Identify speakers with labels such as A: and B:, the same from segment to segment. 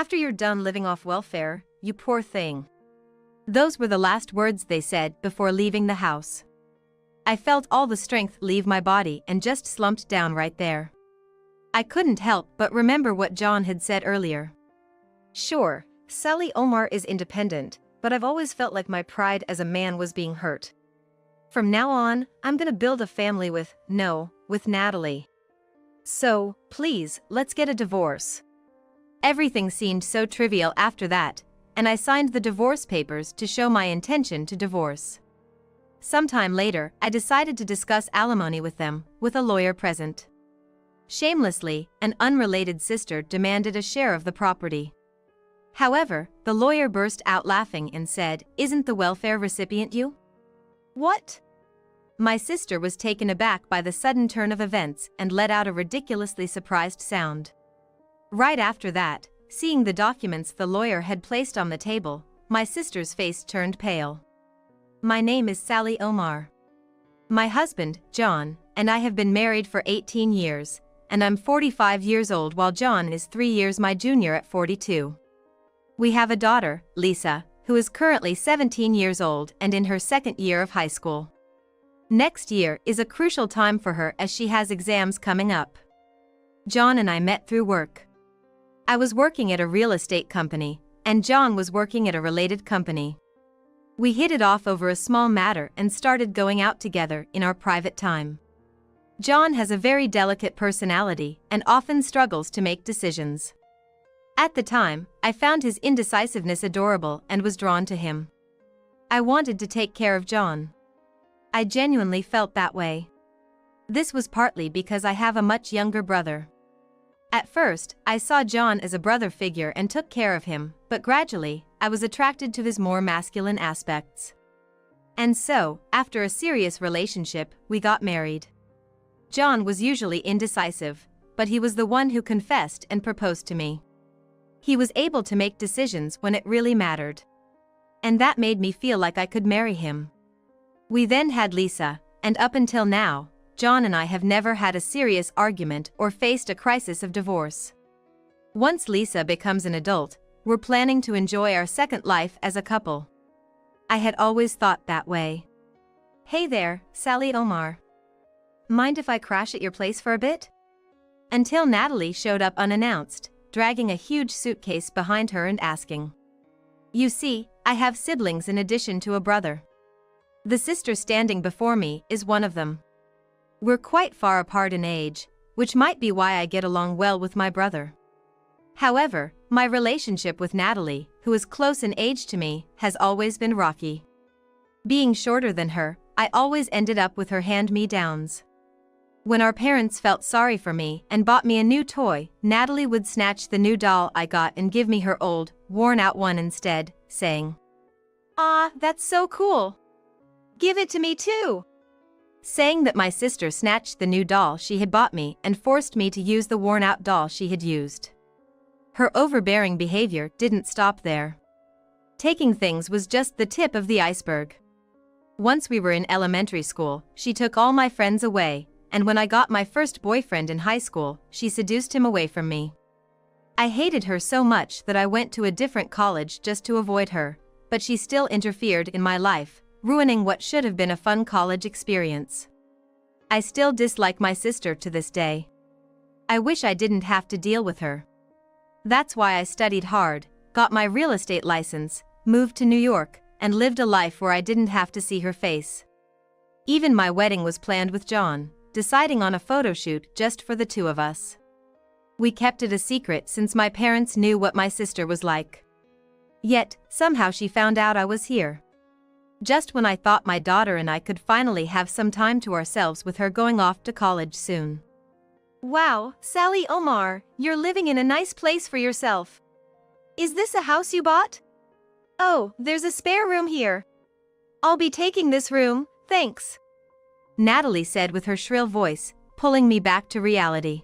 A: After you're done living off welfare, you poor thing." Those were the last words they said before leaving the house. I felt all the strength leave my body and just slumped down right there. I couldn't help but remember what John had said earlier. Sure, Sally Omar is independent, but I've always felt like my pride as a man was being hurt. From now on, I'm gonna build a family with Natalie. So, please, let's get a divorce. Everything seemed so trivial after that, and I signed the divorce papers to show my intention to divorce. Sometime later, I decided to discuss alimony with them, with a lawyer present. Shamelessly, an unrelated sister demanded a share of the property. However, the lawyer burst out laughing and said, "Isn't the welfare recipient you?" "What?" My sister was taken aback by the sudden turn of events and let out a ridiculously surprised sound. Right after that, seeing the documents the lawyer had placed on the table, my sister's face turned pale. "My name is Sally Omar. My husband, John, and I have been married for 18 years, and I'm 45 years old while John is 3 years my junior at 42. We have a daughter, Lisa, who is currently 17 years old and in her second year of high school. Next year is a crucial time for her as she has exams coming up. John and I met through work. I was working at a real estate company, and John was working at a related company. We hit it off over a small matter and started going out together in our private time. John has a very delicate personality and often struggles to make decisions. At the time, I found his indecisiveness adorable and was drawn to him. I wanted to take care of John. I genuinely felt that way. This was partly because I have a much younger brother. At first, I saw John as a brother figure and took care of him, but gradually, I was attracted to his more masculine aspects. And so, after a serious relationship, we got married. John was usually indecisive, but he was the one who confessed and proposed to me. He was able to make decisions when it really mattered. And that made me feel like I could marry him. We then had Lisa, and up until now, John and I have never had a serious argument or faced a crisis of divorce. Once Lisa becomes an adult, we're planning to enjoy our second life as a couple. I had always thought that way. "Hey there, Sally Omar. Mind if I crash at your place for a bit?" Until Natalie showed up unannounced, dragging a huge suitcase behind her and asking. You see, I have siblings in addition to a brother. The sister standing before me is one of them. We're quite far apart in age, which might be why I get along well with my brother. However, my relationship with Natalie, who is close in age to me, has always been rocky. Being shorter than her, I always ended up with her hand-me-downs. When our parents felt sorry for me and bought me a new toy, Natalie would snatch the new doll I got and give me her old, worn-out one instead, saying, "Ah, that's so cool. Give it to me too." Saying that my sister snatched the new doll she had bought me and forced me to use the worn-out doll she had used. Her overbearing behavior didn't stop there. Taking things was just the tip of the iceberg. Once we were in elementary school, she took all my friends away, and when I got my first boyfriend in high school, she seduced him away from me. I hated her so much that I went to a different college just to avoid her, but she still interfered in my life, ruining what should have been a fun college experience. I still dislike my sister to this day. I wish I didn't have to deal with her. That's why I studied hard, got my real estate license, moved to New York, and lived a life where I didn't have to see her face. Even my wedding was planned with John, deciding on a photo shoot just for the two of us. We kept it a secret since my parents knew what my sister was like. Yet, somehow she found out I was here. Just when I thought my daughter and I could finally have some time to ourselves with her going off to college soon. "Wow, Sally Omar, you're living in a nice place for yourself. Is this a house you bought? Oh, there's a spare room here. I'll be taking this room, thanks," Natalie said with her shrill voice, pulling me back to reality.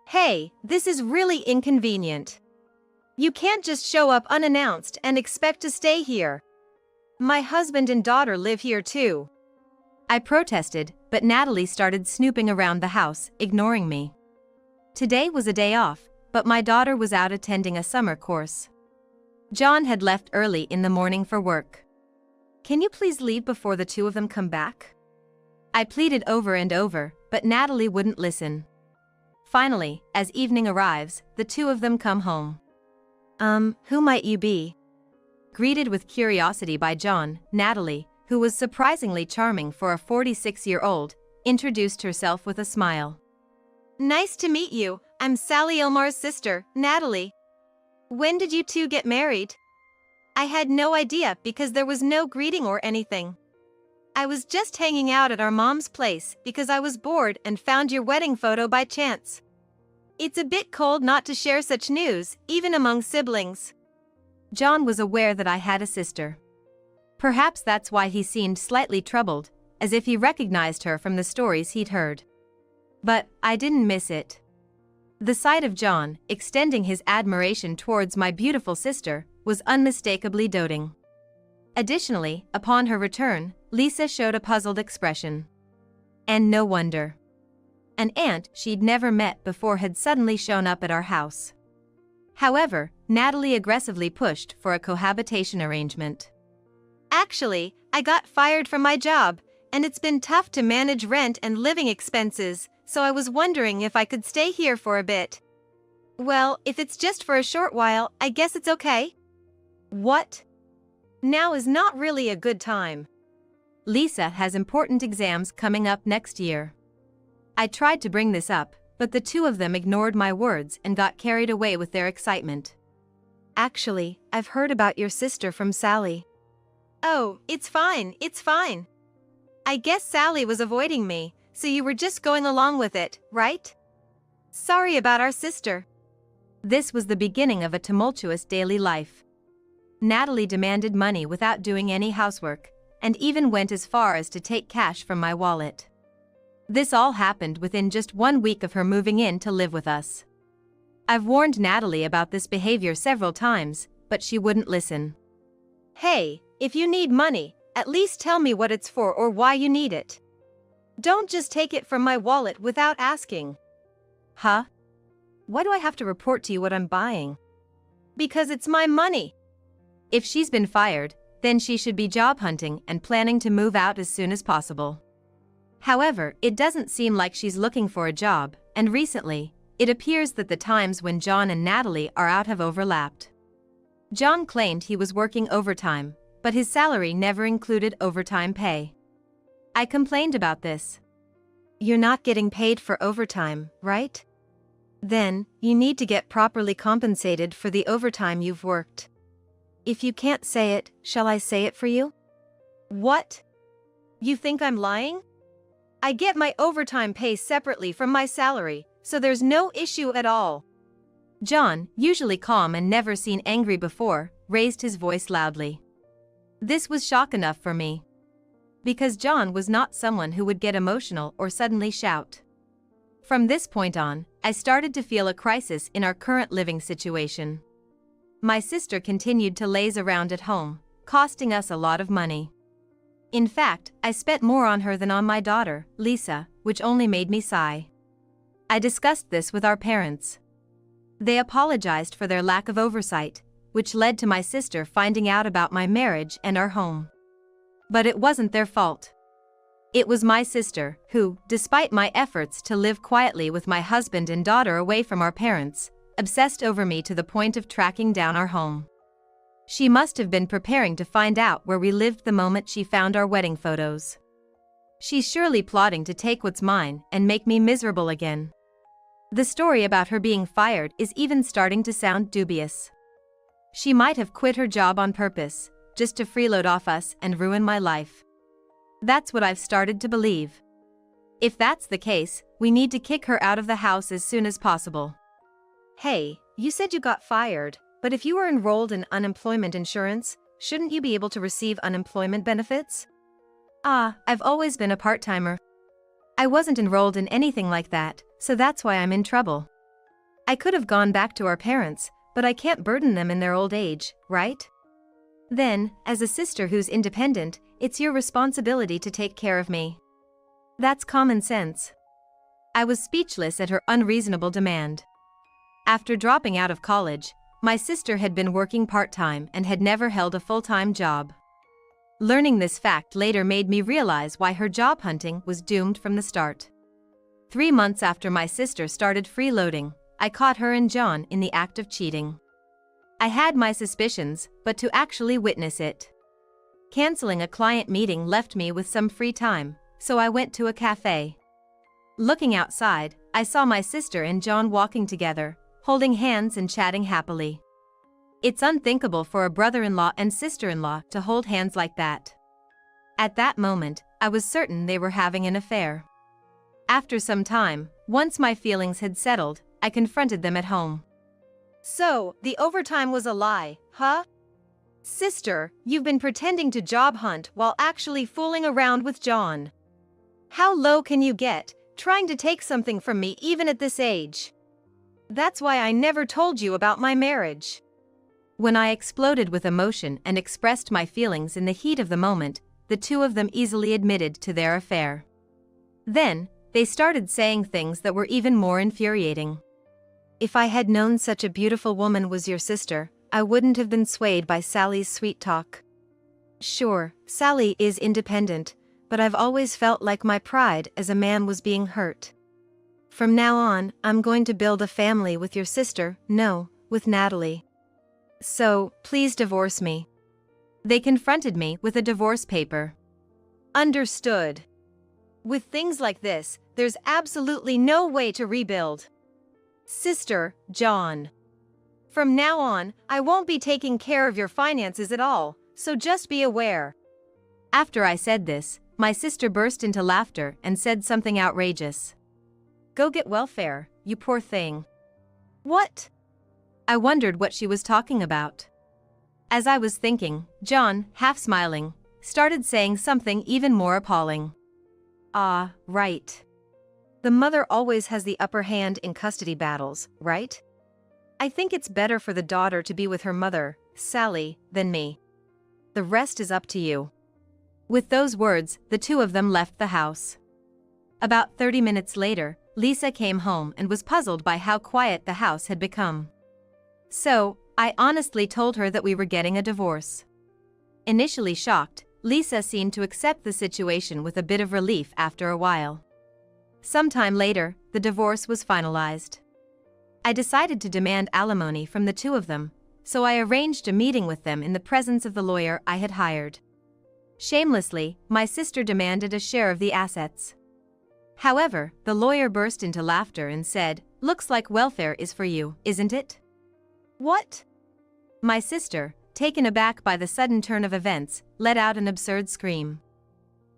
A: "Hey, this is really inconvenient. You can't just show up unannounced and expect to stay here. My husband and daughter live here too." I protested, but Natalie started snooping around the house, ignoring me. Today was a day off, but my daughter was out attending a summer course. John had left early in the morning for work. Can you please leave before the two of them come back? I pleaded over and over, but Natalie wouldn't listen. Finally, as evening arrives, the two of them come home. Who might you be? Greeted with curiosity by John, Natalie, who was surprisingly charming for a 46-year-old, introduced herself with a smile. Nice to meet you, I'm Sally Ilmar's sister, Natalie. When did you two get married? I had no idea because there was no greeting or anything. I was just hanging out at our mom's place because I was bored and found your wedding photo by chance. It's a bit cold not to share such news, even among siblings. John was aware that I had a sister. Perhaps that's why he seemed slightly troubled, as if he recognized her from the stories he'd heard. But I didn't miss it. The sight of John, extending his admiration towards my beautiful sister, was unmistakably doting. Additionally, upon her return, Lisa showed a puzzled expression. And no wonder. An aunt she'd never met before had suddenly shown up at our house. However, Natalie aggressively pushed for a cohabitation arrangement. Actually, I got fired from my job, and it's been tough to manage rent and living expenses, so I was wondering if I could stay here for a bit. Well, if it's just for a short while, I guess it's okay. What? Now is not really a good time. Lisa has important exams coming up next year. I tried to bring this up, but the two of them ignored my words and got carried away with their excitement. Actually, I've heard about your sister from Sally. Oh, it's fine, it's fine. I guess Sally was avoiding me, so you were just going along with it, right? Sorry about our sister. This was the beginning of a tumultuous daily life. Natalie demanded money without doing any housework, and even went as far as to take cash from my wallet. This all happened within just 1 week of her moving in to live with us. I've warned Natalie about this behavior several times, but she wouldn't listen. Hey, if you need money, at least tell me what it's for or why you need it. Don't just take it from my wallet without asking. Huh? Why do I have to report to you what I'm buying? Because it's my money. If she's been fired, then she should be job hunting and planning to move out as soon as possible. However, it doesn't seem like she's looking for a job, and recently, it appears that the times when John and Natalie are out have overlapped. John claimed he was working overtime, but his salary never included overtime pay. I complained about this. You're not getting paid for overtime, right? Then, you need to get properly compensated for the overtime you've worked. If you can't say it, shall I say it for you? What? You think I'm lying? I get my overtime pay separately from my salary, so there's no issue at all. John, usually calm and never seen angry before, raised his voice loudly. This was shock enough for me. Because John was not someone who would get emotional or suddenly shout. From this point on, I started to feel a crisis in our current living situation. My sister continued to laze around at home, costing us a lot of money. In fact, I spent more on her than on my daughter, Lisa, which only made me sigh. I discussed this with our parents. They apologized for their lack of oversight, which led to my sister finding out about my marriage and our home. But it wasn't their fault. It was my sister who, despite my efforts to live quietly with my husband and daughter away from our parents, obsessed over me to the point of tracking down our home. She must have been preparing to find out where we lived the moment she found our wedding photos. She's surely plotting to take what's mine and make me miserable again. The story about her being fired is even starting to sound dubious. She might have quit her job on purpose, just to freeload off us and ruin my life. That's what I've started to believe. If that's the case, we need to kick her out of the house as soon as possible. Hey, you said you got fired, but if you were enrolled in unemployment insurance, shouldn't you be able to receive unemployment benefits? I've always been a part-timer. I wasn't enrolled in anything like that, so that's why I'm in trouble. I could have gone back to our parents, but I can't burden them in their old age, right? Then, as a sister who's independent, it's your responsibility to take care of me. That's common sense. I was speechless at her unreasonable demand. After dropping out of college, my sister had been working part-time and had never held a full-time job. Learning this fact later made me realize why her job hunting was doomed from the start. 3 months after my sister started freeloading, I caught her and John in the act of cheating. I had my suspicions, but to actually witness it. Canceling a client meeting left me with some free time, so I went to a cafe. Looking outside, I saw my sister and John walking together, holding hands and chatting happily. It's unthinkable for a brother-in-law and sister-in-law to hold hands like that. At that moment, I was certain they were having an affair. After some time, once my feelings had settled, I confronted them at home. "So, the overtime was a lie, huh? Sister, you've been pretending to job hunt while actually fooling around with John. How low can you get, trying to take something from me even at this age? That's why I never told you about my marriage." When I exploded with emotion and expressed my feelings in the heat of the moment, the two of them easily admitted to their affair. Then, they started saying things that were even more infuriating. "If I had known such a beautiful woman was your sister, I wouldn't have been swayed by Sally's sweet talk. Sure, Sally is independent, but I've always felt like my pride as a man was being hurt. From now on, I'm going to build a family with your sister, no, with Natalie. So, please divorce me." They confronted me with a divorce paper. Understood. With things like this, there's absolutely no way to rebuild. Sister, John. From now on, I won't be taking care of your finances at all, so just be aware. After I said this, my sister burst into laughter and said something outrageous. "Go get welfare, you poor thing." What? I wondered what she was talking about. As I was thinking, John, half smiling, started saying something even more appalling. "Ah, right. The mother always has the upper hand in custody battles, right? I think it's better for the daughter to be with her mother, Sally, than me. The rest is up to you." With those words, the two of them left the house. About 30 minutes later, Lisa came home and was puzzled by how quiet the house had become. So, I honestly told her that we were getting a divorce. Initially shocked, Lisa seemed to accept the situation with a bit of relief after a while. Sometime later, the divorce was finalized. I decided to demand alimony from the two of them, so I arranged a meeting with them in the presence of the lawyer I had hired. Shamelessly, my sister demanded a share of the assets. However, the lawyer burst into laughter and said, "Looks like welfare is for you, isn't it?" What? My sister, taken aback by the sudden turn of events, let out an absurd scream.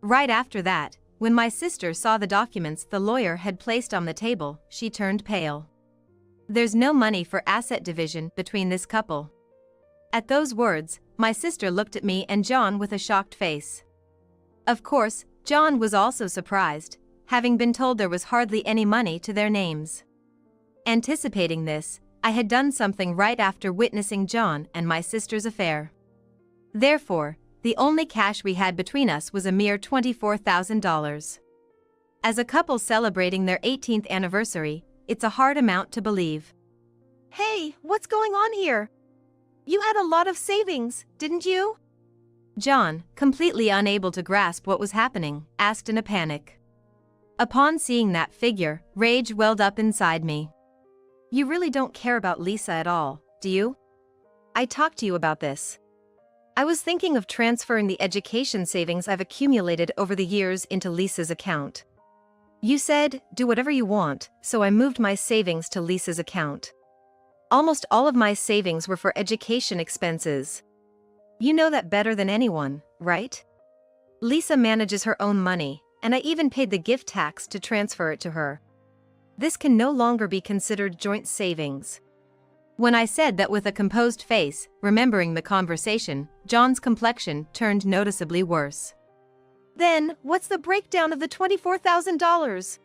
A: Right after that, when my sister saw the documents the lawyer had placed on the table, she turned pale. "There's no money for asset division between this couple." At those words, my sister looked at me and John with a shocked face. Of course, John was also surprised, having been told there was hardly any money to their names. Anticipating this, I had done something right after witnessing John and my sister's affair. Therefore, the only cash we had between us was a mere $24,000. As a couple celebrating their 18th anniversary, it's a hard amount to believe. "Hey, what's going on here? You had a lot of savings, didn't you?" John, completely unable to grasp what was happening, asked in a panic. Upon seeing that figure, rage welled up inside me. "You really don't care about Lisa at all, do you? I talked to you about this. I was thinking of transferring the education savings I've accumulated over the years into Lisa's account. You said, do whatever you want, so I moved my savings to Lisa's account. Almost all of my savings were for education expenses. You know that better than anyone, right? Lisa manages her own money, and I even paid the gift tax to transfer it to her. This can no longer be considered joint savings." When I said that with a composed face, remembering the conversation, John's complexion turned noticeably worse. "Then, what's the breakdown of the $24,000?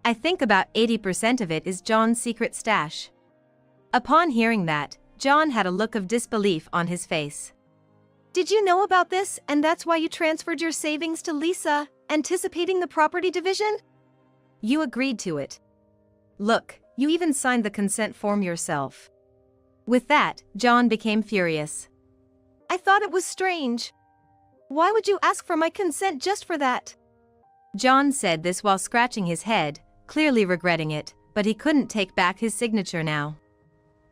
A: "I think about 80% of it is John's secret stash." Upon hearing that, John had a look of disbelief on his face. "Did you know about this and that's why you transferred your savings to Lisa, anticipating the property division?" "You agreed to it. Look, you even signed the consent form yourself." With that, John became furious. "I thought it was strange. Why would you ask for my consent just for that?" John said this while scratching his head, clearly regretting it, but he couldn't take back his signature now.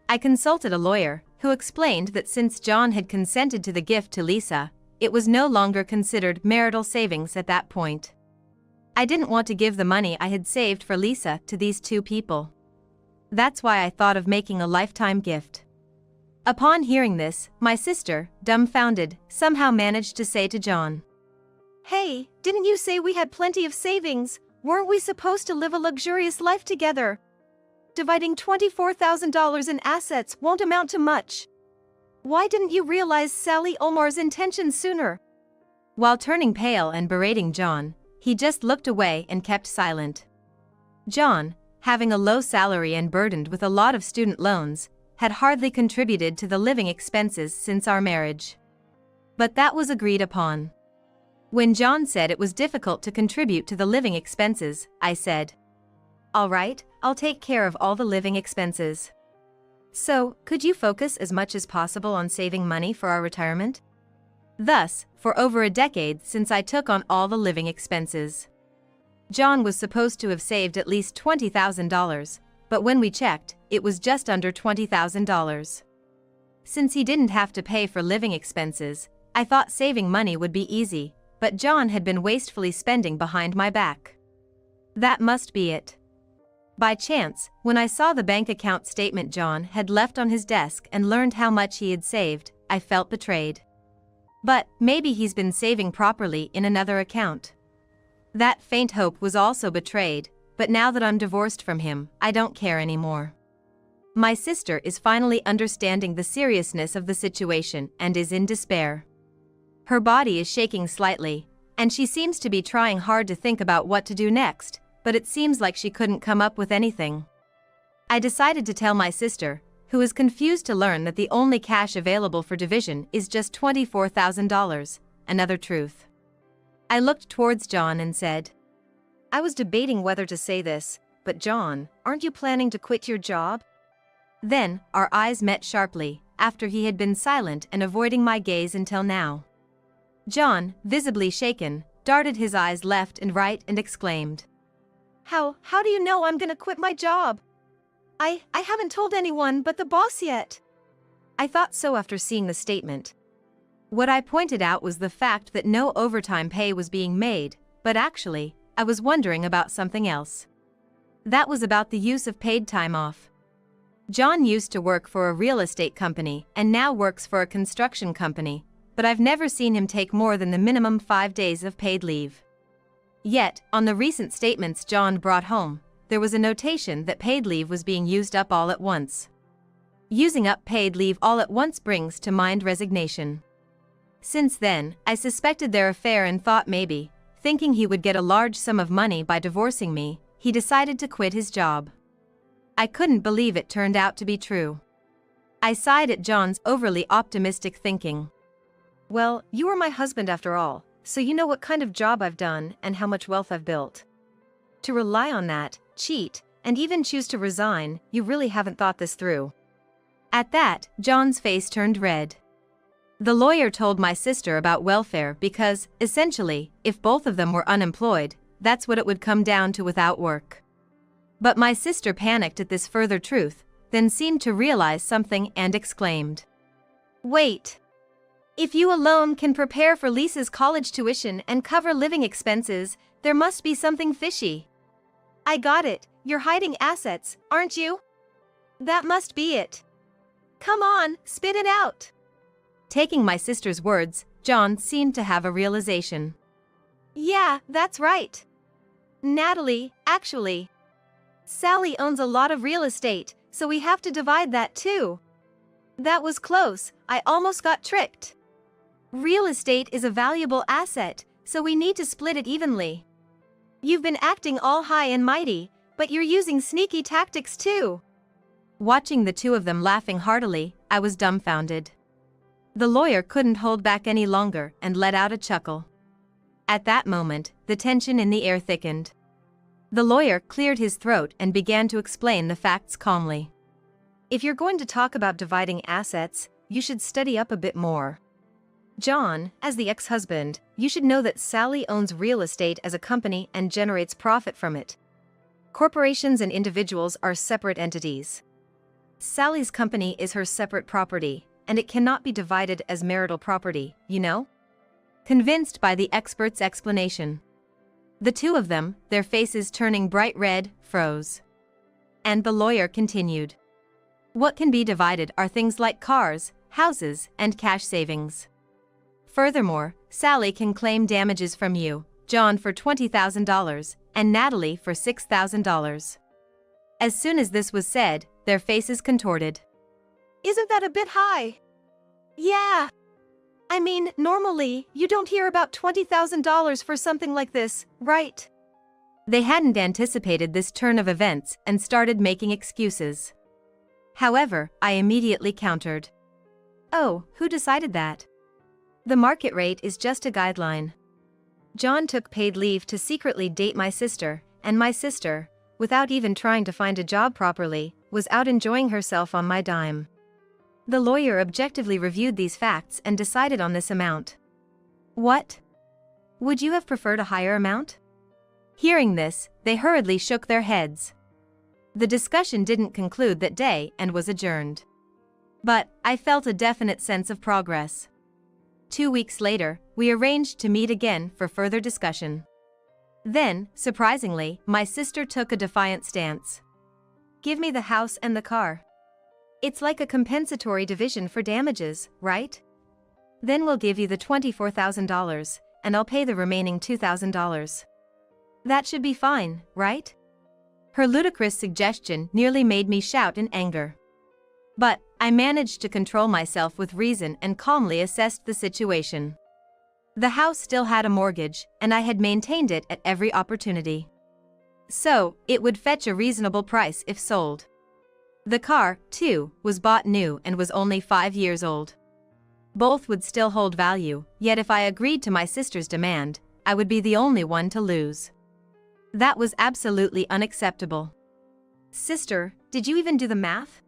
A: I consulted a lawyer, who explained that since John had consented to the gift to Lisa, it was no longer considered marital savings at that point. I didn't want to give the money I had saved for Lisa to these two people. That's why I thought of making a lifetime gift. Upon hearing this, my sister, dumbfounded, somehow managed to say to John, "Hey, didn't you say we had plenty of savings? Weren't we supposed to live a luxurious life together? Dividing $24,000 in assets won't amount to much. Why didn't you realize Sally Omar's intentions sooner?" While turning pale and berating John, he just looked away and kept silent. John, having a low salary and burdened with a lot of student loans, had hardly contributed to the living expenses since our marriage. But that was agreed upon. When John said it was difficult to contribute to the living expenses, I said, "All right, I'll take care of all the living expenses. So, could you focus as much as possible on saving money for our retirement?" Thus, for over a decade since I took on all the living expenses. John was supposed to have saved at least $20,000, but when we checked, it was just under $20,000. Since he didn't have to pay for living expenses, I thought saving money would be easy, but John had been wastefully spending behind my back. That must be it. By chance, when I saw the bank account statement John had left on his desk and learned how much he had saved, I felt betrayed. But maybe he's been saving properly in another account. That faint hope was also betrayed, but now that I'm divorced from him, I don't care anymore. My sister is finally understanding the seriousness of the situation and is in despair. Her body is shaking slightly, and she seems to be trying hard to think about what to do next, but it seems like she couldn't come up with anything. I decided to tell my sister, who is confused to learn that the only cash available for division is just $24,000, another truth. I looked towards John and said, "I was debating whether to say this, but John, aren't you planning to quit your job?" Then, our eyes met sharply, after he had been silent and avoiding my gaze until now. John, visibly shaken, darted his eyes left and right and exclaimed, How do you know I'm gonna quit my job? I haven't told anyone but the boss yet." I thought so after seeing the statement. What I pointed out was the fact that no overtime pay was being made, but actually, I was wondering about something else. That was about the use of paid time off. John used to work for a real estate company and now works for a construction company, but I've never seen him take more than the minimum 5 days of paid leave. Yet, on the recent statements John brought home, there was a notation that paid leave was being used up all at once. Using up paid leave all at once brings to mind resignation. Since then, I suspected their affair and thought maybe, thinking he would get a large sum of money by divorcing me, he decided to quit his job. I couldn't believe it turned out to be true. I sighed at John's overly optimistic thinking. "Well, you are my husband after all, so you know what kind of job I've done and how much wealth I've built. To rely on that, cheat, and even choose to resign, you really haven't thought this through." At that, John's face turned red. The lawyer told my sister about welfare because, essentially, if both of them were unemployed, that's what it would come down to without work. But my sister panicked at this further truth, then seemed to realize something and exclaimed, "Wait! If you alone can prepare for Lisa's college tuition and cover living expenses, there must be something fishy. I got it, you're hiding assets, aren't you? That must be it. Come on, spit it out." Taking my sister's words, John seemed to have a realization. "Yeah, that's right. Natalie, actually. Sally owns a lot of real estate, so we have to divide that too. That was close, I almost got tricked. Real estate is a valuable asset, so we need to split it evenly. You've been acting all high and mighty, but you're using sneaky tactics too." Watching the two of them laughing heartily, I was dumbfounded. The lawyer couldn't hold back any longer and let out a chuckle. At that moment, the tension in the air thickened. The lawyer cleared his throat and began to explain the facts calmly. If you're going to talk about dividing assets, you should study up a bit more. John, as the ex-husband, you should know that Sally owns real estate as a company and generates profit from it. Corporations and individuals are separate entities. Sally's company is her separate property, and it cannot be divided as marital property, you know? Convinced by the expert's explanation. The two of them, their faces turning bright red, froze. And the lawyer continued. What can be divided are things like cars, houses, and cash savings. Furthermore, Sally can claim damages from you, John for $20,000, and Natalie for $6,000. As soon as this was said, their faces contorted.
B: Isn't that a bit high? Yeah. I mean, normally, you don't hear about $20,000 for something like this, right?
A: They hadn't anticipated this turn of events and started making excuses. However, I immediately countered. Oh, who decided that? The market rate is just a guideline. John took paid leave to secretly date my sister, and my sister, without even trying to find a job properly, was out enjoying herself on my dime. The lawyer objectively reviewed these facts and decided on this amount. What? Would you have preferred a higher amount? Hearing this, they hurriedly shook their heads. The discussion didn't conclude that day and was adjourned. But I felt a definite sense of progress. 2 weeks later, we arranged to meet again for further discussion. Then, surprisingly, my sister took a defiant stance. Give me the house and the car. It's like a compensatory division for damages, right? Then we'll give you the $24,000, and I'll pay the remaining $2,000. That should be fine, right? Her ludicrous suggestion nearly made me shout in anger. But I managed to control myself with reason and calmly assessed the situation. The house still had a mortgage, and I had maintained it at every opportunity. So, it would fetch a reasonable price if sold. The car, too, was bought new and was only 5 years old. Both would still hold value, yet if I agreed to my sister's demand, I would be the only one to lose. That was absolutely unacceptable. Sister, did you even do the math?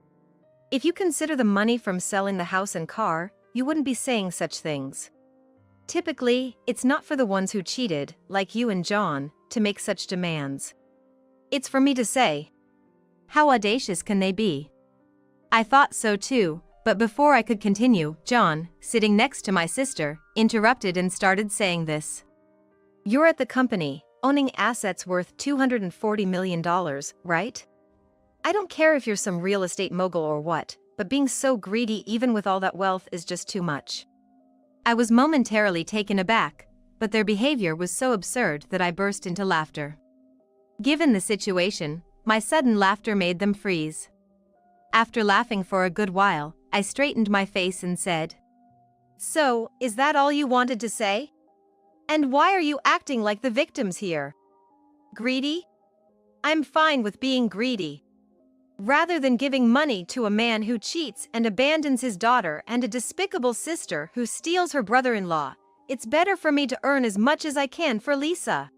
A: If you consider the money from selling the house and car, you wouldn't be saying such things. Typically, it's not for the ones who cheated, like you and John, to make such demands. It's for me to say. How audacious can they be? I thought so too, but before I could continue, John, sitting next to my sister, interrupted and started saying this. You're at the company, owning assets worth $240 million, right? I don't care if you're some real estate mogul or what, but being so greedy even with all that wealth is just too much. I was momentarily taken aback, but their behavior was so absurd that I burst into laughter. Given the situation, my sudden laughter made them freeze. After laughing for a good while, I straightened my face and said, So, is that all you wanted to say? And why are you acting like the victims here? Greedy? I'm fine with being greedy. Rather than giving money to a man who cheats and abandons his daughter and a despicable sister who steals her brother-in-law, it's better for me to earn as much as I can for Lisa.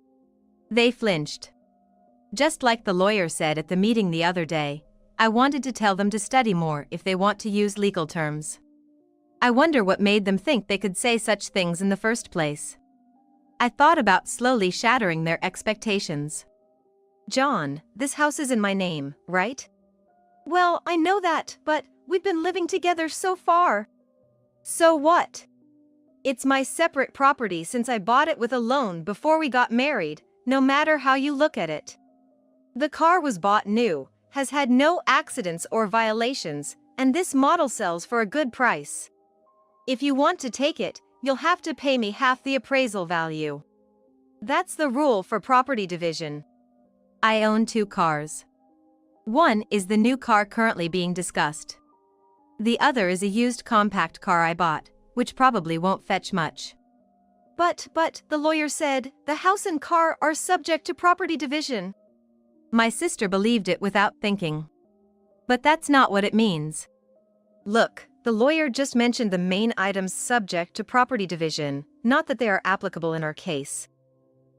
A: They flinched. Just like the lawyer said at the meeting the other day, I wanted to tell them to study more if they want to use legal terms. I wonder what made them think they could say such things in the first place. I thought about slowly shattering their expectations. John, this house is in my name, right? Well, I know that, but we've been living together so far. So what? It's my separate property since I bought it with a loan before we got married, no matter how you look at it. The car was bought new, has had no accidents or violations, and this model sells for a good price. If you want to take it, you'll have to pay me half the appraisal value. That's the rule for property division. I own 2 cars. One is the new car currently being discussed. The other is a used compact car I bought, which probably won't fetch much. But, the lawyer said, the house and car are subject to property division. My sister believed it without thinking. But that's not what it means. Look, the lawyer just mentioned the main items subject to property division, not that they are applicable in our case.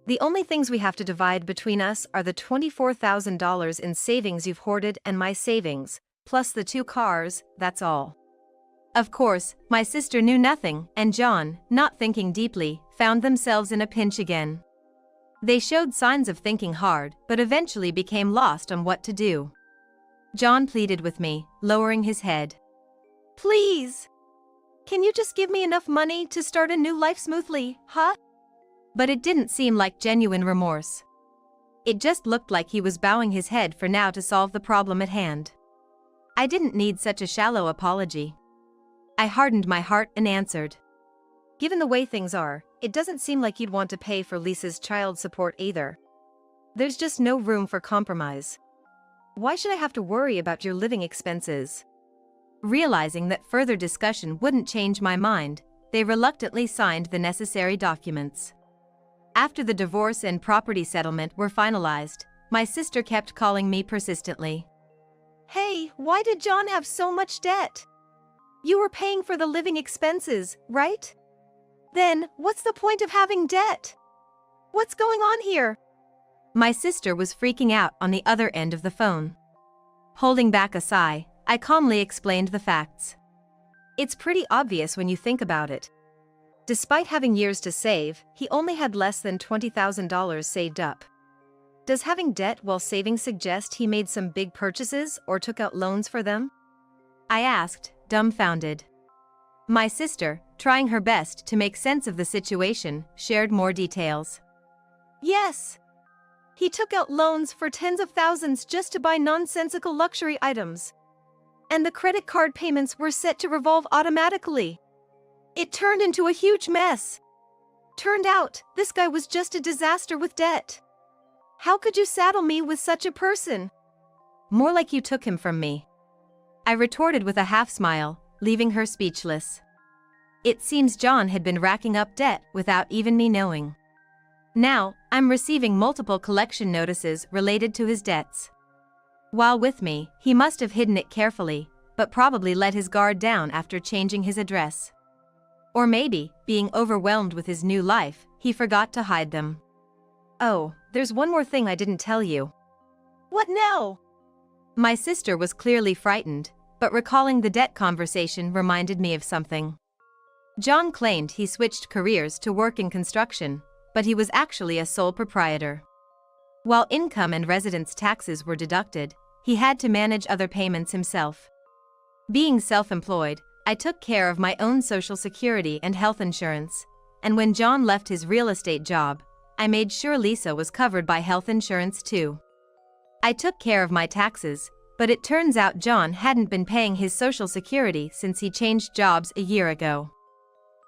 B: The only things we have to divide between us are the $24,000 in savings you've hoarded and my savings, plus the 2 cars, that's all.
A: Of course, my sister knew nothing, and John, not thinking deeply, found themselves in a pinch again. They showed signs of thinking hard, but eventually became lost on what to do. John pleaded with me, lowering his head.
B: Please! Can you just give me enough money to start a new life smoothly, huh?
A: But it didn't seem like genuine remorse. It just looked like he was bowing his head for now to solve the problem at hand. I didn't need such a shallow apology. I hardened my heart and answered.
B: Given the way things are, it doesn't seem like you'd want to pay for Lisa's child support either. There's just no room for compromise. Why should I have to worry about your living expenses?
A: Realizing that further discussion wouldn't change my mind, they reluctantly signed the necessary documents. After the divorce and property settlement were finalized, my sister kept calling me persistently.
B: Hey, why did John have so much debt? You were paying for the living expenses, right? Then, what's the point of having debt? What's going on here?
A: My sister was freaking out on the other end of the phone. Holding back a sigh, I calmly explained the facts.
B: It's pretty obvious when you think about it. Despite having years to save, he only had less than $20,000 saved up. Does having debt while saving suggest he made some big purchases or took out loans for them?
A: I asked, dumbfounded. My sister, trying her best to make sense of the situation, shared more details.
B: Yes. He took out loans for tens of thousands just to buy nonsensical luxury items. And the credit card payments were set to revolve automatically. It turned into a huge mess. Turned out, this guy was just a disaster with debt. How could you saddle me with such a person?
A: More like you took him from me. I retorted with a half smile, leaving her speechless. It seems John had been racking up debt without even me knowing. Now, I'm receiving multiple collection notices related to his debts. While with me, he must have hidden it carefully, but probably let his guard down after changing his address. Or maybe, being overwhelmed with his new life, he forgot to hide them.
B: Oh, there's one more thing I didn't tell you. What now?
A: My sister was clearly frightened, but recalling the debt conversation reminded me of something. John claimed he switched careers to work in construction, but he was actually a sole proprietor. While income and residence taxes were deducted, he had to manage other payments himself. Being self-employed, I took care of my own Social Security and health insurance, and when John left his real estate job, I made sure Lisa was covered by health insurance too. I took care of my taxes, but it turns out John hadn't been paying his Social Security since he changed jobs a year ago.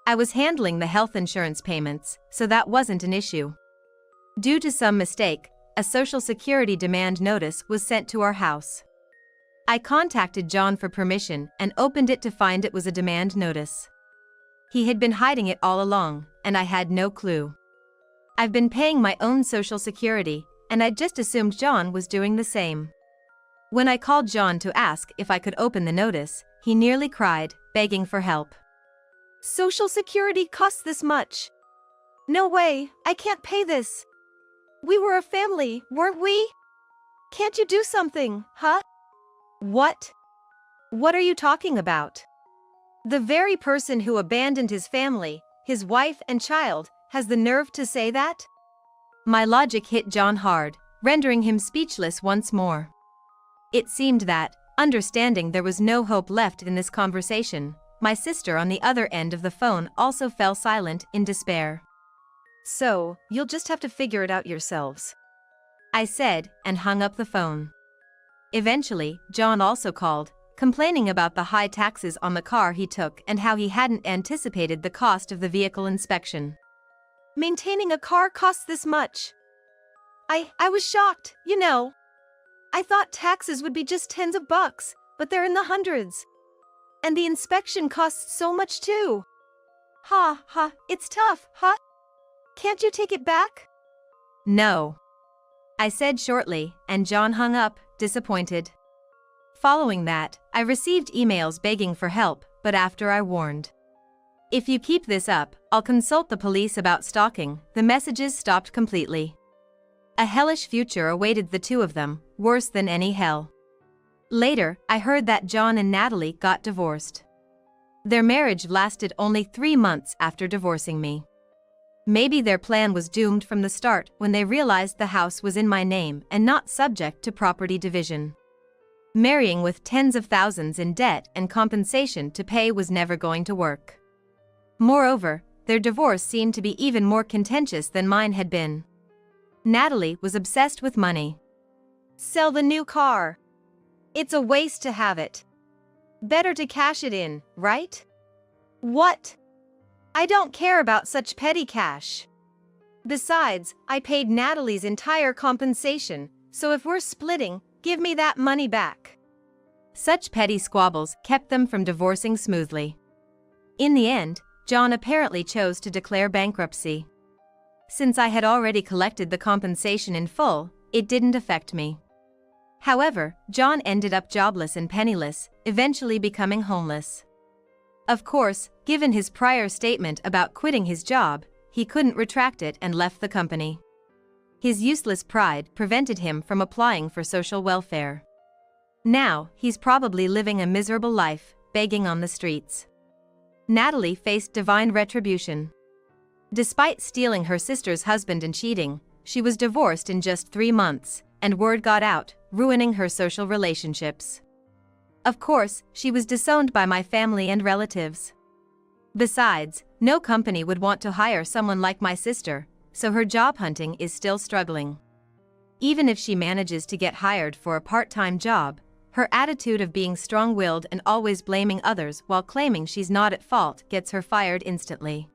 A: I was handling the health insurance payments, so that wasn't an issue. Due to some mistake, a Social Security demand notice was sent to our house. I contacted John for permission and opened it to find it was a demand notice. He had been hiding it all along, and I had no clue. I've been paying my own Social Security, and I just assumed John was doing the same. When I called John to ask if I could open the notice, he nearly cried, begging for help.
B: Social Security costs this much. No way, I can't pay this. We were a family, weren't we? Can't you do something, huh? What? What are you talking about? The very person who abandoned his family, his wife and child, has the nerve to say that?
A: My logic hit John hard, rendering him speechless once more. It seemed that, understanding there was no hope left in this conversation, my sister on the other end of the phone also fell silent in despair.
B: So, you'll just have to figure it out yourselves,
A: I said, and hung up the phone. Eventually, John also called, complaining about the high taxes on the car he took and how he hadn't anticipated the cost of the vehicle inspection.
B: Maintaining a car costs this much. I was shocked, you know. I thought taxes would be just tens of bucks, but they're in the hundreds. And the inspection costs so much too. Ha, it's tough, huh? Can't you take it back?
A: No, I said shortly, and John hung up, disappointed. Following that, I received emails begging for help, but after I warned. If you keep this up, I'll consult the police about stalking. The messages stopped completely. A hellish future awaited the two of them, worse than any hell. Later, I heard that John and Natalie got divorced. Their marriage lasted only 3 months after divorcing me. Maybe their plan was doomed from the start when they realized the house was in my name and not subject to property division. Marrying with tens of thousands in debt and compensation to pay was never going to work. Moreover, their divorce seemed to be even more contentious than mine had been. Natalie was obsessed with money.
B: Sell the new car. It's a waste to have it. Better to cash it in, right? What? I don't care about such petty cash. Besides, I paid Natalie's entire compensation, so if we're splitting, give me that money back.
A: Such petty squabbles kept them from divorcing smoothly. In the end, John apparently chose to declare bankruptcy. Since I had already collected the compensation in full, it didn't affect me. However, John ended up jobless and penniless, eventually becoming homeless. Of course, given his prior statement about quitting his job, he couldn't retract it and left the company. His useless pride prevented him from applying for social welfare. Now, he's probably living a miserable life, begging on the streets. Natalie faced divine retribution. Despite stealing her sister's husband and cheating, she was divorced in just 3 months, and word got out, ruining her social relationships. Of course, she was disowned by my family and relatives. Besides, no company would want to hire someone like my sister, so her job hunting is still struggling. Even if she manages to get hired for a part-time job, her attitude of being strong-willed and always blaming others while claiming she's not at fault gets her fired instantly.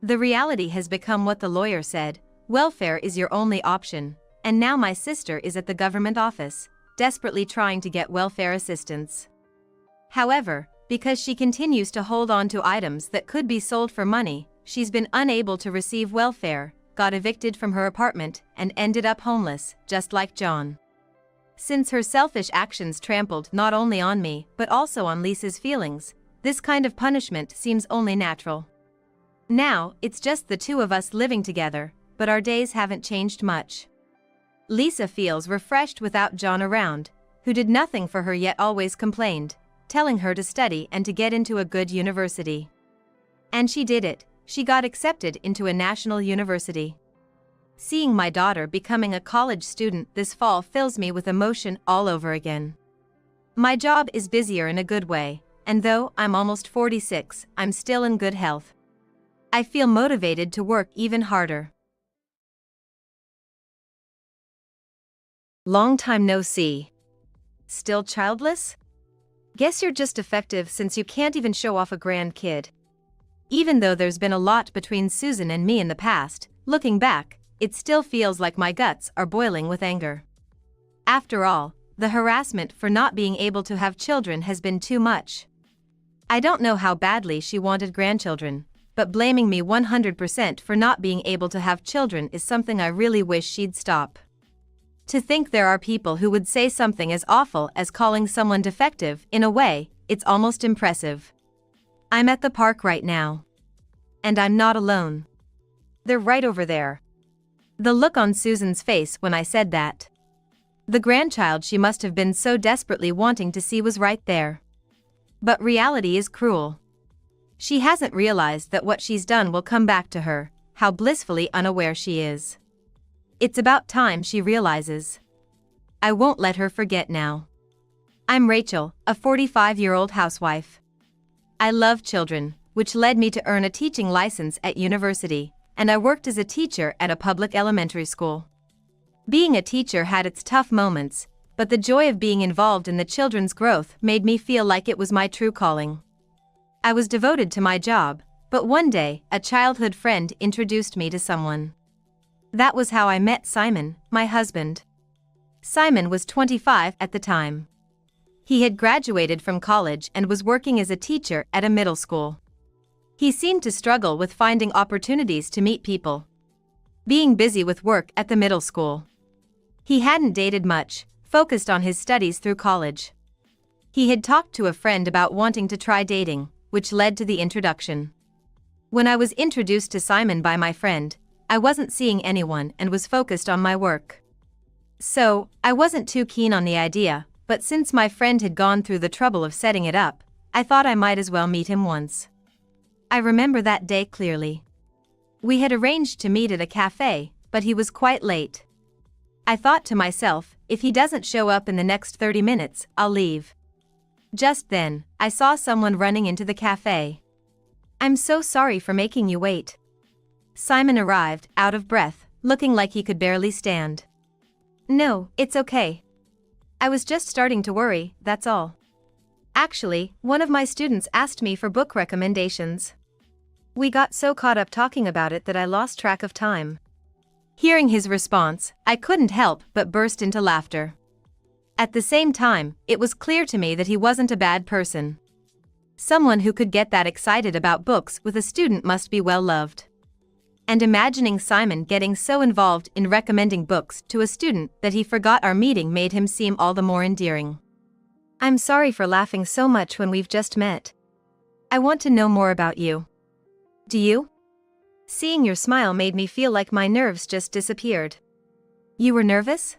A: The reality has become what the lawyer said: welfare is your only option, and now my sister is at the government office, desperately trying to get welfare assistance. However, because she continues to hold on to items that could be sold for money, she's been unable to receive welfare, got evicted from her apartment, and ended up homeless, just like John. Since her selfish actions trampled not only on me but also on Lisa's feelings, this kind of punishment seems only natural. Now, it's just the two of us living together, but our days haven't changed much. Lisa feels refreshed without John around, who did nothing for her yet always complained, telling her to study and to get into a good university. And she did it. She got accepted into a national university. Seeing my daughter becoming a college student this fall fills me with emotion all over again. My job is busier in a good way, and though I'm almost 46, I'm still in good health. I feel motivated to work even harder. Long time no see. Still childless? Guess you're just defective since you can't even show off a grand kid. Even though there's been a lot between Susan and me in the past, looking back, it still feels like my guts are boiling with anger. After all, the harassment for not being able to have children has been too much. I don't know how badly she wanted grandchildren, but blaming me 100% for not being able to have children is something I really wish she'd stop. To think there are people who would say something as awful as calling someone defective, in a way, it's almost impressive. I'm at the park right now. And I'm not alone. They're right over there. The look on Susan's face when I said that. The grandchild she must have been so desperately wanting to see was right there. But reality is cruel. She hasn't realized that what she's done will come back to her, how blissfully unaware she is. It's about time she realizes. I won't let her forget now. I'm Rachel, a 45-year-old housewife. I love children, which led me to earn a teaching license at university, and I worked as a teacher at a public elementary school. Being a teacher had its tough moments, but the joy of being involved in the children's growth made me feel like it was my true calling. I was devoted to my job, but one day, a childhood friend introduced me to someone. That was how I met Simon, my husband. Simon was 25 at the time. He had graduated from college and was working as a teacher at a middle school. He seemed to struggle with finding opportunities to meet people. Being busy with work at the middle school. He hadn't dated much, focused on his studies through college. He had talked to a friend about wanting to try dating, which led to the introduction. When I was introduced to Simon by my friend, I wasn't seeing anyone and was focused on my work. So, I wasn't too keen on the idea, but since my friend had gone through the trouble of setting it up, I thought I might as well meet him once. I remember that day clearly. We had arranged to meet at a cafe, but he was quite late. I thought to myself, if he doesn't show up in the next 30 minutes, I'll leave. Just then, I saw someone running into the cafe. "I'm so sorry for making you wait." Simon arrived, out of breath, looking like he could barely stand. "No, it's okay. I was just starting to worry, that's all. Actually, one of my students asked me for book recommendations. We got so caught up talking about it that I lost track of time." Hearing his response, I couldn't help but burst into laughter. At the same time, it was clear to me that he wasn't a bad person. Someone who could get that excited about books with a student must be well loved. And imagining Simon getting so involved in recommending books to a student that he forgot our meeting made him seem all the more endearing. "I'm sorry for laughing so much when we've just met. I want to know more about you." "Do you?" Seeing your smile made me feel like my nerves just disappeared. "You were nervous?"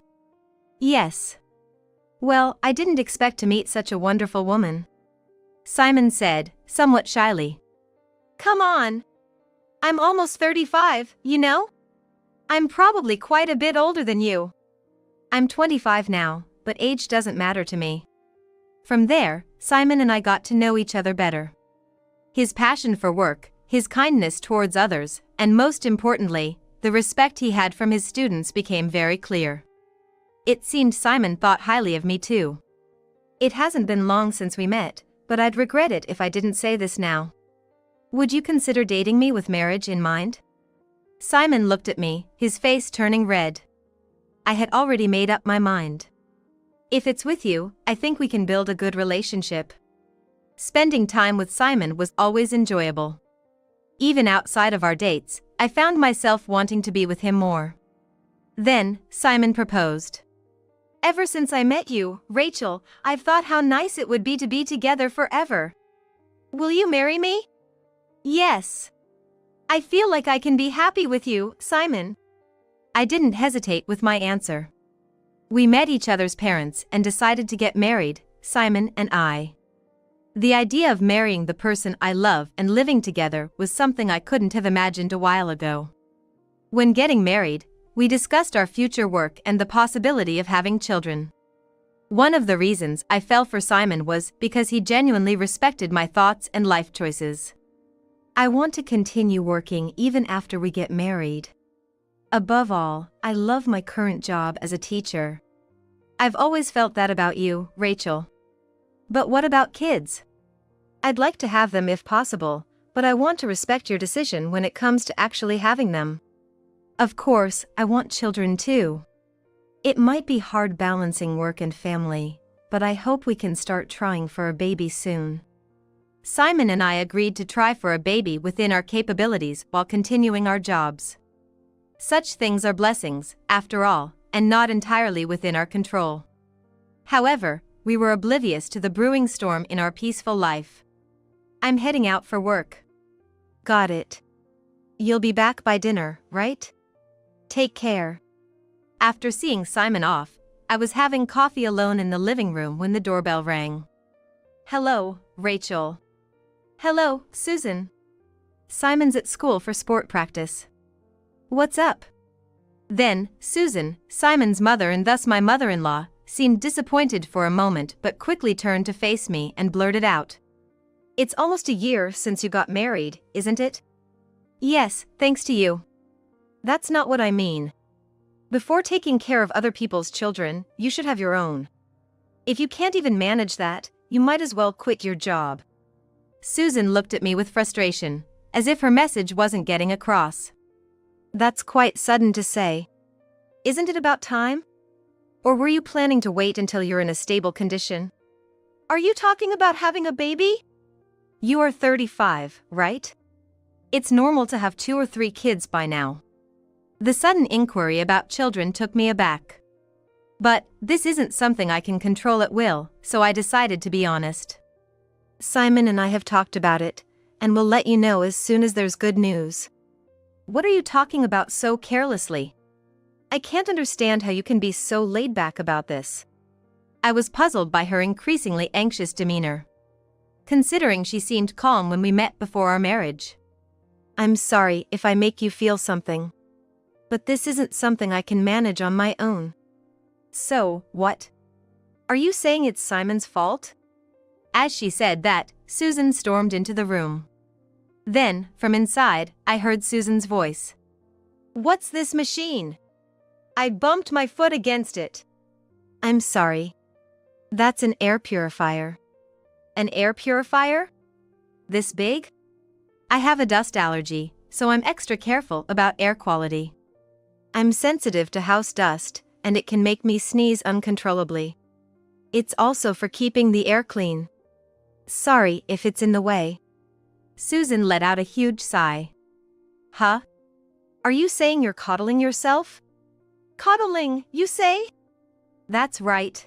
A: "Yes. Well, I didn't expect to meet such a wonderful woman," Simon said, somewhat shyly. "Come on. I'm almost 35, you know? I'm probably quite a bit older than you." "I'm 25 now, but age doesn't matter to me." From there, Simon and I got to know each other better. His passion for work, his kindness towards others, and most importantly, the respect he had from his students became very clear. It seemed Simon thought highly of me too. It hasn't been long since we met, but I'd regret it if I didn't say this now. Would you consider dating me with marriage in mind? Simon looked at me, his face turning red. I had already made up my mind. If it's with you, I think we can build a good relationship. Spending time with Simon was always enjoyable. Even outside of our dates, I found myself wanting to be with him more. Then, Simon proposed. "Ever since I met you, Rachel, I've thought how nice it would be to be together forever. Will you marry me?" "Yes. I feel like I can be happy with you, Simon." I didn't hesitate with my answer. We met each other's parents and decided to get married, Simon and I. The idea of marrying the person I love and living together was something I couldn't have imagined a while ago. When getting married, we discussed our future work and the possibility of having children. One of the reasons I fell for Simon was because he genuinely respected my thoughts and life choices. "I want to continue working even after we get married. Above all, I love my current job as a teacher." "I've always felt that about you, Rachel. But what about kids?" "I'd like to have them if possible, but I want to respect your decision when it comes to actually having them." "Of course, I want children too. It might be hard balancing work and family, but I hope we can start trying for a baby soon." Simon and I agreed to try for a baby within our capabilities while continuing our jobs. Such things are blessings, after all, and not entirely within our control. However, we were oblivious to the brewing storm in our peaceful life. "I'm heading out for work." "Got it. You'll be back by dinner, right? Take care." After seeing Simon off, I was having coffee alone in the living room when the doorbell rang. "Hello, Rachel." "Hello, Susan." "Simon's at school for sport practice." "What's up?" Then, Susan, Simon's mother and thus my mother-in-law, seemed disappointed for a moment but quickly turned to face me and blurted out. "It's almost a year since you got married, isn't it?" "Yes, thanks to you." "That's not what I mean. Before taking care of other people's children, you should have your own. If you can't even manage that, you might as well quit your job." Susan looked at me with frustration, as if her message wasn't getting across. "That's quite sudden to say. Isn't it about time? Or were you planning to wait until you're in a stable condition?" "Are you talking about having a baby?" "You are 35, right? It's normal to have 2 or 3 kids by now." The sudden inquiry about children took me aback. But this isn't something I can control at will, so I decided to be honest. "Simon and I have talked about it,
B: and we'll let you know as soon as there's good news.
A: What are you talking about so carelessly?
B: I can't understand how you can be so laid back about this.
A: I was puzzled by her increasingly anxious demeanor, considering she seemed calm when we met before our marriage.
B: I'm sorry if I make you feel something, but this isn't something I can manage on my own.
A: So, what?
B: Are you saying it's Simon's fault?
A: As she said that, Susan stormed into the room. Then, from inside, I heard Susan's voice.
B: What's this machine? I bumped my foot against it. I'm sorry. That's an air purifier.
A: An air purifier? This big? I have a dust allergy, so I'm extra careful about air quality.
B: I'm sensitive to house dust, and it can make me sneeze uncontrollably. It's also for keeping the air clean. Sorry if it's in the way.
A: Susan let out a huge sigh.
B: Huh? Are you saying you're coddling yourself? Coddling, you say?
A: That's right.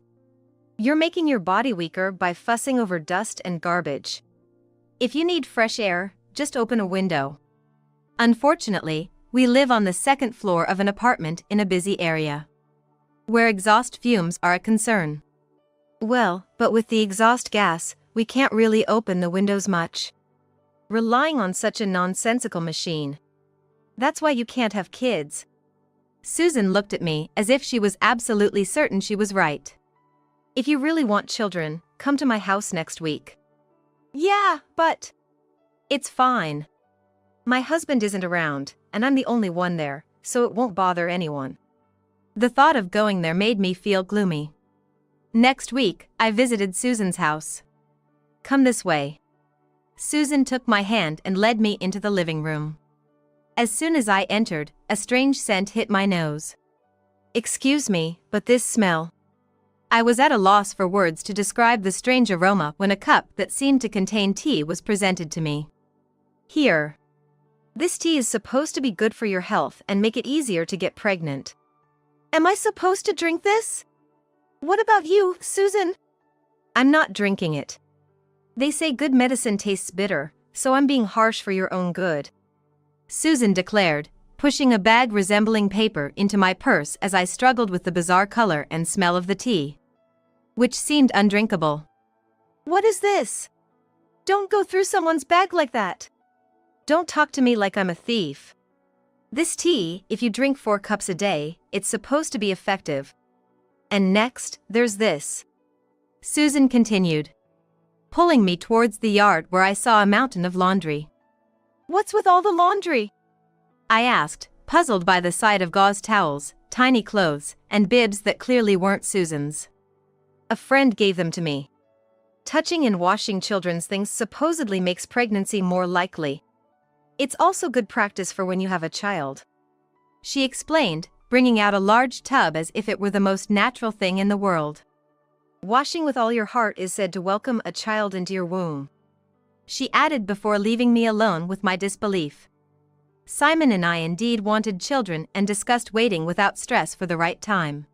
B: You're making your body weaker by fussing over dust and garbage.
A: If you need fresh air, just open a window. Unfortunately, we live on the second floor of an apartment in a busy area, where exhaust fumes are a concern.
B: Well, but with the exhaust gas, we can't really open the windows much. Relying on such a nonsensical machine. That's why you can't have kids.
A: Susan looked at me as if she was absolutely certain she was right.
B: If you really want children, come to my house next week. Yeah, but...
A: It's fine.
B: My husband isn't around, and I'm the only one there, so it won't bother anyone.
A: The thought of going there made me feel gloomy. Next week, I visited Susan's house. Come this way. Susan took my hand and led me into the living room. As soon as I entered, a strange scent hit my nose.
B: Excuse me, but this smell...
A: I was at a loss for words to describe the strange aroma when a cup that seemed to contain tea was presented to me.
B: Here. This tea is supposed to be good for your health and make it easier to get pregnant. Am I supposed to drink this? What about you, Susan?
A: I'm not drinking it. They say good medicine tastes bitter, so I'm being harsh for your own good, Susan declared, pushing a bag resembling paper into my purse as I struggled with the bizarre color and smell of the tea, which seemed undrinkable.
B: What is this? Don't go through someone's bag like that. Don't talk to me like I'm a thief.
A: This tea, if you drink 4 cups a day, it's supposed to be effective.
B: And next, there's this.
A: Susan continued, pulling me towards the yard where I saw a mountain of laundry.
B: What's with all the laundry?
A: I asked, puzzled by the sight of gauze towels, tiny clothes, and bibs that clearly weren't Susan's.
B: A friend gave them to me. Touching and washing children's things supposedly makes pregnancy more likely. It's also good practice for when you have a child.
A: She explained, bringing out a large tub as if it were the most natural thing in the world.
B: Washing with all your heart is said to welcome a child into your womb,
A: she added before leaving me alone with my disbelief. Simon and I indeed wanted children and discussed waiting without stress for the right time.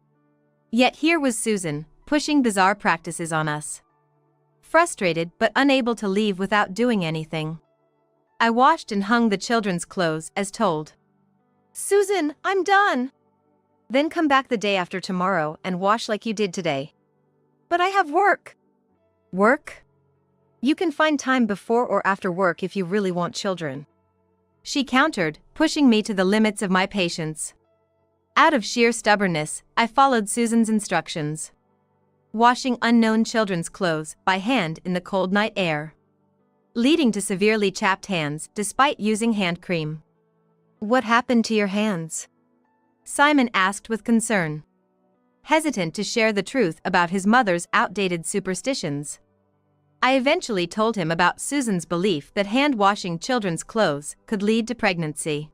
A: Yet here was Susan, pushing bizarre practices on us. Frustrated but unable to leave without doing anything, I washed and hung the children's clothes as told.
B: Susan, I'm done. Then come back the day after tomorrow and wash like you did today. But I have work.
A: Work?
B: You can find time before or after work if you really want children,
A: she countered, pushing me to the limits of my patience. Out of sheer stubbornness, I followed Susan's instructions, washing unknown children's clothes by hand in the cold night air, leading to severely chapped hands despite using hand cream.
B: What happened to your hands?
A: Simon asked with concern, hesitant to share the truth about his mother's outdated superstitions. I eventually told him about Susan's belief that hand-washing children's clothes could lead to pregnancy.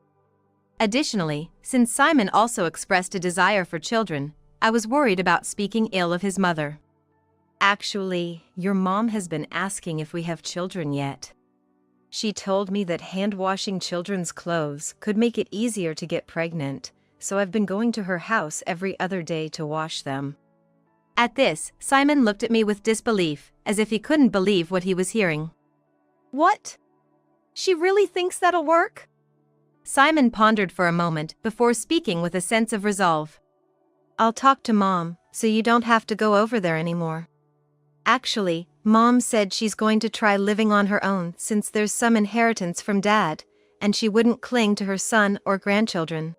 A: Additionally, since Simon also expressed a desire for children, I was worried about speaking ill of his mother.
B: Actually, your mom has been asking if we have children yet. She told me that hand-washing children's clothes could make it easier to get pregnant, so I've been going to her house every other day to wash them.
A: At this, Simon looked at me with disbelief, as if he couldn't believe what he was hearing.
B: What? She really thinks that'll work?
A: Simon pondered for a moment before speaking with a sense of resolve.
B: I'll talk to Mom, so you don't have to go over there anymore. Actually, Mom said she's going to try living on her own since there's some inheritance from Dad, and she wouldn't cling to her son or grandchildren.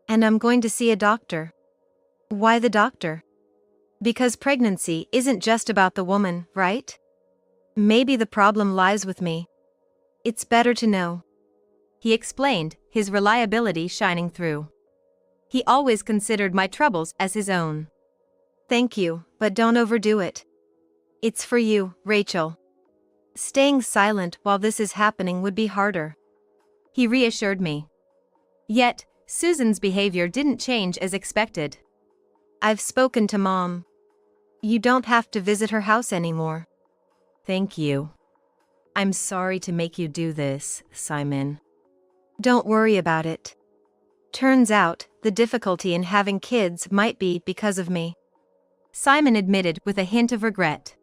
B: And I'm going to see a doctor. Why the doctor? Because pregnancy isn't just about the woman, right? Maybe the problem lies with me. It's better to know.
A: He explained, his reliability shining through. He always considered my troubles as his own.
B: Thank you, but don't overdo it. It's for you, Rachel. Staying silent while this is happening would be harder.
A: He reassured me. Yet, Susan's behavior didn't change as expected.
B: I've spoken to Mom. You don't have to visit her house anymore.
A: Thank you. I'm sorry to make you do this, Simon.
B: Don't worry about it. Turns out, the difficulty in having kids might be because of me.
A: Simon admitted with a hint of regret.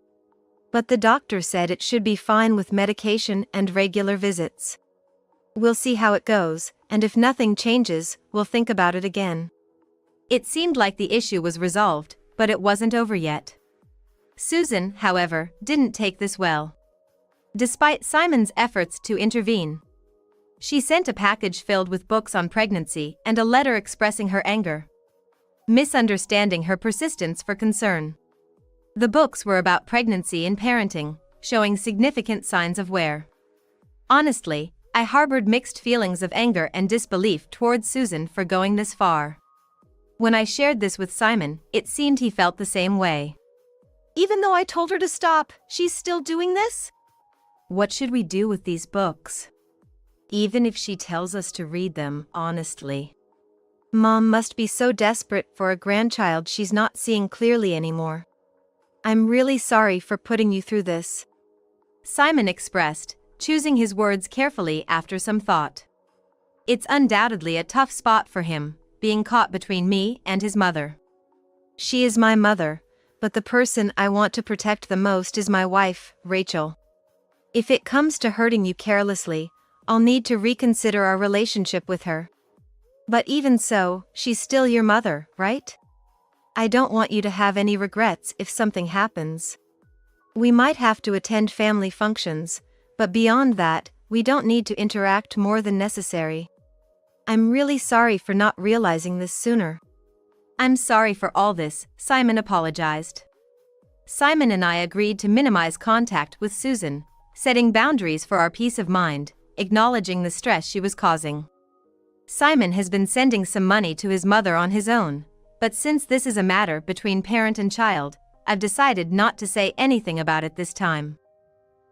B: But the doctor said it should be fine with medication and regular visits. We'll see how it goes, and if nothing changes, we'll think about it again.
A: It seemed like the issue was resolved, but it wasn't over yet. Susan, however, didn't take this well. Despite Simon's efforts to intervene, she sent a package filled with books on pregnancy and a letter expressing her anger, misunderstanding her persistence for concern. The books were about pregnancy and parenting, showing significant signs of wear. Honestly, I harbored mixed feelings of anger and disbelief towards Susan for going this far. When I shared this with Simon, it seemed he felt the same way.
B: Even though I told her to stop, she's still doing this?
A: What should we do with these books? Even if she tells us to read them, honestly.
B: Mom must be so desperate for a grandchild she's not seeing clearly anymore. I'm really sorry for putting you through this.
A: Simon expressed, choosing his words carefully after some thought. It's undoubtedly a tough spot for him, being caught between me and his mother.
B: She is my mother, but the person I want to protect the most is my wife, Rachel. If it comes to hurting you carelessly, I'll need to reconsider our relationship with her. But even so, she's still your mother, right? I don't want you to have any regrets if something happens. We might have to attend family functions, but beyond that, we don't need to interact more than necessary. I'm really sorry for not realizing this sooner.
A: I'm sorry for all this, Simon apologized. Simon and I agreed to minimize contact with Susan, setting boundaries for our peace of mind, acknowledging the stress she was causing. Simon has been sending some money to his mother on his own, but since this is a matter between parent and child, I've decided not to say anything about it this time.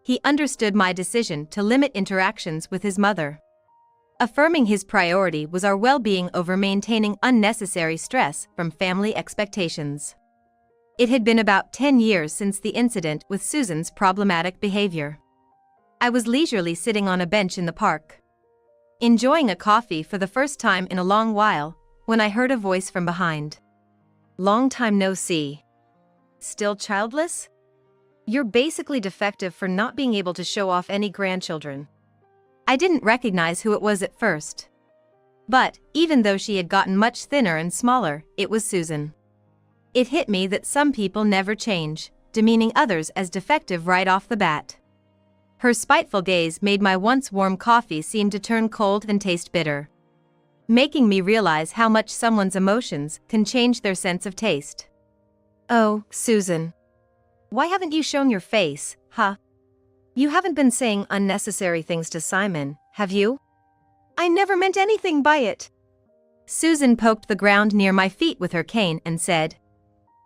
A: He understood my decision to limit interactions with his mother. Affirming his priority was our well-being over maintaining unnecessary stress from family expectations. It had been about 10 years since the incident with Susan's problematic behavior. I was leisurely sitting on a bench in the park, enjoying a coffee for the first time in a long while, when I heard a voice from behind. Long time no see. Still childless? You're basically defective for not being able to show off any grandchildren. I didn't recognize who it was at first. But, even though she had gotten much thinner and smaller, it was Susan. It hit me that some people never change, demeaning others as defective right off the bat. Her spiteful gaze made my once warm coffee seem to turn cold and taste bitter, making me realize how much someone's emotions can change their sense of taste.
B: Oh, Susan. Why haven't you shown your face, huh? You haven't been saying unnecessary things to Simon, have you? I never meant anything by it.
A: Susan poked the ground near my feet with her cane and said,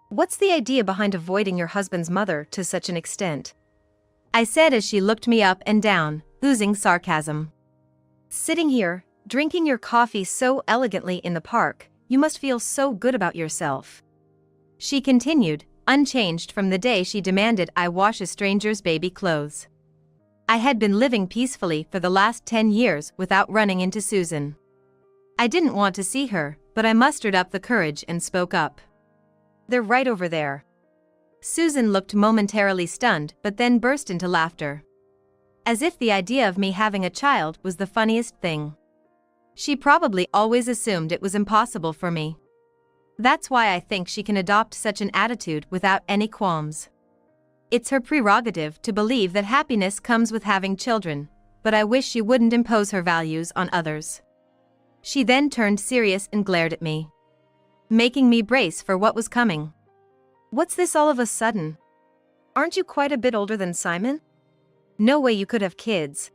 B: What's the idea behind avoiding your husband's mother to such an extent?
A: I said as she looked me up and down, oozing sarcasm.
B: Sitting here, drinking your coffee so elegantly in the park, you must feel so good about yourself.
A: She continued, unchanged from the day she demanded I wash a stranger's baby clothes. I had been living peacefully for the last 10 years without running into Susan. I didn't want to see her, but I mustered up the courage and spoke up.
B: They're right over there.
A: Susan looked momentarily stunned but then burst into laughter. As if the idea of me having a child was the funniest thing. She probably always assumed it was impossible for me. That's why I think she can adopt such an attitude without any qualms. It's her prerogative to believe that happiness comes with having children, but I wish she wouldn't impose her values on others. She then turned serious and glared at me, making me brace for what was coming.
B: What's this all of a sudden? Aren't you quite a bit older than Simon? No way you could have kids.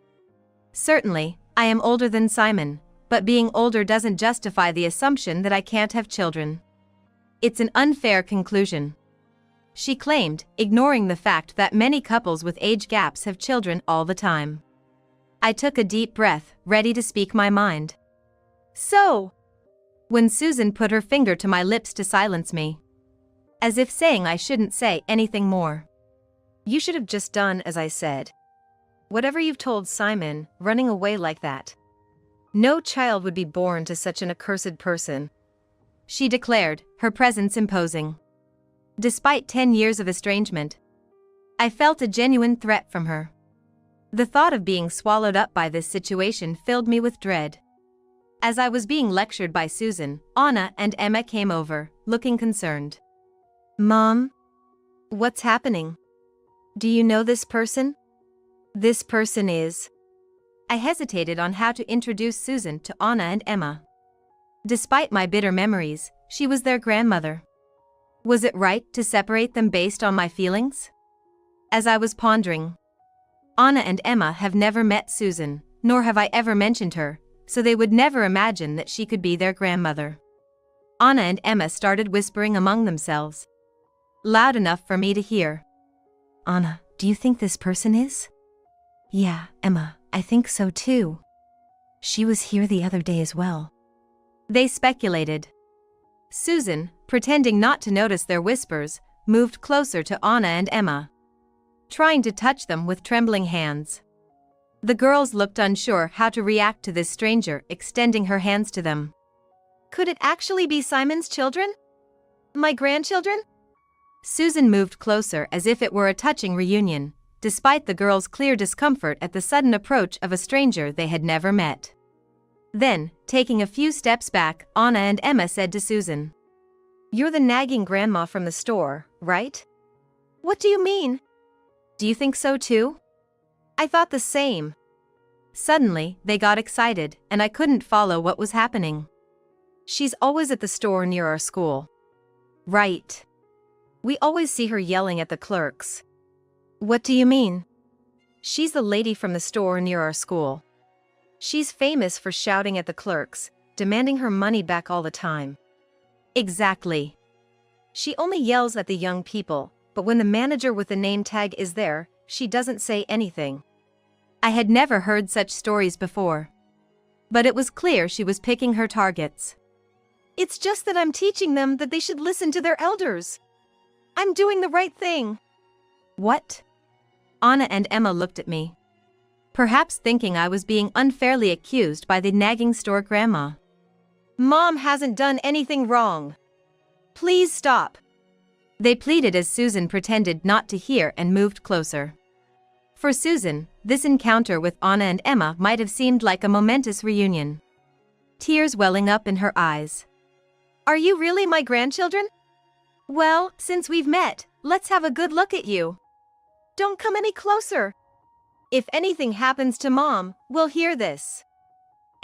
A: Certainly, I am older than Simon, but being older doesn't justify the assumption that I can't have children. It's an unfair conclusion, she claimed, ignoring the fact that many couples with age gaps have children all the time. I took a deep breath, ready to speak my mind.
B: So,
A: when Susan put her finger to my lips to silence me, as if saying I shouldn't say anything more.
B: You should have just done as I said. Whatever you've told Simon, running away like that. No child would be born to such an accursed person,
A: she declared, her presence imposing. Despite 10 years of estrangement, I felt a genuine threat from her. The thought of being swallowed up by this situation filled me with dread. As I was being lectured by Susan, Anna and Emma came over, looking concerned.
B: Mom? What's happening? Do you know this person? This person is...
A: I hesitated on how to introduce Susan to Anna and Emma. Despite my bitter memories, she was their grandmother. Was it right to separate them based on my feelings? As I was pondering, Anna and Emma have never met Susan, nor have I ever mentioned her, so they would never imagine that she could be their grandmother. Anna and Emma started whispering among themselves, loud enough for me to hear.
B: Anna, do you think this person is? Yeah, Emma, I think so too. She was here the other day as well.
A: They speculated. Susan, pretending not to notice their whispers, moved closer to Anna and Emma, trying to touch them with trembling hands. The girls looked unsure how to react to this stranger extending her hands to them.
B: Could it actually be Simon's children? My grandchildren?
A: Susan moved closer as if it were a touching reunion, despite the girls' clear discomfort at the sudden approach of a stranger they had never met. Then, taking a few steps back, Anna and Emma said to Susan,
B: You're the nagging grandma from the store, right? What do you mean?
A: Do you think so too?
B: I thought the same.
A: Suddenly, they got excited, and I couldn't follow what was happening.
B: She's always at the store near our school.
A: Right.
B: We always see her yelling at the clerks. What do you mean? She's the lady from the store near our school. She's famous for shouting at the clerks, demanding her money back all the time.
A: Exactly.
B: She only yells at the young people, but when the manager with the name tag is there, she doesn't say anything.
A: I had never heard such stories before, but it was clear she was picking her targets.
B: It's just that I'm teaching them that they should listen to their elders. I'm doing the right thing.
A: What? Anna and Emma looked at me, perhaps thinking I was being unfairly accused by the nagging store grandma.
B: Mom hasn't done anything wrong. Please stop.
A: They pleaded as Susan pretended not to hear and moved closer. For Susan, this encounter with Anna and Emma might have seemed like a momentous reunion, tears welling up in her eyes.
B: Are you really my grandchildren? Well, since we've met, let's have a good look at you. Don't come any closer. If anything happens to Mom, we'll hear this.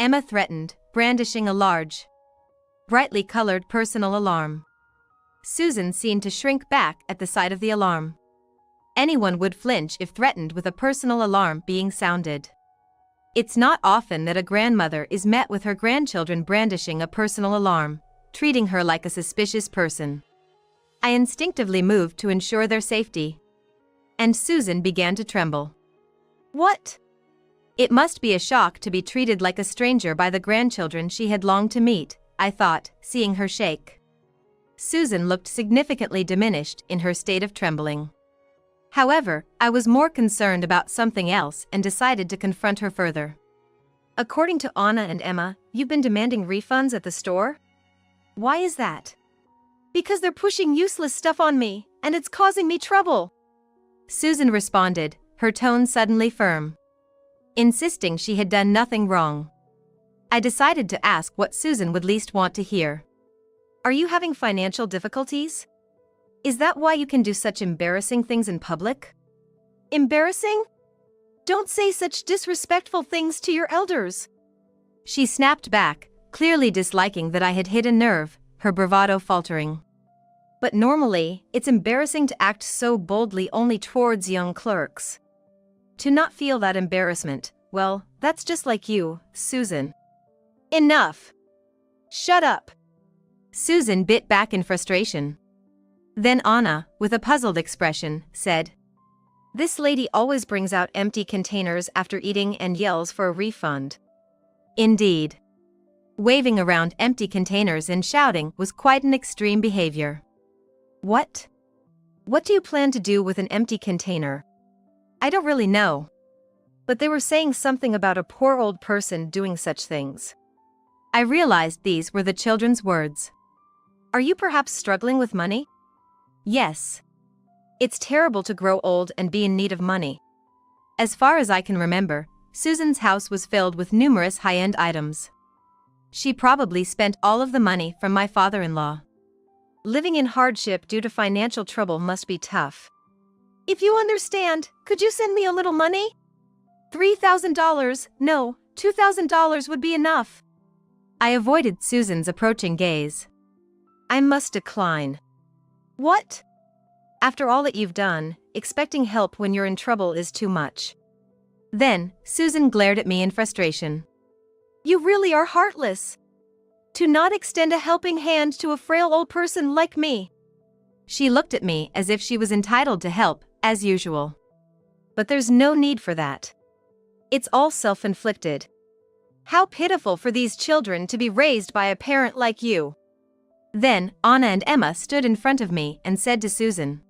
A: Emma threatened, brandishing a large, brightly colored personal alarm. Susan seemed to shrink back at the sight of the alarm. Anyone would flinch if threatened with a personal alarm being sounded. It's not often that a grandmother is met with her grandchildren brandishing a personal alarm, treating her like a suspicious person. I instinctively moved to ensure their safety, and Susan began to tremble.
B: What?
A: It must be a shock to be treated like a stranger by the grandchildren she had longed to meet, I thought, seeing her shake. Susan looked significantly diminished in her state of trembling. However, I was more concerned about something else and decided to confront her further.
B: According to Anna and Emma, you've been demanding refunds at the store? Why is that? Because they're pushing useless stuff on me, and it's causing me trouble.
A: Susan responded, her tone suddenly firm. insisting she had done nothing wrong. I decided to ask what Susan would least want to hear.
B: Are you having financial difficulties? Is that why you can do such embarrassing things in public? Embarrassing? Don't say such disrespectful things to your elders.
A: She snapped back, clearly disliking that I had hit a nerve, her bravado faltering.
B: But normally, it's embarrassing to act so boldly only towards young clerks. To not feel that embarrassment, well, that's just like you, Susan. Enough! Shut up!
A: Susan bit back in frustration. Then Anna, with a puzzled expression, said,
B: This lady always brings out empty containers after eating and yells for a refund.
A: Indeed. Waving around empty containers and shouting was quite an extreme behavior.
B: What? What do you plan to do with an empty container?
A: I don't really know.
B: But they were saying something about a poor old person doing such things.
A: I realized these were the children's words.
B: Are you perhaps struggling with money?
A: Yes.
B: It's terrible to grow old and be in need of money.
A: As far as I can remember, Susan's house was filled with numerous high-end items. She probably spent all of the money from my father-in-law.
B: Living in hardship due to financial trouble must be tough. If you understand, could you send me a little money? $3,000, no, $2,000 would be enough.
A: I avoided Susan's approaching gaze.
B: I must decline. What? After all that you've done, expecting help when you're in trouble is too much.
A: Then, Susan glared at me in frustration.
B: You really are heartless. To not extend a helping hand to a frail old person like me.
A: She looked at me as if she was entitled to help, as usual.
B: But there's no need for that. It's all self-inflicted. How pitiful for these children to be raised by a parent like you.
A: Then, Anna and Emma stood in front of me and said to Susan,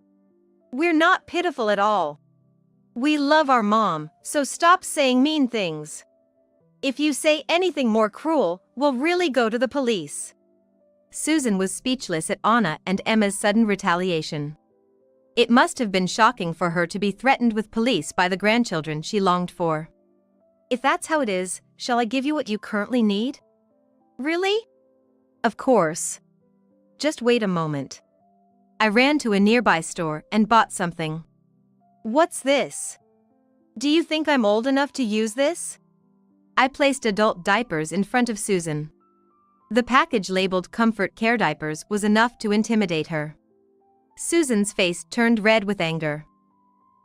B: We're not pitiful at all. We love our mom, so stop saying mean things. If you say anything more cruel, we'll really go to the police.
A: Susan was speechless at Anna and Emma's sudden retaliation. It must have been shocking for her to be threatened with police by the grandchildren she longed for.
B: If that's how it is, shall I give you what you currently need? Really?
A: Of course.
B: Just wait a moment.
A: I ran to a nearby store and bought something.
B: What's this? Do you think I'm old enough to use this?
A: I placed adult diapers in front of Susan. The package labeled Comfort Care Diapers was enough to intimidate her. Susan's face turned red with anger.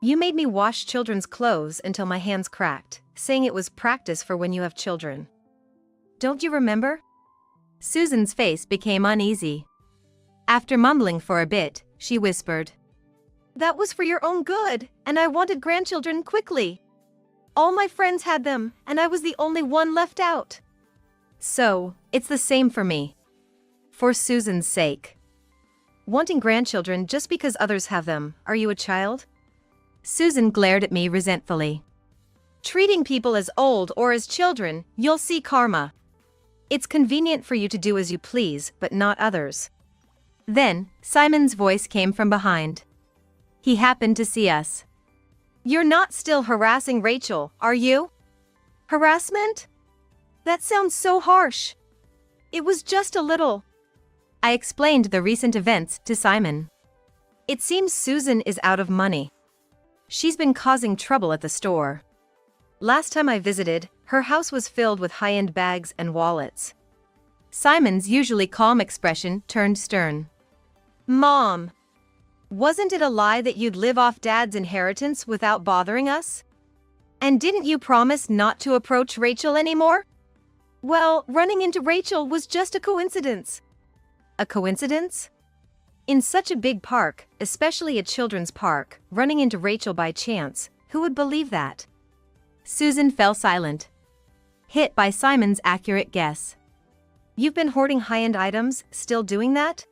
B: You made me wash children's clothes until my hands cracked, saying it was practice for when you have children. Don't you remember?
A: Susan's face became uneasy. After mumbling for a bit, she whispered,
B: That was for your own good, and I wanted grandchildren quickly. All my friends had them, and I was the only one left out.
A: So, it's the same for me. For Susan's sake.
B: Wanting grandchildren just because others have them, are you a child?
A: Susan glared at me resentfully.
B: Treating people as old or as children, you'll see karma. It's convenient for you to do as you please, but not others.
A: Then, Simon's voice came from behind. He happened to see us.
B: You're not still harassing Rachel, are you? Harassment? That sounds so harsh. It was just a little.
A: I explained the recent events to Simon.
B: It seems Susan is out of money. She's been causing trouble at the store. Last time I visited, her house was filled with high-end bags and wallets.
A: Simon's usually calm expression turned stern.
B: Mom! Wasn't it a lie that you'd live off Dad's inheritance without bothering us? And didn't you promise not to approach Rachel anymore? Well, running into Rachel was just a coincidence. A coincidence? In such a big park, especially a children's park, running into Rachel by chance, who would believe that?
A: Susan fell silent, hit by Simon's accurate guess.
B: You've been hoarding high-end items, still doing that?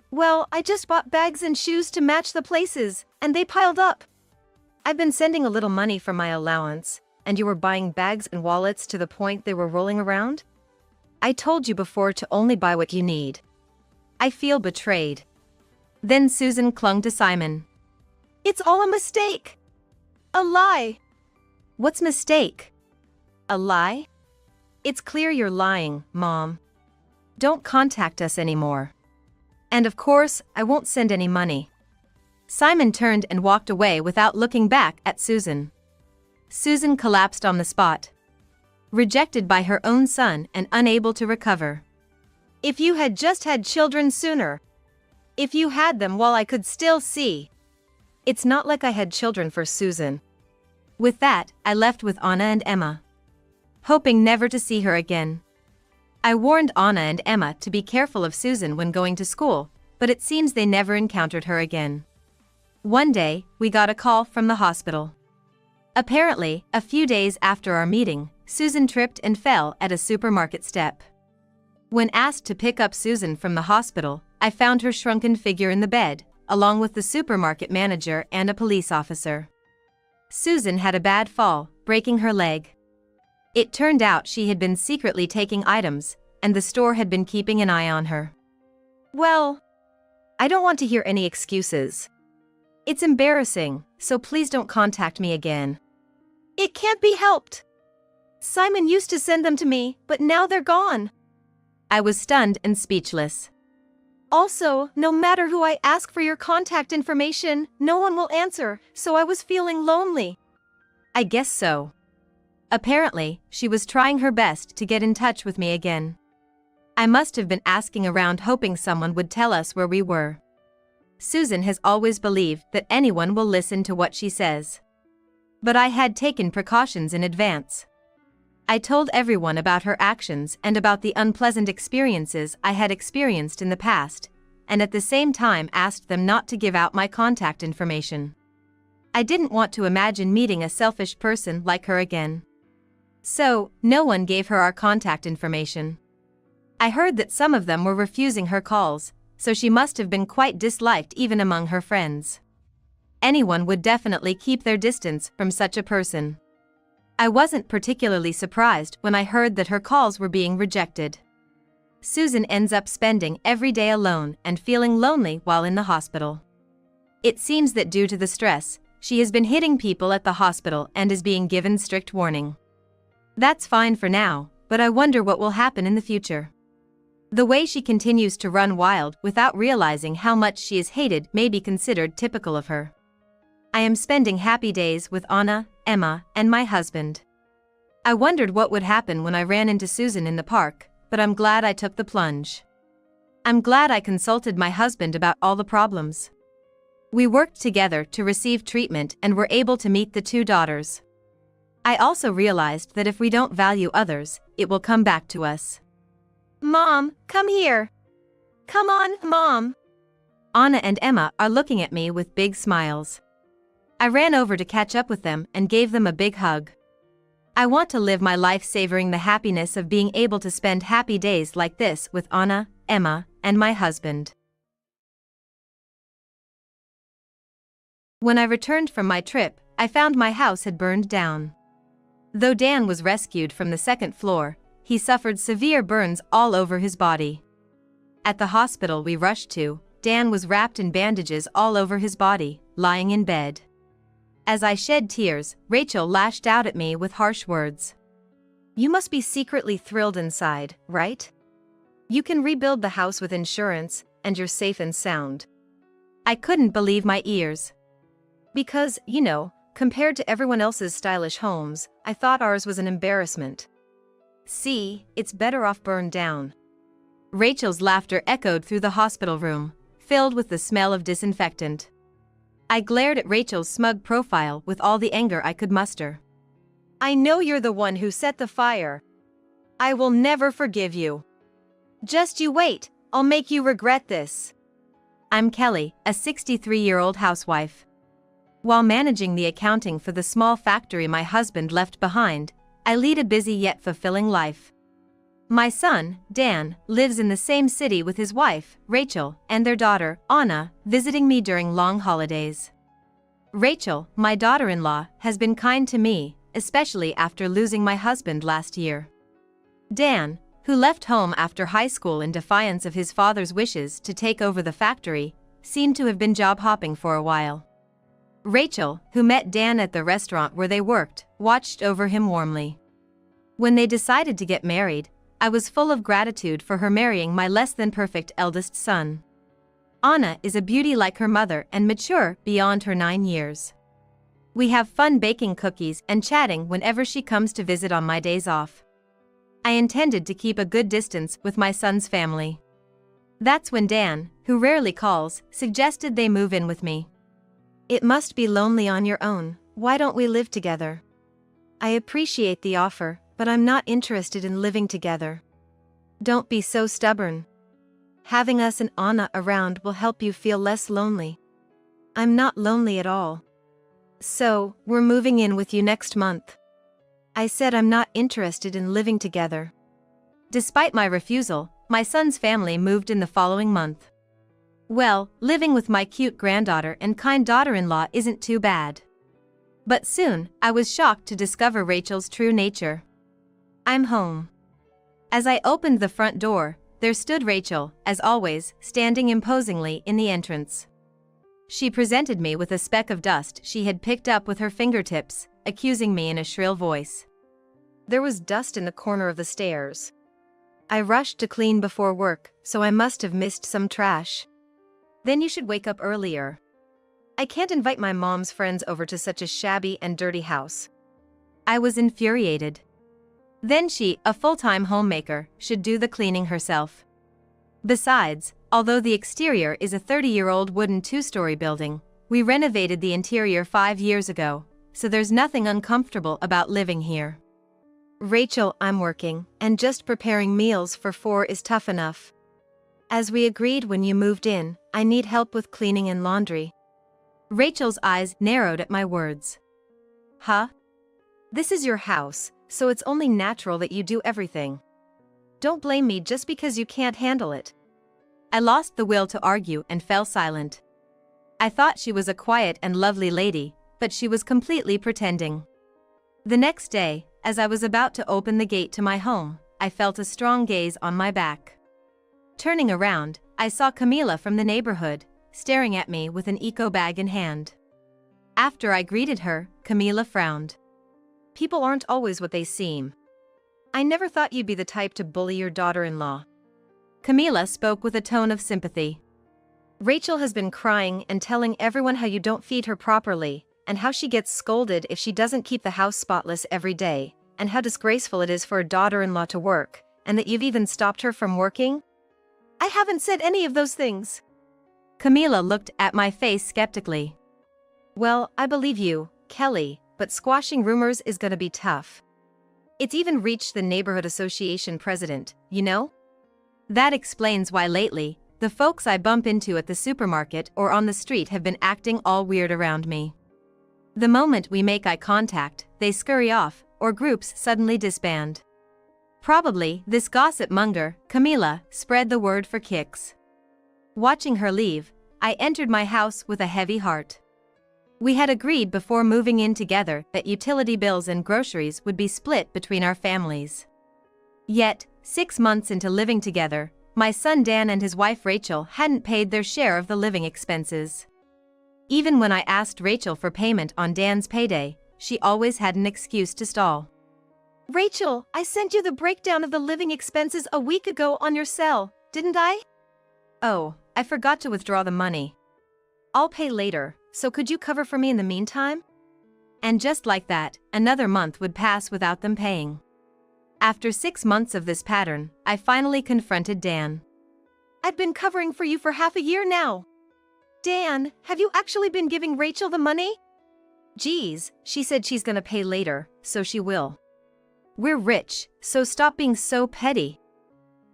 B: Well, I just bought bags and shoes to match the places, and they piled up. I've been sending a little money from my allowance, and you were buying bags and wallets to the point they were rolling around? I told you before to only buy what you need. I feel betrayed.
A: Then Susan clung to Simon.
B: It's all a mistake. A lie.
A: What's mistake?
B: A lie? It's clear you're lying, Mom.
A: Don't contact us anymore. And of course, I won't send any money. Simon turned and walked away without looking back at Susan. Susan collapsed on the spot. Rejected by her own son and unable to recover.
B: If you had just had children sooner. If you had them while I could still see.
A: It's not like I had children for Susan. With that, I left with Anna and Emma, hoping never to see her again. I warned Anna and Emma to be careful of Susan when going to school, but it seems they never encountered her again. One day, we got a call from the hospital. Apparently, a few days after our meeting, Susan tripped and fell at a supermarket step. When asked to pick up Susan from the hospital, I found her shrunken figure in the bed, along with the supermarket manager and a police officer. Susan had a bad fall, breaking her leg. It turned out she had been secretly taking items, and the store had been keeping an eye on her.
B: Well, I don't want to hear any excuses.
A: It's embarrassing, so please don't contact me again.
B: It can't be helped. Simon used to send them to me, but now they're gone.
A: I was stunned and speechless.
B: Also, no matter who I ask for your contact information, no one will answer, so I was feeling lonely.
A: I guess so. Apparently, she was trying her best to get in touch with me again. I must have been asking around hoping someone would tell us where we were. Susan has always believed that anyone will listen to what she says. But I had taken precautions in advance. I told everyone about her actions and about the unpleasant experiences I had experienced in the past, and at the same time asked them not to give out my contact information. I didn't want to imagine meeting a selfish person like her again. So, no one gave her our contact information. I heard that some of them were refusing her calls, so she must have been quite disliked even among her friends. Anyone would definitely keep their distance from such a person. I wasn't particularly surprised when I heard that her calls were being rejected. Susan ends up spending every day alone and feeling lonely while in the hospital. It seems that due to the stress, she has been hitting people at the hospital and is being given strict warning. That's fine for now, but I wonder what will happen in the future. The way she continues to run wild without realizing how much she is hated may be considered typical of her. I am spending happy days with Anna, Emma, and my husband. I wondered what would happen when I ran into Susan in the park, but I'm glad I took the plunge. I'm glad I consulted my husband about all the problems. We worked together to receive treatment and were able to meet the two daughters. I also realized that if we don't value others, it will come back to us.
B: Mom, come here. Come on, Mom.
A: Anna and Emma are looking at me with big smiles. I ran over to catch up with them and gave them a big hug. I want to live my life savoring the happiness of being able to spend happy days like this with Anna, Emma, and my husband. When I returned from my trip, I found my house had burned down. Though Dan was rescued from the second floor, he suffered severe burns all over his body. At the hospital we rushed to, Dan was wrapped in bandages all over his body, lying in bed. As I shed tears, Rachel lashed out at me with harsh words.
B: You must be secretly thrilled inside, right? You can rebuild the house with insurance, and you're safe and sound.
A: I couldn't believe my ears.
B: Because, compared to everyone else's stylish homes, I thought ours was an embarrassment. See, it's better off burned down.
A: Rachel's laughter echoed through the hospital room, filled with the smell of disinfectant. I glared at Rachel's smug profile with all the anger I could muster.
B: I know you're the one who set the fire. I will never forgive you. Just you wait, I'll make you regret this.
A: I'm Kelly, a 63-year-old housewife. While managing the accounting for the small factory my husband left behind, I lead a busy yet fulfilling life. My son, Dan, lives in the same city with his wife, Rachel, and their daughter, Anna, visiting me during long holidays. Rachel, my daughter-in-law, has been kind to me, especially after losing my husband last year. Dan, who left home after high school in defiance of his father's wishes to take over the factory, seemed to have been job hopping for a while. Rachel, who met Dan at the restaurant where they worked, watched over him warmly. When they decided to get married, I was full of gratitude for her marrying my less-than-perfect eldest son. Anna is a beauty like her mother and mature beyond her 9 years. We have fun baking cookies and chatting whenever she comes to visit on my days off. I intended to keep a good distance with my son's family. That's when Dan, who rarely calls, suggested they move in with me.
B: It must be lonely on your own. Why don't we live together? I appreciate the offer, but I'm not interested in living together. Don't be so stubborn. Having us and Anna around will help you feel less lonely. I'm not lonely at all. So, we're moving in with you next month. I said I'm not interested in living together.
A: Despite my refusal, my son's family moved in the following month. Well, living with my cute granddaughter and kind daughter-in-law isn't too bad. But soon, I was shocked to discover Rachel's true nature. I'm home. As I opened the front door, there stood Rachel, as always, standing imposingly in the entrance. She presented me with a speck of dust she had picked up with her fingertips, accusing me in a shrill voice.
B: There was dust in the corner of the stairs. I rushed to clean before work, so I must have missed some trash.
A: Then you should wake up earlier.
B: I can't invite my mom's friends over to such a shabby and dirty house.
A: I was infuriated. Then she, a full-time homemaker, should do the cleaning herself. Besides, although the exterior is a 30-year-old wooden 2-story building, we renovated the interior 5 years ago, so there's nothing uncomfortable about living here.
B: Rachel, I'm working, and just preparing meals for 4 is tough enough. As we agreed when you moved in, I need help with cleaning and laundry.
A: Rachel's eyes narrowed at my words.
B: Huh? This is your house, so it's only natural that you do everything. Don't blame me just because you can't handle it.
A: I lost the will to argue and fell silent. I thought she was a quiet and lovely lady, but she was completely pretending. The next day, as I was about to open the gate to my home, I felt a strong gaze on my back. Turning around, I saw Camila from the neighborhood, staring at me with an eco bag in hand. After I greeted her, Camila frowned.
B: People aren't always what they seem. I never thought you'd be the type to bully your daughter-in-law.
A: Camila spoke with a tone of sympathy.
B: Rachel has been crying and telling everyone how you don't feed her properly, and how she gets scolded if she doesn't keep the house spotless every day, and how disgraceful it is for a daughter-in-law to work, and that you've even stopped her from working. I haven't said any of those things.
A: Camila looked at my face skeptically.
B: Well, I believe you, Kelly, but squashing rumors is gonna be tough. It's even reached the neighborhood association president, you know?
A: That explains why lately, the folks I bump into at the supermarket or on the street have been acting all weird around me. The moment we make eye contact, they scurry off, or groups suddenly disband. Probably, this gossip monger, Camila, spread the word for kicks. Watching her leave, I entered my house with a heavy heart. We had agreed before moving in together that utility bills and groceries would be split between our families. Yet, 6 months into living together, my son Dan and his wife Rachel hadn't paid their share of the living expenses. Even when I asked Rachel for payment on Dan's payday, she always had an excuse to stall.
B: Rachel, I sent you the breakdown of the living expenses a week ago on your cell, didn't I?
A: Oh, I forgot to withdraw the money.
B: I'll pay later, so could you cover for me in the meantime?
A: And just like that, another month would pass without them paying. After 6 months of this pattern, I finally confronted Dan.
B: I've been covering for you for half a year now. Dan, have you actually been giving Rachel the money?
A: Geez, she said she's gonna pay later, so she will. We're rich, so stop being so petty.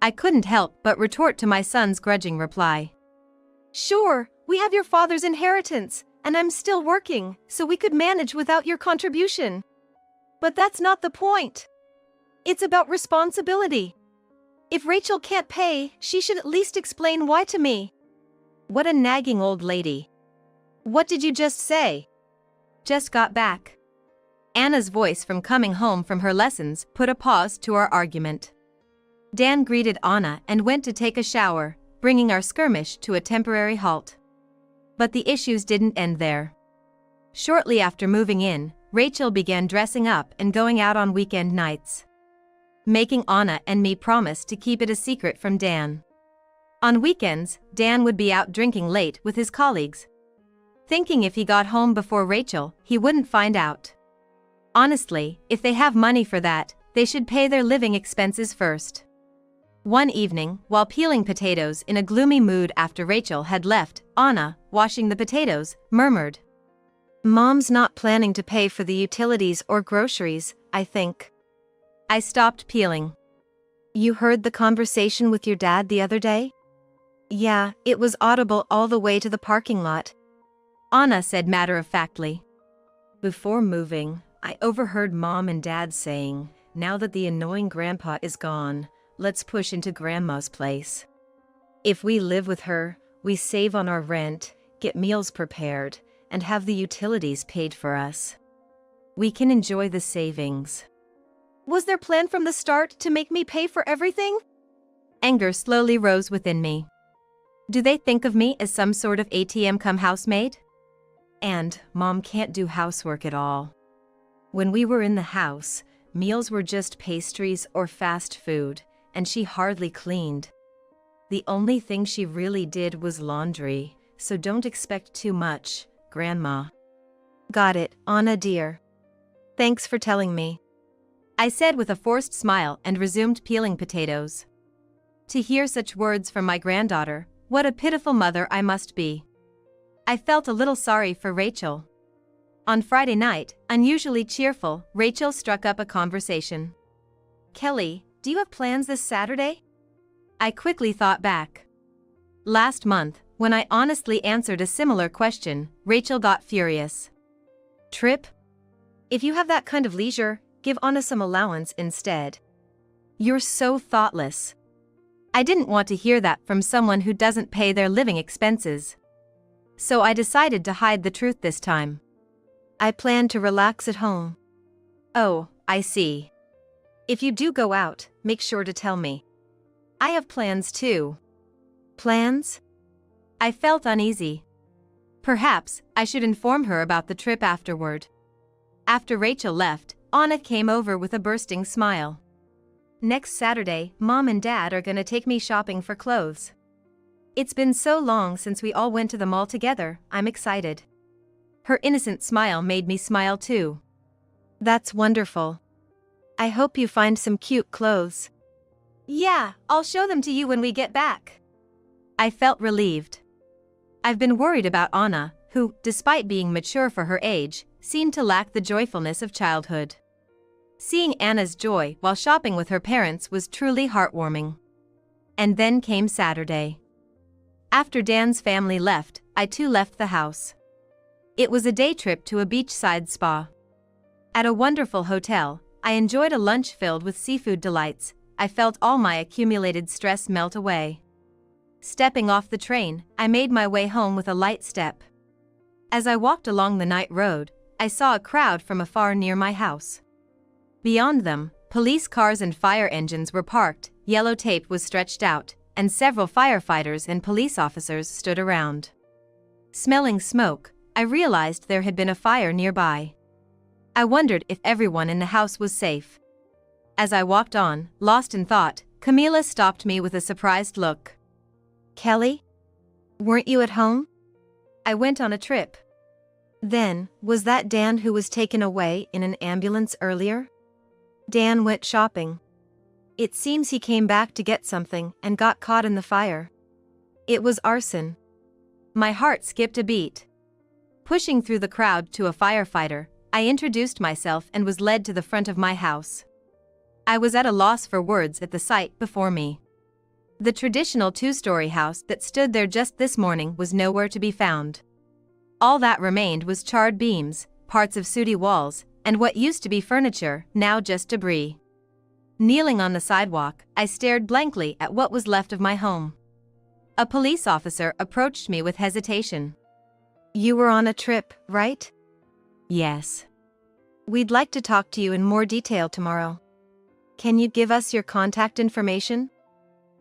A: I couldn't help but retort to my son's grudging reply.
B: Sure, we have your father's inheritance, and I'm still working, so we could manage without your contribution. But that's not the point. It's about responsibility. If Rachel can't pay, she should at least explain why to me.
A: What a nagging old lady.
B: What did you just say?
A: Just got back. Anna's voice from coming home from her lessons put a pause to our argument. Dan greeted Anna and went to take a shower, bringing our skirmish to a temporary halt. But the issues didn't end there. Shortly after moving in, Rachel began dressing up and going out on weekend nights. making Anna and me promise to keep it a secret from Dan. On weekends, Dan would be out drinking late with his colleagues, thinking if he got home before Rachel, he wouldn't find out. Honestly, if they have money for that, they should pay their living expenses first. One evening, while peeling potatoes in a gloomy mood after Rachel had left, Anna, washing the potatoes, murmured,
B: "Mom's not planning to pay for the utilities or groceries, I think."
A: I stopped peeling.
B: "You heard the conversation with your dad the other day?" "Yeah, it was audible all the way to the parking lot,"
A: Anna said matter-of-factly. "Before moving, I overheard Mom and Dad saying, now that the annoying grandpa is gone, let's push into Grandma's place. If we live with her, we save on our rent, get meals prepared, and have the utilities paid for us. We can enjoy the savings."
B: "Was their plan from the start to make me pay for everything?"
A: Anger slowly rose within me. Do they think of me as some sort of ATM come housemaid? And Mom can't do housework at all. When we were in the house, meals were just pastries or fast food, and she hardly cleaned. The only thing she really did was laundry, so don't expect too much, Grandma."
B: "Got it, Anna dear. Thanks for telling me,"
A: I said with a forced smile and resumed peeling potatoes. To hear such words from my granddaughter, what a pitiful mother I must be. I felt a little sorry for Rachel. On Friday night, unusually cheerful, Rachel struck up a conversation. "Kelly, do you have plans this Saturday?" I quickly thought back. Last month, when I honestly answered a similar question, Rachel got furious.
B: "Trip? If you have that kind of leisure, give Anna some allowance instead."
A: "You're so thoughtless." I didn't want to hear that from someone who doesn't pay their living expenses. So I decided to hide the truth this time.
B: "I plan to relax at home."
A: "Oh, I see.
B: "If you do go out, make sure to tell me."
A: I have plans too."
B: "Plans?"
A: I felt uneasy. Perhaps I should inform her about the trip afterward. After Rachel left, Anna came over with a bursting smile. "Next Saturday, Mom and Dad are gonna take me shopping for clothes. It's been so long since we all went to the mall together, I'm excited." Her innocent smile made me smile too.
B: "That's wonderful. I hope you find some cute clothes."
A: "Yeah, I'll show them to you when we get back." I felt relieved. I've been worried about Anna, who, despite being mature for her age, seemed to lack the joyfulness of childhood. Seeing Anna's joy while shopping with her parents was truly heartwarming. And then came Saturday. After Dan's family left, I too left the house. It was a day trip to a beachside spa. At a wonderful hotel, I enjoyed a lunch filled with seafood delights. I felt all my accumulated stress melt away. Stepping off the train, I made my way home with a light step. As I walked along the night road, I saw a crowd from afar near my house. Beyond them, police cars and fire engines were parked, yellow tape was stretched out, and several firefighters and police officers stood around. Smelling smoke, I realized there had been a fire nearby. I wondered if everyone in the house was safe. As I walked on, lost in thought, Camila stopped me with a surprised look.
B: "Kelly? Weren't you at home?"
A: "I went on a trip."
B: "Then, was that Dan who was taken away in an ambulance earlier?" "Dan went shopping. It seems he came back to get something and got caught in the fire. It was arson."
A: My heart skipped a beat. Pushing through the crowd to a firefighter, I introduced myself and was led to the front of my house. I was at a loss for words at the sight before me. The traditional two-story house that stood there just this morning was nowhere to be found. All that remained was charred beams, parts of sooty walls, and what used to be furniture, now just debris. Kneeling on the sidewalk, I stared blankly at what was left of my home. A police officer approached me with hesitation.
B: "You were on a trip, right?"
A: "Yes."
B: "We'd like to talk to you in more detail tomorrow. Can you give us your contact information?"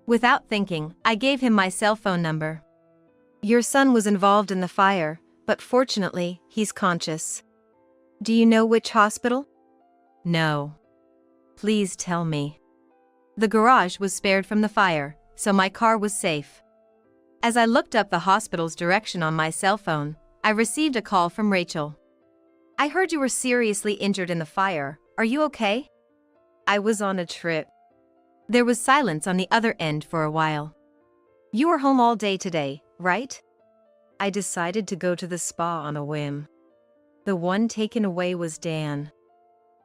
A: Without thinking, I gave him my cell phone number.
B: "Your son was involved in the fire, but fortunately, he's conscious." "Do you know which hospital?"
A: "No." "Please tell me." The garage was spared from the fire, so my car was safe. As I looked up the hospital's direction on my cell phone, I received a call from Rachel. "I heard you were seriously injured in the fire. Are you okay?" "I was on a trip." There was silence on the other end for a while. "You were home all day today, right?" "I decided to go to the spa on a whim. The one taken away was Dan.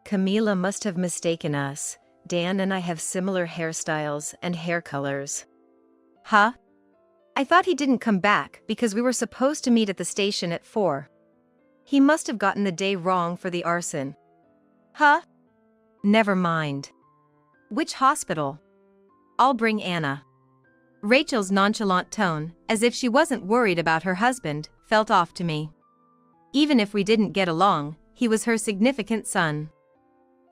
A: Camila must have mistaken us. Dan and I have similar hairstyles and hair colors." "Huh? I thought he didn't come back because we were supposed to meet at the station at 4. He must have gotten the day wrong for the arson." "Huh? Never mind." "Which hospital?" "I'll bring Anna." Rachel's nonchalant tone, as if she wasn't worried about her husband, felt off to me. Even if we didn't get along, he was her significant son.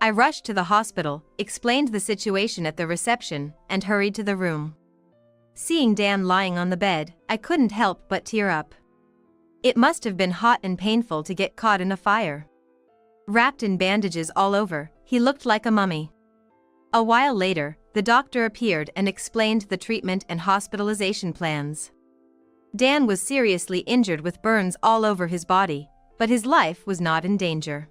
A: I rushed to the hospital, explained the situation at the reception, and hurried to the room. Seeing Dan lying on the bed, I couldn't help but tear up. It must have been hot and painful to get caught in a fire. Wrapped in bandages all over, he looked like a mummy. A while later, the doctor appeared and explained the treatment and hospitalization plans. Dan was seriously injured with burns all over his body, but his life was not in danger.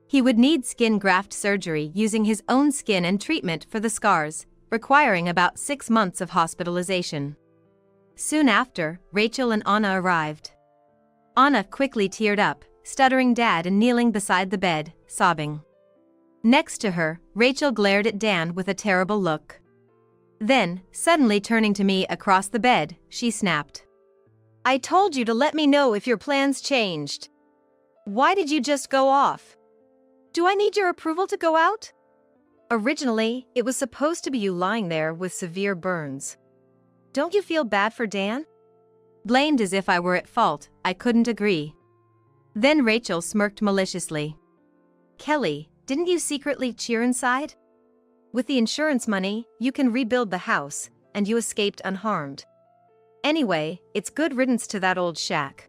A: He would need skin graft surgery using his own skin and treatment for the scars, requiring about 6 months of hospitalization. Soon after, Rachel and Anna arrived. Anna quickly teared up, stuttering Dad and kneeling beside the bed, sobbing. Next to her, Rachel glared at Dan with a terrible look. Then, suddenly turning to me across the bed, she snapped. "I told you to let me know if your plans changed. Why did you just go off? Do I need your approval to go out? Originally, it was supposed to be you lying there with severe burns. Don't you feel bad for Dan?" Blamed as if I were at fault, I couldn't agree. Then Rachel smirked maliciously. "Kelly, didn't you secretly cheer inside? With the insurance money, you can rebuild the house, and you escaped unharmed. Anyway, it's good riddance to that old shack."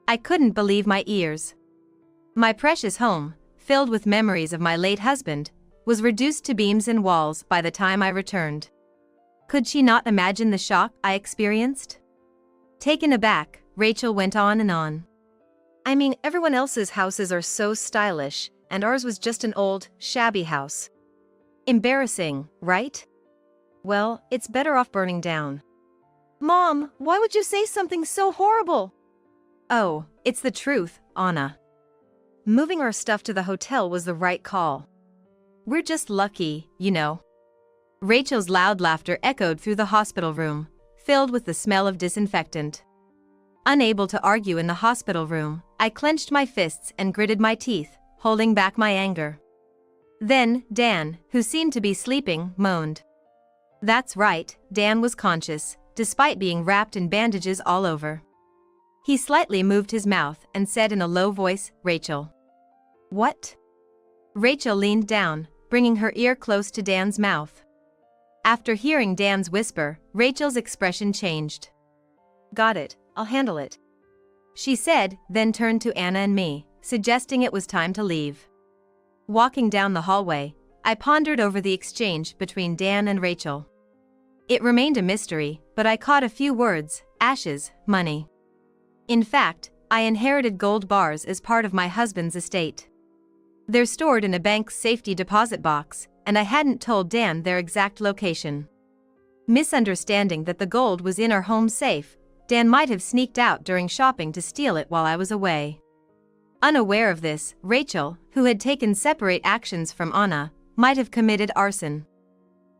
A: I couldn't believe my ears. My precious home, filled with memories of my late husband, was reduced to beams and walls by the time I returned. Could she not imagine the shock I experienced? Taken aback, Rachel went on and on. "I mean, everyone else's houses are so stylish, and ours was just an old, shabby house. Embarrassing, right? Well, it's better off burning down." "Mom, why would you say something so horrible?" "Oh, it's the truth, Anna. Moving our stuff to the hotel was the right call. We're just lucky, you know." Rachel's loud laughter echoed through the hospital room, filled with the smell of disinfectant. Unable to argue in the hospital room, I clenched my fists and gritted my teeth, holding back my anger. Then, Dan, who seemed to be sleeping, moaned. That's right, Dan was conscious, despite being wrapped in bandages all over. He slightly moved his mouth and said in a low voice, "Rachel." "What?" Rachel leaned down, bringing her ear close to Dan's mouth. After hearing Dan's whisper, Rachel's expression changed. "Got it, I'll handle it," she said, then turned to Anna and me, suggesting it was time to leave. Walking down the hallway, I pondered over the exchange between Dan and Rachel. It remained a mystery, but I caught a few words: ashes, money. In fact, I inherited gold bars as part of my husband's estate. They're stored in a bank's safety deposit box, and I hadn't told Dan their exact location. Misunderstanding that the gold was in our home safe, Dan might have sneaked out during shopping to steal it while I was away. Unaware of this, Rachel, who had taken separate actions from Anna, might have committed arson.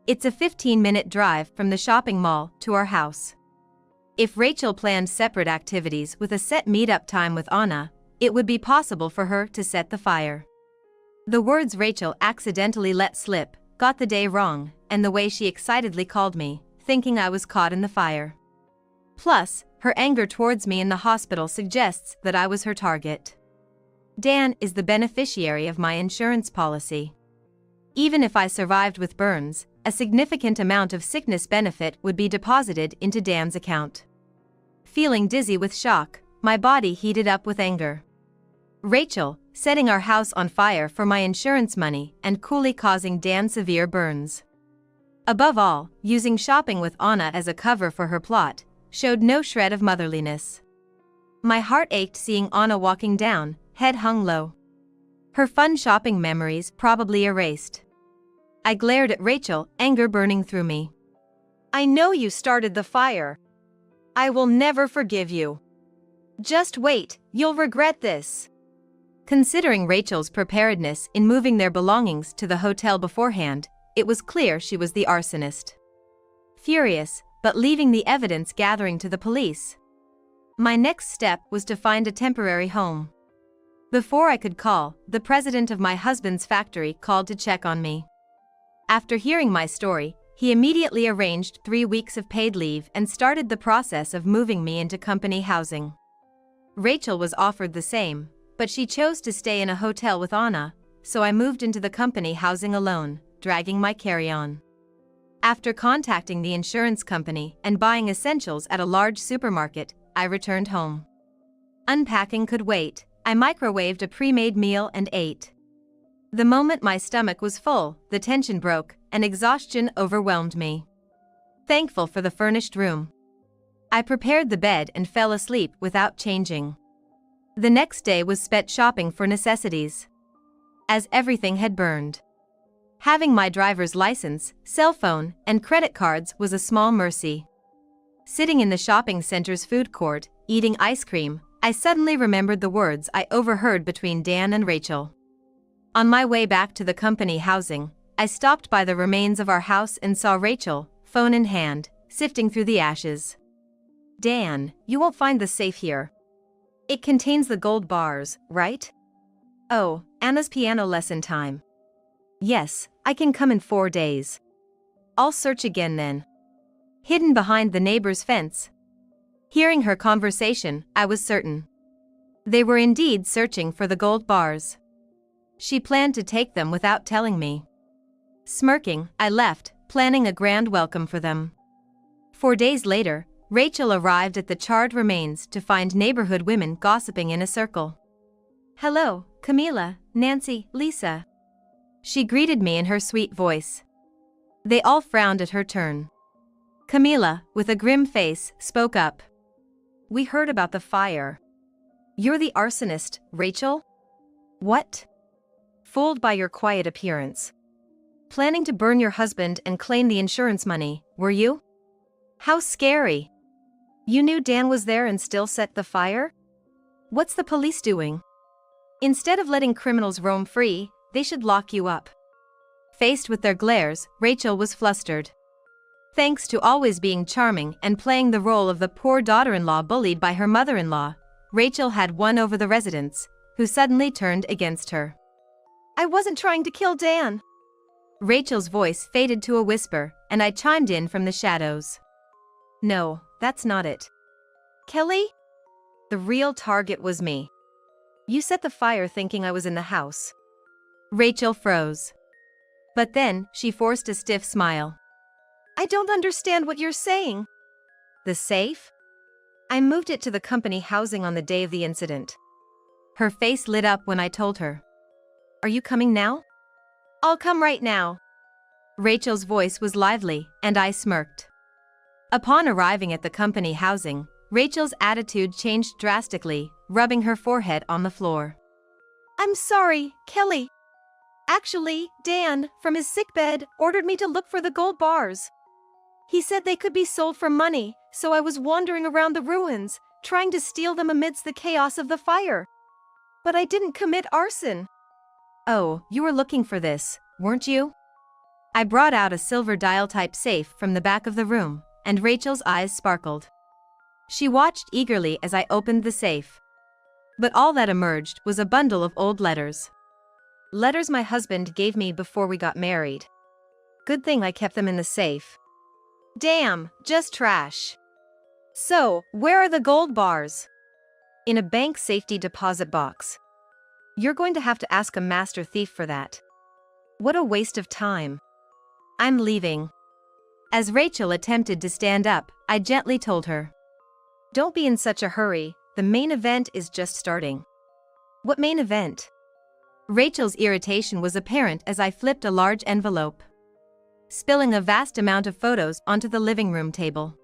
A: It's a 15-minute drive from the shopping mall to our house. If Rachel planned separate activities with a set meetup time with Anna, it would be possible for her to set the fire. The words Rachel accidentally let slip got the day wrong, and the way she excitedly called me, thinking I was caught in the fire. Plus, her anger towards me in the hospital suggests that I was her target. Dan is the beneficiary of my insurance policy. Even if I survived with burns, a significant amount of sickness benefit would be deposited into Dan's account. Feeling dizzy with shock, my body heated up with anger. Rachel, setting our house on fire for my insurance money and coolly causing Dan severe burns. Above all, using shopping with Anna as a cover for her plot showed no shred of motherliness. My heart ached seeing Anna walking down, head hung low. Her fun shopping memories probably erased. I glared at Rachel, anger burning through me.
B: I know you started the fire. I will never forgive you. Just wait, you'll regret this.
A: Considering Rachel's preparedness in moving their belongings to the hotel beforehand, it was clear she was the arsonist. Furious, but leaving the evidence gathering to the police. My next step was to find a temporary home. Before I could call, the president of my husband's factory called to check on me. After hearing my story, he immediately arranged 3 weeks of paid leave and started the process of moving me into company housing. Rachel was offered the same, but she chose to stay in a hotel with Anna, so I moved into the company housing alone, dragging my carry-on. After contacting the insurance company and buying essentials at a large supermarket, I returned home. Unpacking could wait. I microwaved a pre-made meal and ate. The moment my stomach was full, the tension broke, and exhaustion overwhelmed me. Thankful for the furnished room, I prepared the bed and fell asleep without changing. The next day was spent shopping for necessities, as everything had burned. Having my driver's license, cell phone, and credit cards was a small mercy. Sitting in the shopping center's food court, eating ice cream, I suddenly remembered the words I overheard between Dan and Rachel. On my way back to the company housing, I stopped by the remains of our house and saw Rachel, phone in hand, sifting through the ashes. Dan, you won't find the safe here. It contains the gold bars, right? Oh, Anna's piano lesson time. Yes, I can come in 4 days. I'll search again then. Hidden behind the neighbor's fence. Hearing her conversation, I was certain. They were indeed searching for the gold bars. She planned to take them without telling me. Smirking, I left, planning a grand welcome for them. 4 days later, Rachel arrived at the charred remains to find neighborhood women gossiping in a circle. Hello, Camila, Nancy, Lisa. She greeted me in her sweet voice. They all frowned at her turn. Camila, with a grim face, spoke up. We heard about the fire. You're the arsonist, Rachel? What? Fooled by your quiet appearance. Planning to burn your husband and claim the insurance money, were you? How scary. You knew Dan was there and still set the fire? What's the police doing? Instead of letting criminals roam free, they should lock you up. Faced with their glares, Rachel was flustered. Thanks to always being charming and playing the role of the poor daughter-in-law bullied by her mother-in-law, Rachel had won over the residents, who suddenly turned against her.
B: I wasn't trying to kill Dan.
A: Rachel's voice faded to a whisper, and I chimed in from the shadows. No, that's not it.
B: Kelly?
A: The real target was me. You set the fire thinking I was in the house. Rachel froze. But then, she forced a stiff smile.
B: I don't understand what you're saying.
A: The safe? I moved it to the company housing on the day of the incident. Her face lit up when I told her. Are you coming now?
B: I'll come right now.
A: Rachel's voice was lively, and I smirked. Upon arriving at the company housing, Rachel's attitude changed drastically, rubbing her forehead on the floor.
B: I'm sorry, Kelly. Actually, Dan, from his sickbed, ordered me to look for the gold bars. He said they could be sold for money, so I was wandering around the ruins, trying to steal them amidst the chaos of the fire. But I didn't commit arson.
A: Oh, you were looking for this, weren't you? I brought out a silver dial-type safe from the back of the room, and Rachel's eyes sparkled. She watched eagerly as I opened the safe. But all that emerged was a bundle of old letters. Letters my husband gave me before we got married. Good thing I kept them in the safe.
B: Damn, just trash. So, where are the gold bars?
A: In a bank safety deposit box. You're going to have to ask a master thief for that. What a waste of time. I'm leaving. As Rachel attempted to stand up, I gently told her. Don't be in such a hurry, the main event is just starting. What main event? Rachel's irritation was apparent as I flipped a large envelope. spilling a vast amount of photos onto the living room table.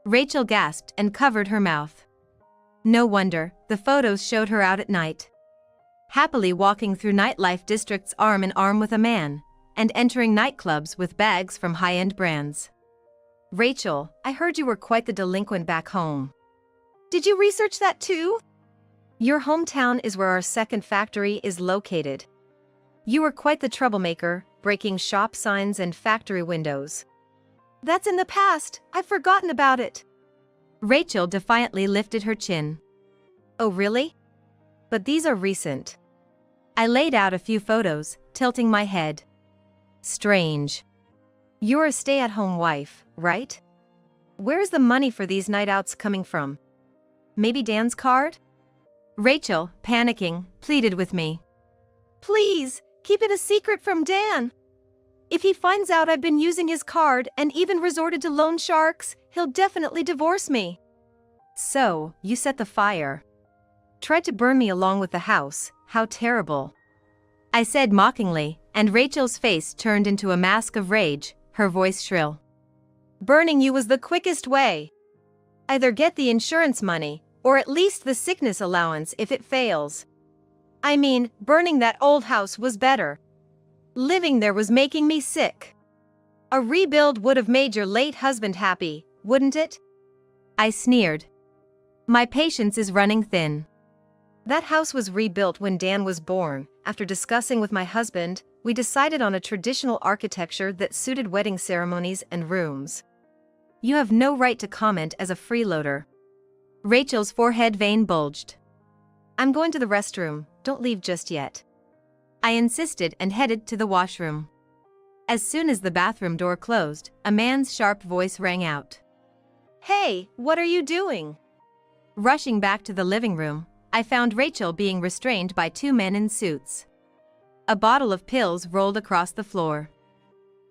A: Rachel gasped and covered her mouth. No wonder, the photos showed her out at night, happily walking through nightlife districts arm in arm with a man, and entering nightclubs with bags from high-end brands. Rachel, I heard you were quite the delinquent back home.
B: Did you research that too?
A: Your hometown is where our second factory is located. You were quite the troublemaker, breaking shop signs and factory windows.
B: That's in the past, I've forgotten about it.
A: Rachel defiantly lifted her chin. Oh really? But these are recent. I laid out a few photos, tilting my head. Strange. You're a stay-at-home wife, right? Where's the money for these night outs coming from? Maybe Dan's card? Rachel, panicking, pleaded with me.
B: Please, keep it a secret from Dan. If he finds out I've been using his card and even resorted to loan sharks, he'll definitely divorce me.
A: So, you set the fire. Tried to burn me along with the house, how terrible. I said mockingly, and Rachel's face turned into a mask of rage, her voice shrill.
B: Burning you was the quickest way. Either get the insurance money, or at least the sickness allowance if it fails. I mean, burning that old house was better. Living there was making me sick. A rebuild would have made your late husband happy, wouldn't it?
A: I sneered. My patience is running thin.
B: That house was rebuilt when Dan was born. After discussing with my husband, we decided on a traditional architecture that suited wedding ceremonies and rooms.
A: You have no right to comment as a freeloader. Rachel's forehead vein bulged.
B: I'm going to the restroom, don't leave just yet.
A: I insisted and headed to the washroom. As soon as the bathroom door closed, a man's sharp voice rang out.
B: Hey, what are you doing?
A: Rushing back to the living room, I found Rachel being restrained by two men in suits. A bottle of pills rolled across the floor.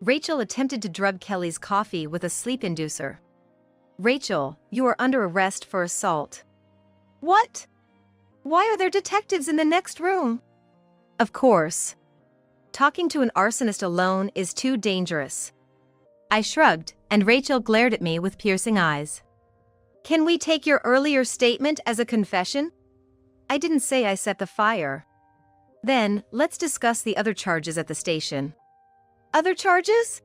A: Rachel attempted to drug Kelly's coffee with a sleep inducer. Rachel, you are under arrest for assault.
B: What? Why are there detectives in the next room?
A: Of course. Talking to an arsonist alone is too dangerous. I shrugged, and Rachel glared at me with piercing eyes.
B: Can we take your earlier statement as a confession?
A: I didn't say I set the fire. Then, let's discuss the other charges at the station.
B: Other charges?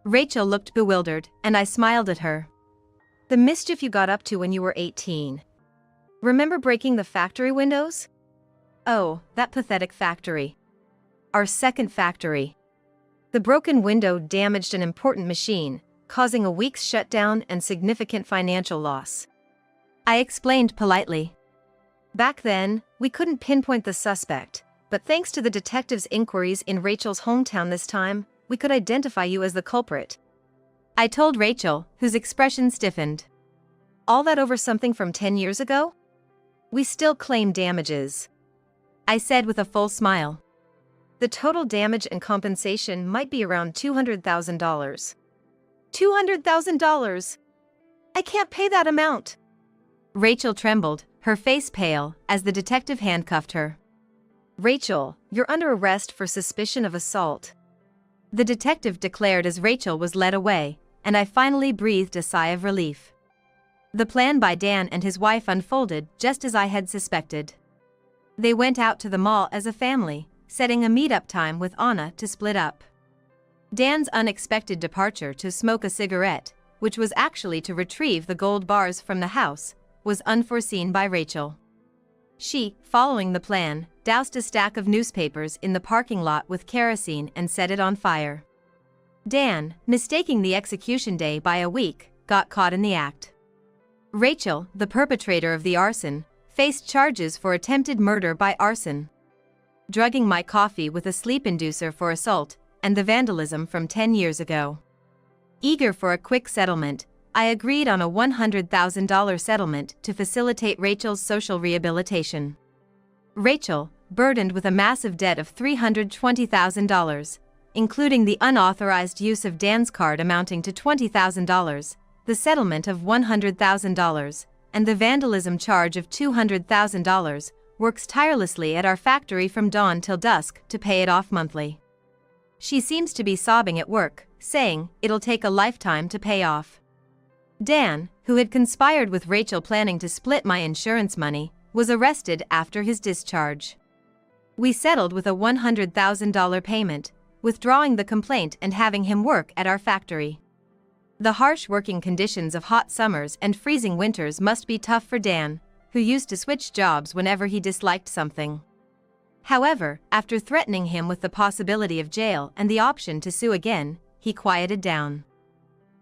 A: Rachel looked bewildered, and I smiled at her. The mischief you got up to when you were 18. Remember breaking the factory windows? Oh, that pathetic factory. Our second factory. The broken window damaged an important machine, causing a week's shutdown and significant financial loss. I explained politely. Back then, we couldn't pinpoint the suspect, but thanks to the detectives' inquiries in Rachel's hometown this time, we could identify you as the culprit. I told Rachel, whose expression stiffened. All that over something from 10 years ago? We still claim damages. I said with a full smile. The total damage and compensation might be around $200,000.
B: $200,000? I can't pay that amount.
A: Rachel trembled, her face pale, as the detective handcuffed her. Rachel, you're under arrest for suspicion of assault. The detective declared as Rachel was led away, and I finally breathed a sigh of relief. The plan by Dan and his wife unfolded just as I had suspected. They went out to the mall as a family, setting a meet-up time with Anna to split up. Dan's unexpected departure to smoke a cigarette, which was actually to retrieve the gold bars from the house, was unforeseen by Rachel. She, following the plan, doused a stack of newspapers in the parking lot with kerosene and set it on fire. Dan, mistaking the execution day by a week, got caught in the act. Rachel, the perpetrator of the arson, faced charges for attempted murder by arson, drugging my coffee with a sleep inducer for assault, and the vandalism from 10 years ago. Eager for a quick settlement, I agreed on a $100,000 settlement to facilitate Rachel's social rehabilitation. Rachel, burdened with a massive debt of $320,000, including the unauthorized use of Dan's card amounting to $20,000, the settlement of $100,000, and the vandalism charge of $200,000, works tirelessly at our factory from dawn till dusk to pay it off monthly. She seems to be sobbing at work, saying it'll take a lifetime to pay off. Dan, who had conspired with Rachel planning to split my insurance money, was arrested after his discharge. We settled with a $100,000 payment, withdrawing the complaint and having him work at our factory. The harsh working conditions of hot summers and freezing winters must be tough for Dan, who used to switch jobs whenever he disliked something. However, after threatening him with the possibility of jail and the option to sue again, he quieted down.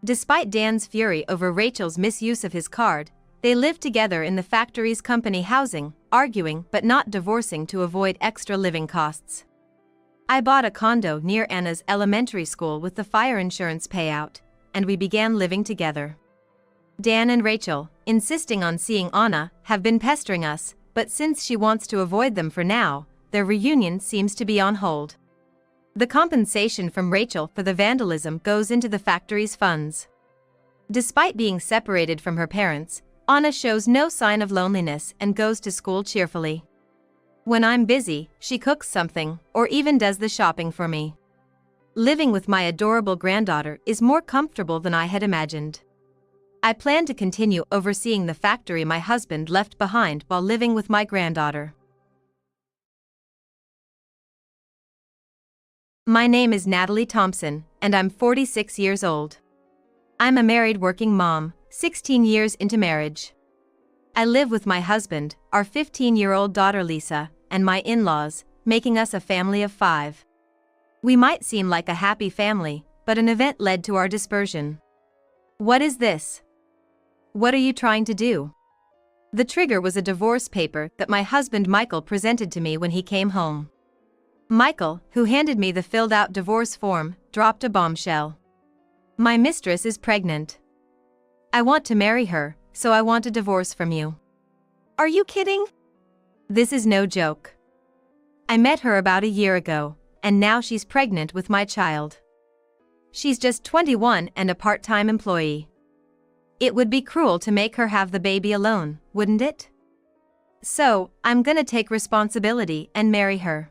A: Despite Dan's fury over Rachel's misuse of his card, they lived together in the factory's company housing, arguing but not divorcing to avoid extra living costs. I bought a condo near Anna's elementary school with the fire insurance payout, and we began living together. Dan and Rachel, insisting on seeing Anna, have been pestering us, but since she wants to avoid them for now, their reunion seems to be on hold. The compensation from Rachel for the vandalism goes into the factory's funds. Despite being separated from her parents, Anna shows no sign of loneliness and goes to school cheerfully. When I'm busy, she cooks something, or even does the shopping for me. Living with my adorable granddaughter is more comfortable than I had imagined. I plan to continue overseeing the factory my husband left behind while living with my granddaughter. My name is Natalie Thompson, and I'm 46 years old. I'm a married working mom, 16 years into marriage. I live with my husband, our 15-year-old daughter Lisa, and my in-laws, making us a family of 5. We might seem like a happy family, but an event led to our dispersion. What is this? What are you trying to do? The trigger was a divorce paper that my husband Michael presented to me when he came home. Michael, who handed me the filled-out divorce form, dropped a bombshell. My mistress is pregnant. I want to marry her, so I want a divorce from you.
B: Are you kidding?
A: This is no joke. I met her about a year ago, and now she's pregnant with my child. She's just 21 and a part-time employee. It would be cruel to make her have the baby alone, wouldn't it? So, I'm gonna take responsibility and marry her.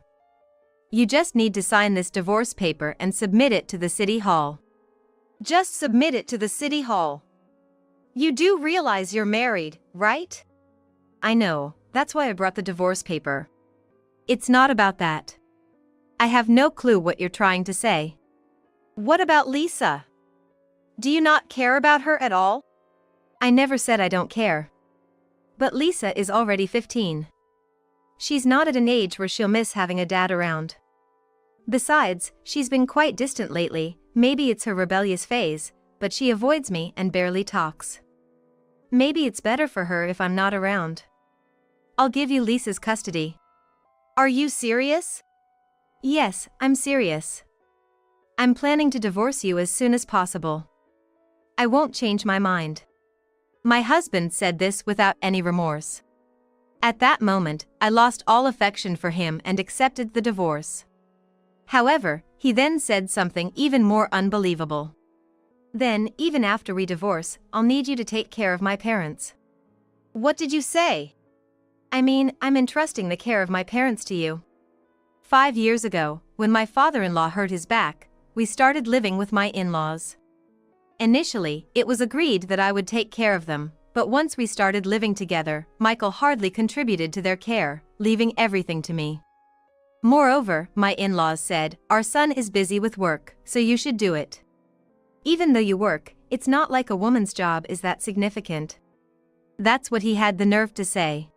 A: You just need to sign this divorce paper and submit it to the city hall.
B: Just submit it to the city hall. You do realize you're married, right?
A: I know, that's why I brought the divorce paper. It's not about that. I have no clue what you're trying to say.
B: What about Lisa? Do you not care about her at all?
A: I never said I don't care. But Lisa is already 15. She's not at an age where she'll miss having a dad around. Besides, she's been quite distant lately, maybe it's her rebellious phase, but she avoids me and barely talks. Maybe it's better for her if I'm not around. I'll give you Lisa's custody.
B: Are you serious?
A: Yes, I'm serious. I'm planning to divorce you as soon as possible. I won't change my mind. My husband said this without any remorse. At that moment, I lost all affection for him and accepted the divorce. However, he then said something even more unbelievable. Then, even after we divorce, I'll need you to take care of my parents.
B: What did you say?
A: I mean, I'm entrusting the care of my parents to you. 5 years ago, when my father-in-law hurt his back, we started living with my in-laws. Initially, it was agreed that I would take care of them, but once we started living together, Michael hardly contributed to their care, leaving everything to me. Moreover, my in-laws said, "Our son is busy with work, so you should do it. Even though you work, it's not like a woman's job is that significant." That's what he had the nerve to say.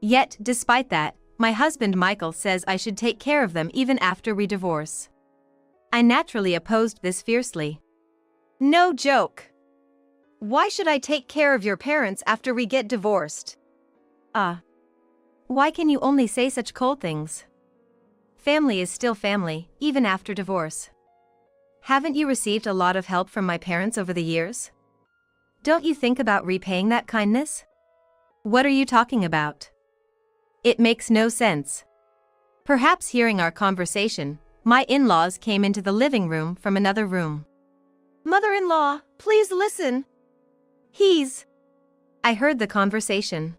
A: Yet, despite that, my husband Michael says I should take care of them even after we divorce. I naturally opposed this fiercely.
B: No joke. Why should I take care of your parents after we get divorced?
A: Why can you only say such cold things? Family is still family, even after divorce. Haven't you received a lot of help from my parents over the years? Don't you think about repaying that kindness? What are you talking about? It makes no sense. Perhaps hearing our conversation, my in-laws came into the living room from another room.
B: Mother-in-law, please listen.
A: I heard the conversation.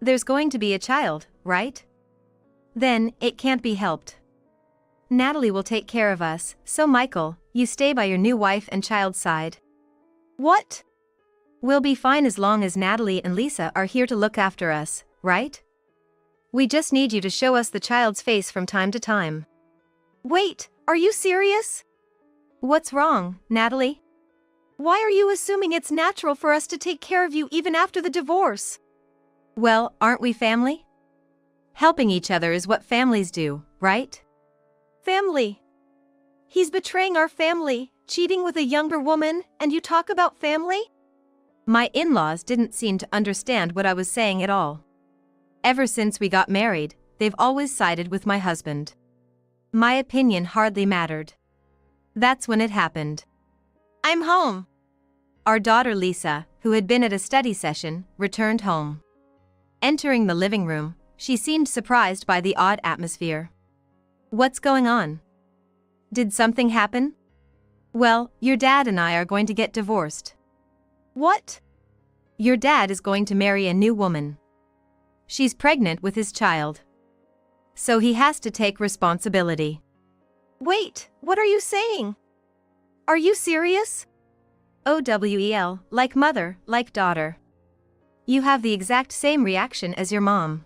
A: There's going to be a child, right? Then, it can't be helped. Natalie will take care of us, so Michael, you stay by your new wife and child's side.
B: What?
A: We'll be fine as long as Natalie and Lisa are here to look after us, right? We just need you to show us the child's face from time to time.
B: Wait, are you serious?
A: What's wrong, Natalie?
B: Why are you assuming it's natural for us to take care of you even after the divorce?
A: Well, aren't we family? Helping each other is what families do, right?
B: Family. He's betraying our family, cheating with a younger woman, and you talk about family?
A: My in-laws didn't seem to understand what I was saying at all. Ever since we got married, they've always sided with my husband. My opinion hardly mattered. That's when it happened.
B: I'm home.
A: Our daughter Lisa, who had been at a study session, returned home. Entering the living room, she seemed surprised by the odd atmosphere. What's going on? Did something happen? Well, your dad and I are going to get divorced.
B: What?
A: Your dad is going to marry a new woman. She's pregnant with his child. So he has to take responsibility.
B: Wait, what are you saying? Are you serious?
A: OWEL, like mother, like daughter. You have the exact same reaction as your mom.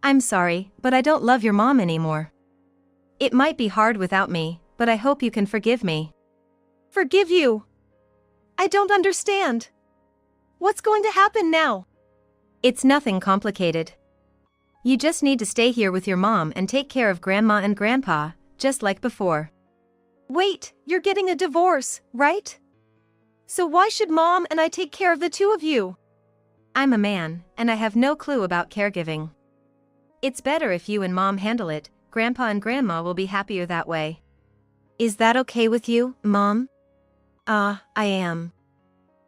A: I'm sorry, but I don't love your mom anymore. It might be hard without me, but I hope you can forgive me.
B: Forgive you? I don't understand. What's going to happen now?
A: It's nothing complicated. You just need to stay here with your mom and take care of grandma and grandpa, just like before.
B: Wait, you're getting a divorce, right? So why should mom and I take care of the two of you?
A: I'm a man, and I have no clue about caregiving. It's better if you and mom handle it. Grandpa and grandma will be happier that way. Is that okay with you, Mom? I am.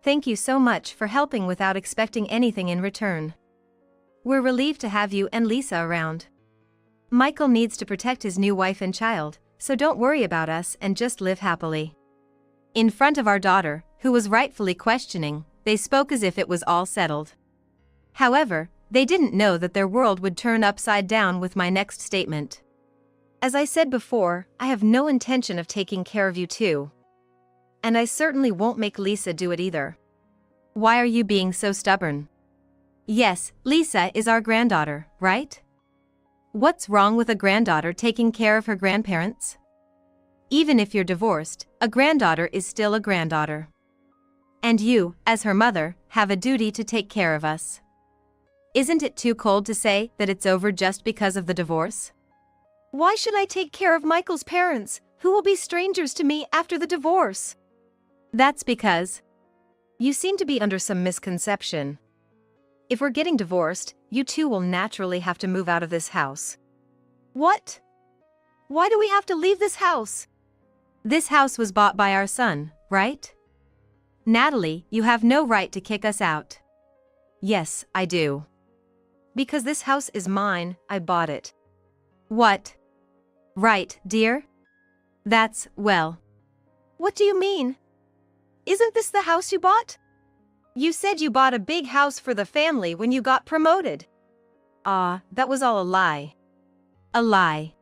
A: Thank you so much for helping without expecting anything in return. We're relieved to have you and Lisa around. Michael needs to protect his new wife and child, so don't worry about us and just live happily. In front of our daughter, who was rightfully questioning, they spoke as if it was all settled. However, they didn't know that their world would turn upside down with my next statement. As I said before, I have no intention of taking care of you too. And I certainly won't make Lisa do it either. Why are you being so stubborn? Yes, Lisa is our granddaughter, right? What's wrong with a granddaughter taking care of her grandparents? Even if you're divorced, a granddaughter is still a granddaughter. And you, as her mother, have a duty to take care of us. Isn't it too cold to say that it's over just because of the divorce?
B: Why should I take care of Michael's parents, who will be strangers to me after the divorce?
A: That's because you seem to be under some misconception. If we're getting divorced, you two will naturally have to move out of this house.
B: What? Why do we have to leave this house?
A: This house was bought by our son, right? Natalie, you have no right to kick us out. Yes, I do. Because this house is mine, I bought it. What? Right, dear? That's, well.
B: What do you mean? Isn't this the house you bought? You said you bought a big house for the family when you got promoted.
A: That was all a lie. A lie.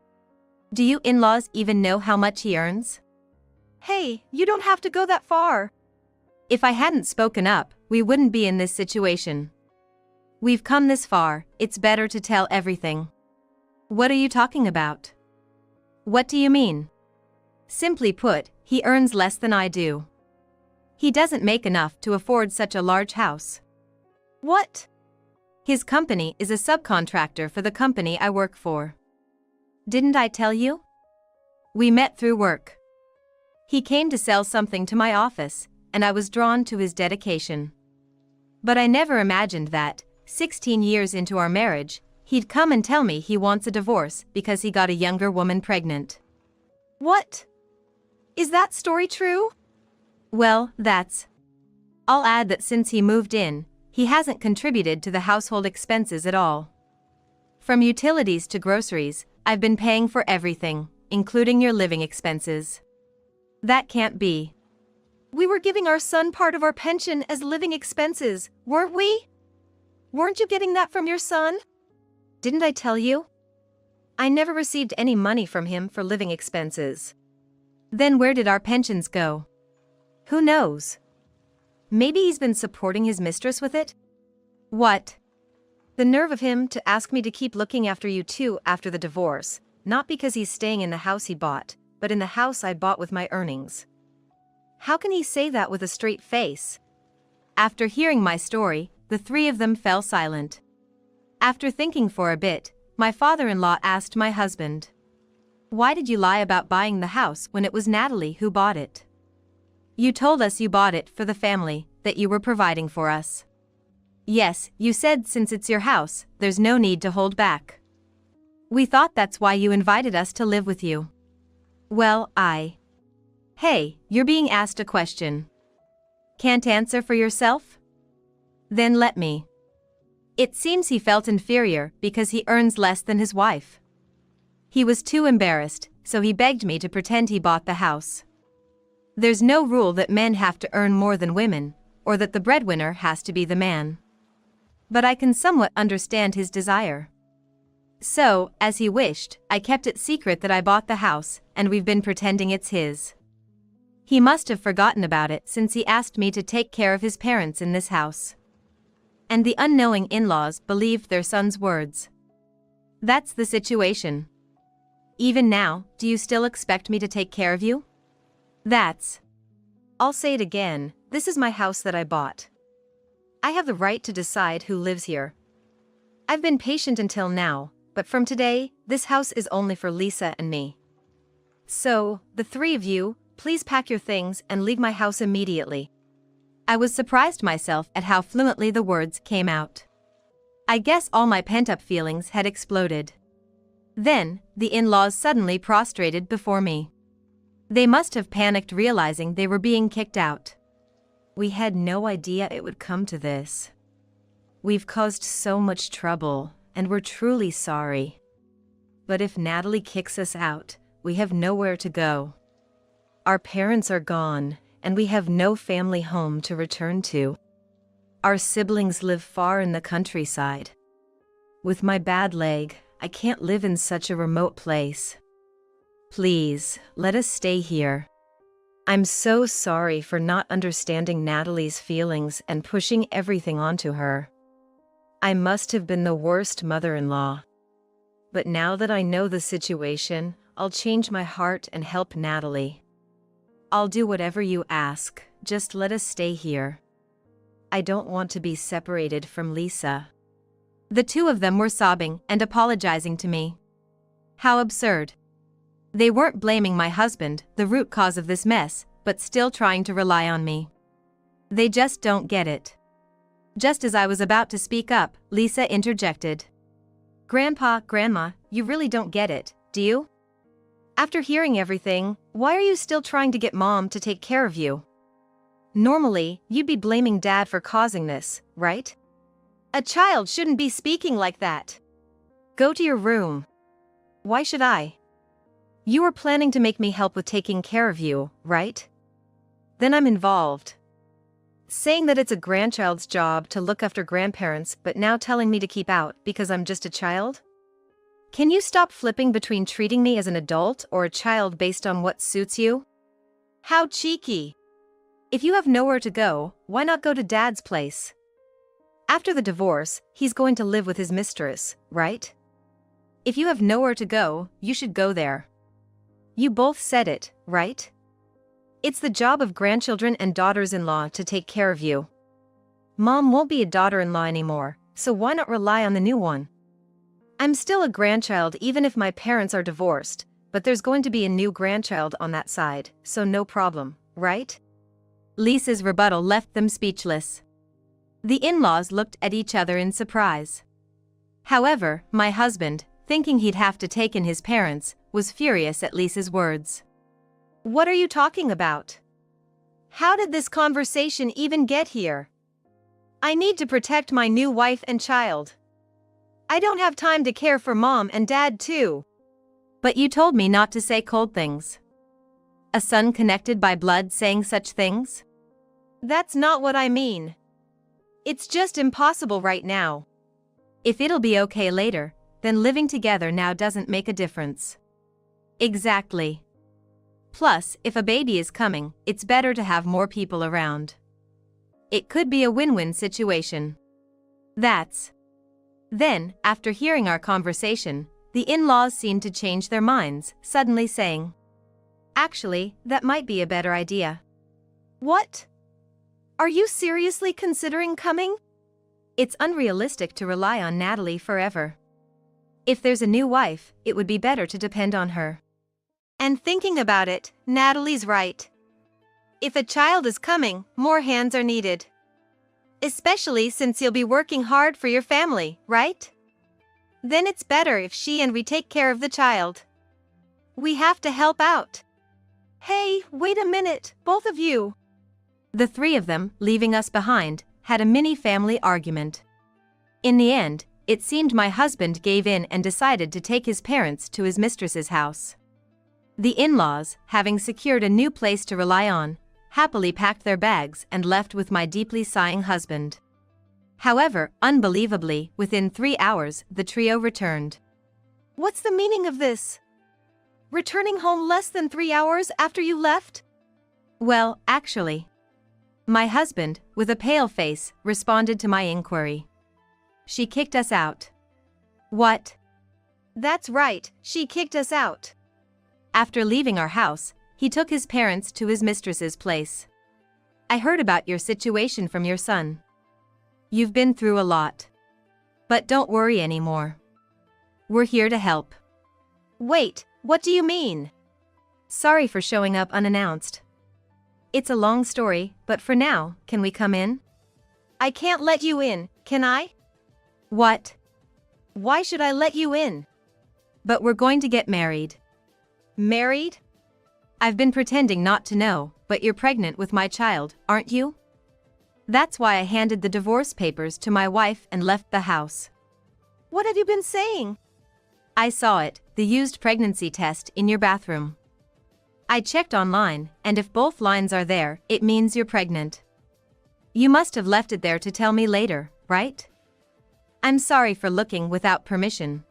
A: Do you in-laws even know how much he earns?
B: Hey, you don't have to go that far.
A: If I hadn't spoken up, we wouldn't be in this situation. We've come this far, it's better to tell everything. What are you talking about? What do you mean? Simply put, he earns less than I do. He doesn't make enough to afford such a large house.
B: What?
A: His company is a subcontractor for the company I work for. Didn't I tell you? We met through work. He came to sell something to my office, and I was drawn to his dedication. But I never imagined that, 16 years into our marriage, he'd come and tell me he wants a divorce because he got a younger woman pregnant.
B: What? Is that story true?
A: Well, I'll add that since he moved in, he hasn't contributed to the household expenses at all. From utilities to groceries, I've been paying for everything, including your living expenses. That can't be.
B: We were giving our son part of our pension as living expenses, weren't we? Weren't you getting that from your son?
A: Didn't I tell you? I never received any money from him for living expenses. Then where did our pensions go? Who knows? Maybe he's been supporting his mistress with it? What? The nerve of him to ask me to keep looking after you too after the divorce, not because he's staying in the house he bought, but in the house I bought with my earnings. How can he say that with a straight face? After hearing my story, the three of them fell silent. After thinking for a bit, my father-in-law asked my husband, "Why did you lie about buying the house when it was Natalie who bought it? You told us you bought it for the family, that you were providing for us. Yes, you said since it's your house, there's no need to hold back. We thought that's why you invited us to live with you." Well, Hey, you're being asked a question. Can't answer for yourself? Then let me. It seems he felt inferior because he earns less than his wife. He was too embarrassed, so he begged me to pretend he bought the house. There's no rule that men have to earn more than women, or that the breadwinner has to be the man. But I can somewhat understand his desire. So, as he wished, I kept it secret that I bought the house, and we've been pretending it's his. He must have forgotten about it since he asked me to take care of his parents in this house. And the unknowing in-laws believed their son's words. That's the situation. Even now, do you still expect me to take care of you? I'll say it again, this is my house that I bought. I have the right to decide who lives here. I've been patient until now, but from today, this house is only for Lisa and me. So, the three of you, please pack your things and leave my house immediately. I was surprised myself at how fluently the words came out. I guess all my pent-up feelings had exploded. Then, the in-laws suddenly prostrated before me. They must have panicked realizing they were being kicked out. We had no idea it would come to this. We've caused so much trouble, and we're truly sorry. But if Natalie kicks us out, we have nowhere to go. Our parents are gone, and we have no family home to return to. Our siblings live far in the countryside. With my bad leg, I can't live in such a remote place. Please, let us stay here. I'm so sorry for not understanding Natalie's feelings and pushing everything onto her. I must have been the worst mother-in-law. But now that I know the situation, I'll change my heart and help Natalie. I'll do whatever you ask, just let us stay here. I don't want to be separated from Lisa. The two of them were sobbing and apologizing to me. How absurd. They weren't blaming my husband, the root cause of this mess, but still trying to rely on me. They just don't get it. Just as I was about to speak up, Lisa interjected. Grandpa, Grandma, you really don't get it, do you? After hearing everything, why are you still trying to get Mom to take care of you? Normally, you'd be blaming Dad for causing this, right? A child shouldn't be speaking like that. Go to your room. Why should I? You were planning to make me help with taking care of you, right? Then I'm involved. Saying that it's a grandchild's job to look after grandparents but now telling me to keep out because I'm just a child? Can you stop flipping between treating me as an adult or a child based on what suits you? How cheeky. If you have nowhere to go, why not go to Dad's place? After the divorce, he's going to live with his mistress, right? If you have nowhere to go, you should go there. You both said it, right? It's the job of grandchildren and daughters-in-law to take care of you. Mom won't be a daughter-in-law anymore, so why not rely on the new one? I'm still a grandchild even if my parents are divorced, but there's going to be a new grandchild on that side, so no problem, right? Lisa's rebuttal left them speechless. The in-laws looked at each other in surprise. However, my husband, thinking he'd have to take in his parents, was furious at Lisa's words. What are you talking about? How did this conversation even get here? I need to protect my new wife and child. I don't have time to care for Mom and Dad too. But you told me not to say cold things. A son connected by blood saying such things? That's not what I mean. It's just impossible right now. If it'll be okay later, then living together now doesn't make a difference. Exactly. Plus, if a baby is coming, it's better to have more people around. It could be a win-win situation. Then, after hearing our conversation, the in-laws seemed to change their minds, suddenly saying, "Actually, that might be a better idea."
B: What? Are you seriously considering coming?
A: It's unrealistic to rely on Natalie forever. If there's a new wife, it would be better to depend on her.
B: And thinking about it, Natalie's right. If a child is coming, more hands are needed. Especially since you'll be working hard for your family, right? Then it's better if she and we take care of the child. We have to help out. Hey, wait a minute, both of you.
A: The three of them, leaving us behind, had a mini-family argument. In the end, it seemed my husband gave in and decided to take his parents to his mistress's house. The in-laws, having secured a new place to rely on, happily packed their bags and left with my deeply sighing husband. However, unbelievably, within 3 hours, the trio returned.
B: What's the meaning of this? Returning home less than 3 hours after you left?
A: Well, actually. My husband, with a pale face, responded to my inquiry. She kicked us out. What?
B: That's right, she kicked us out.
A: After leaving our house, he took his parents to his mistress's place. I heard about your situation from your son. You've been through a lot. But don't worry anymore. We're here to help.
B: Wait, what do you mean?
A: Sorry for showing up unannounced. It's a long story, but for now, can we come in?
B: I can't let you in, can I?
A: What?
B: Why should I let you in?
A: But we're going to get married.
B: Married?
A: I've been pretending not to know, but you're pregnant with my child, aren't you? That's why I handed the divorce papers to my wife and left the house.
B: What have you been saying?
A: I saw it, the used pregnancy test, in your bathroom. I checked online, and if both lines are there, it means you're pregnant. You must have left it there to tell me later, right? I'm sorry for looking without permission.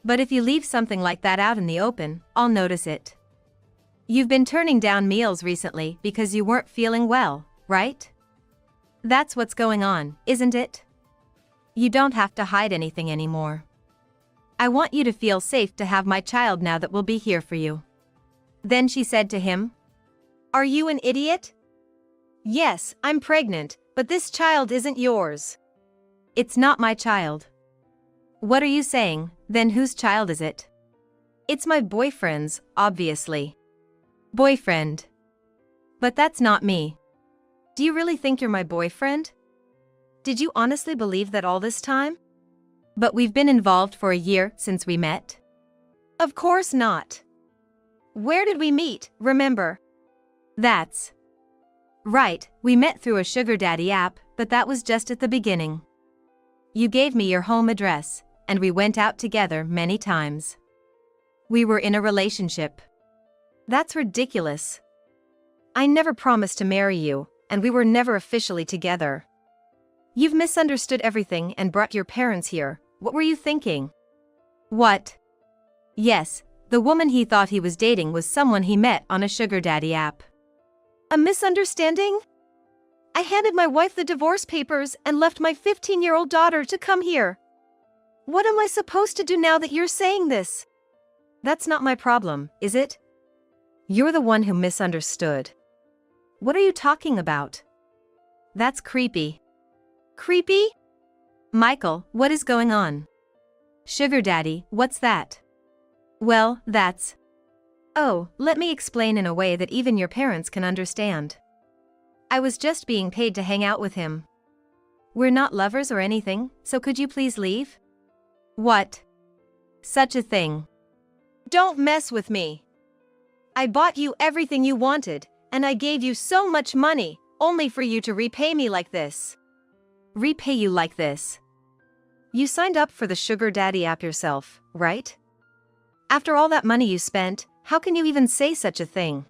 A: But if you leave something like that out in the open, I'll notice it. You've been turning down meals recently because you weren't feeling well, right? That's what's going on, isn't it? You don't have to hide anything anymore. I want you to feel safe to have my child now that we'll be here for you. Then she said to him,
B: Are you an idiot? Yes, I'm pregnant, but this child isn't yours.
A: It's not my child. What are you saying, then whose child is it? It's my boyfriend's, obviously. Boyfriend. But that's not me. Do you really think you're my boyfriend?
B: Did you honestly believe that all this time?
A: But we've been involved for a year since we met.
B: Of course not. Where did we meet, remember?
A: That's right, we met through a sugar daddy app, but that was just at the beginning. You gave me your home address, and we went out together many times. We were in a relationship.
B: That's ridiculous. I never promised to marry you, and we were never officially together. You've misunderstood everything and brought your parents here. What were you thinking?
A: What? Yes, the woman he thought he was dating was someone he met on a sugar daddy app.
B: A misunderstanding? I handed my wife the divorce papers and left my 15-year-old daughter to come here. What am I supposed to do now that you're saying this?
A: That's not my problem, is it? You're the one who misunderstood. What are you talking about? That's creepy.
B: Creepy?
A: Michael, what is going on? Sugar daddy, what's that? Well, that's... Oh, let me explain in a way that even your parents can understand. I was just being paid to hang out with him. We're not lovers or anything, so could you please leave? What? Such a thing.
B: Don't mess with me. I bought you everything you wanted, and I gave you so much money, only for you to repay me like this.
A: Repay you like this? You signed up for the sugar daddy app yourself, right? After all that money you spent, how can you even say such a thing?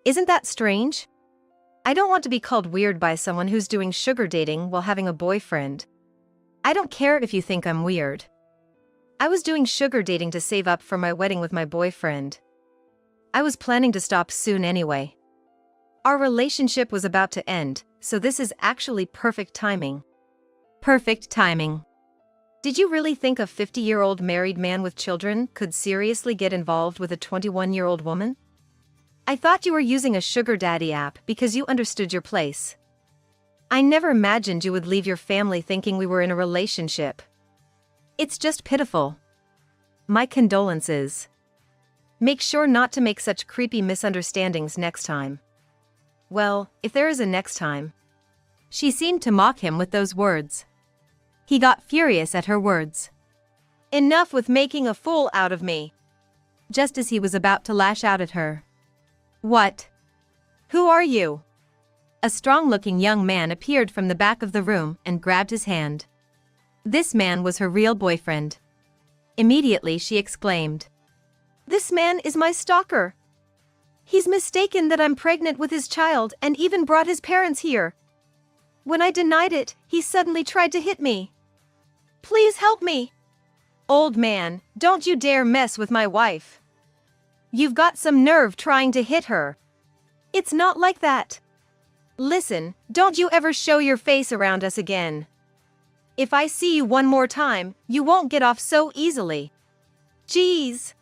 A: Isn't that strange? I don't want to be called weird by someone who's doing sugar dating while having a boyfriend. I don't care if you think I'm weird. I was doing sugar dating to save up for my wedding with my boyfriend. I was planning to stop soon anyway. Our relationship was about to end, so this is actually perfect timing. Perfect timing. Did you really think a 50-year-old married man with children could seriously get involved with a 21-year-old woman? I thought you were using a sugar daddy app because you understood your place. I never imagined you would leave your family thinking we were in a relationship. It's just pitiful. My condolences. Make sure not to make such creepy misunderstandings next time. Well, if there is a next time. She seemed to mock him with those words. He got furious at her words.
B: Enough with making a fool out of me.
A: Just as he was about to lash out at her. What?
B: Who are you?
A: A strong-looking young man appeared from the back of the room and grabbed his hand. This man was her real boyfriend. Immediately she exclaimed.
B: This man is my stalker. He's mistaken that I'm pregnant with his child and even brought his parents here. When I denied it, he suddenly tried to hit me. Please help me.
A: Old man, don't you dare mess with my wife.
B: You've got some nerve trying to hit her. It's not like that.
A: Listen, don't you ever show your face around us again. If I see you one more time, you won't get off so easily.
B: Jeez.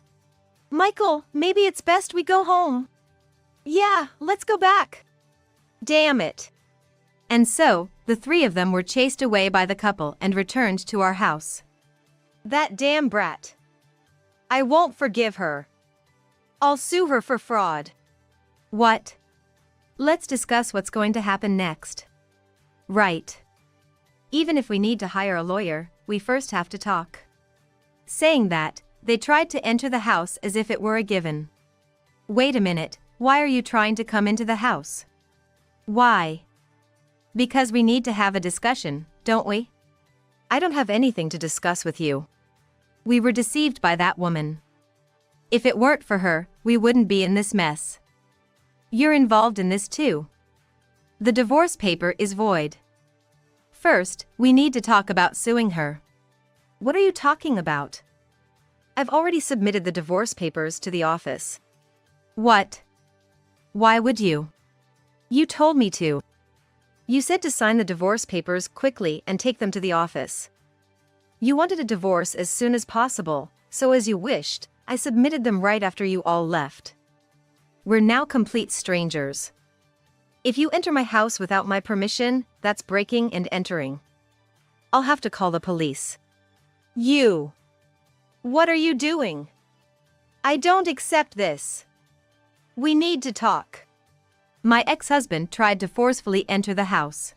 B: Michael, maybe it's best we go home. Yeah, let's go back.
A: Damn it. And so, the three of them were chased away by the couple and returned to our house.
B: That damn brat. I won't forgive her. I'll sue her for fraud.
A: What? Let's discuss what's going to happen next. Right. Even if we need to hire a lawyer, we first have to talk. Saying that, they tried to enter the house as if it were a given. Wait a minute, why are you trying to come into the house? Why? Because we need to have a discussion, don't we? I don't have anything to discuss with you. We were deceived by that woman. If it weren't for her, we wouldn't be in this mess. You're involved in this too. The divorce paper is void. First, we need to talk about suing her. What are you talking about? I've already submitted the divorce papers to the office. What? Why would you? You told me to. You said to sign the divorce papers quickly and take them to the office. You wanted a divorce as soon as possible, so as you wished, I submitted them right after you all left. We're now complete strangers. If you enter my house without my permission, that's breaking and entering. I'll have to call the police.
B: You. What are you doing? I don't accept this. We need to talk.
A: My ex-husband tried to forcefully enter the house.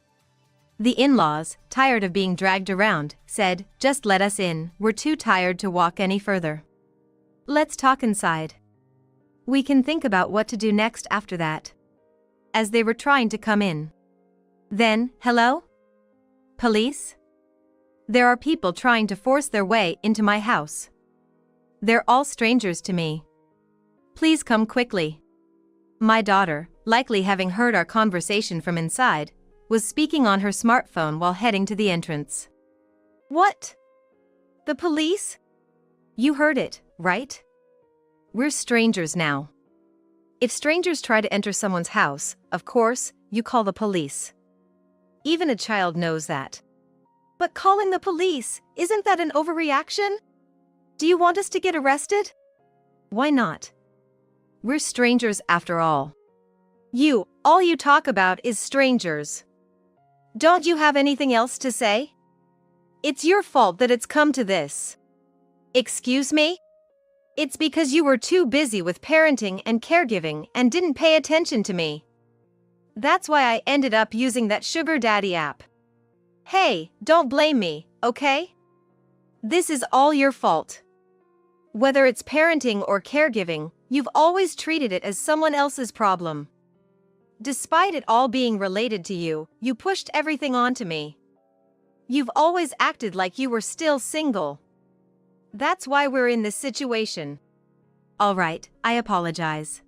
A: The in-laws, tired of being dragged around, said, "Just let us in, we're too tired to walk any further. Let's talk inside. We can think about what to do next after that." As they were trying to come in. Then, hello? Police? There are people trying to force their way into my house. They're all strangers to me. Please come quickly. My daughter, likely having heard our conversation from inside, was speaking on her smartphone while heading to the entrance.
B: What? The police?
A: You heard it, right? We're strangers now. If strangers try to enter someone's house, of course, you call the police. Even a child knows that.
B: But calling the police, isn't that an overreaction? Do you want us to get arrested?
A: Why not? We're strangers after all.
B: All you talk about is strangers. Don't you have anything else to say? It's your fault that it's come to this.
A: Excuse me?
B: It's because you were too busy with parenting and caregiving and didn't pay attention to me. That's why I ended up using that sugar daddy app. Hey, don't blame me, okay? This is all your fault. Whether it's parenting or caregiving, you've always treated it as someone else's problem. Despite it all being related to you, you pushed everything onto me. You've always acted like you were still single. That's why we're in this situation.
A: All right, I apologize.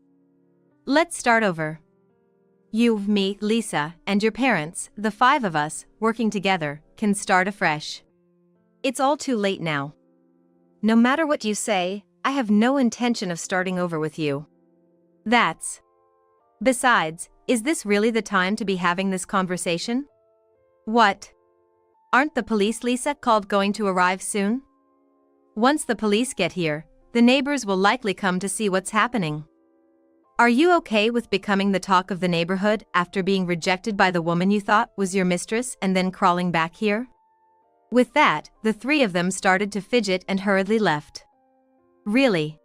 A: Let's start over. You, me, Lisa, and your parents, the 5 of us, working together, can start afresh. It's all too late now. No matter what you say, I have no intention of starting over with you. Besides, is this really the time to be having this conversation? What? Aren't the police Lisa called going to arrive soon? Once the police get here, the neighbors will likely come to see what's happening. Are you okay with becoming the talk of the neighborhood after being rejected by the woman you thought was your mistress and then crawling back here? With that, the three of them started to fidget and hurriedly left. Really?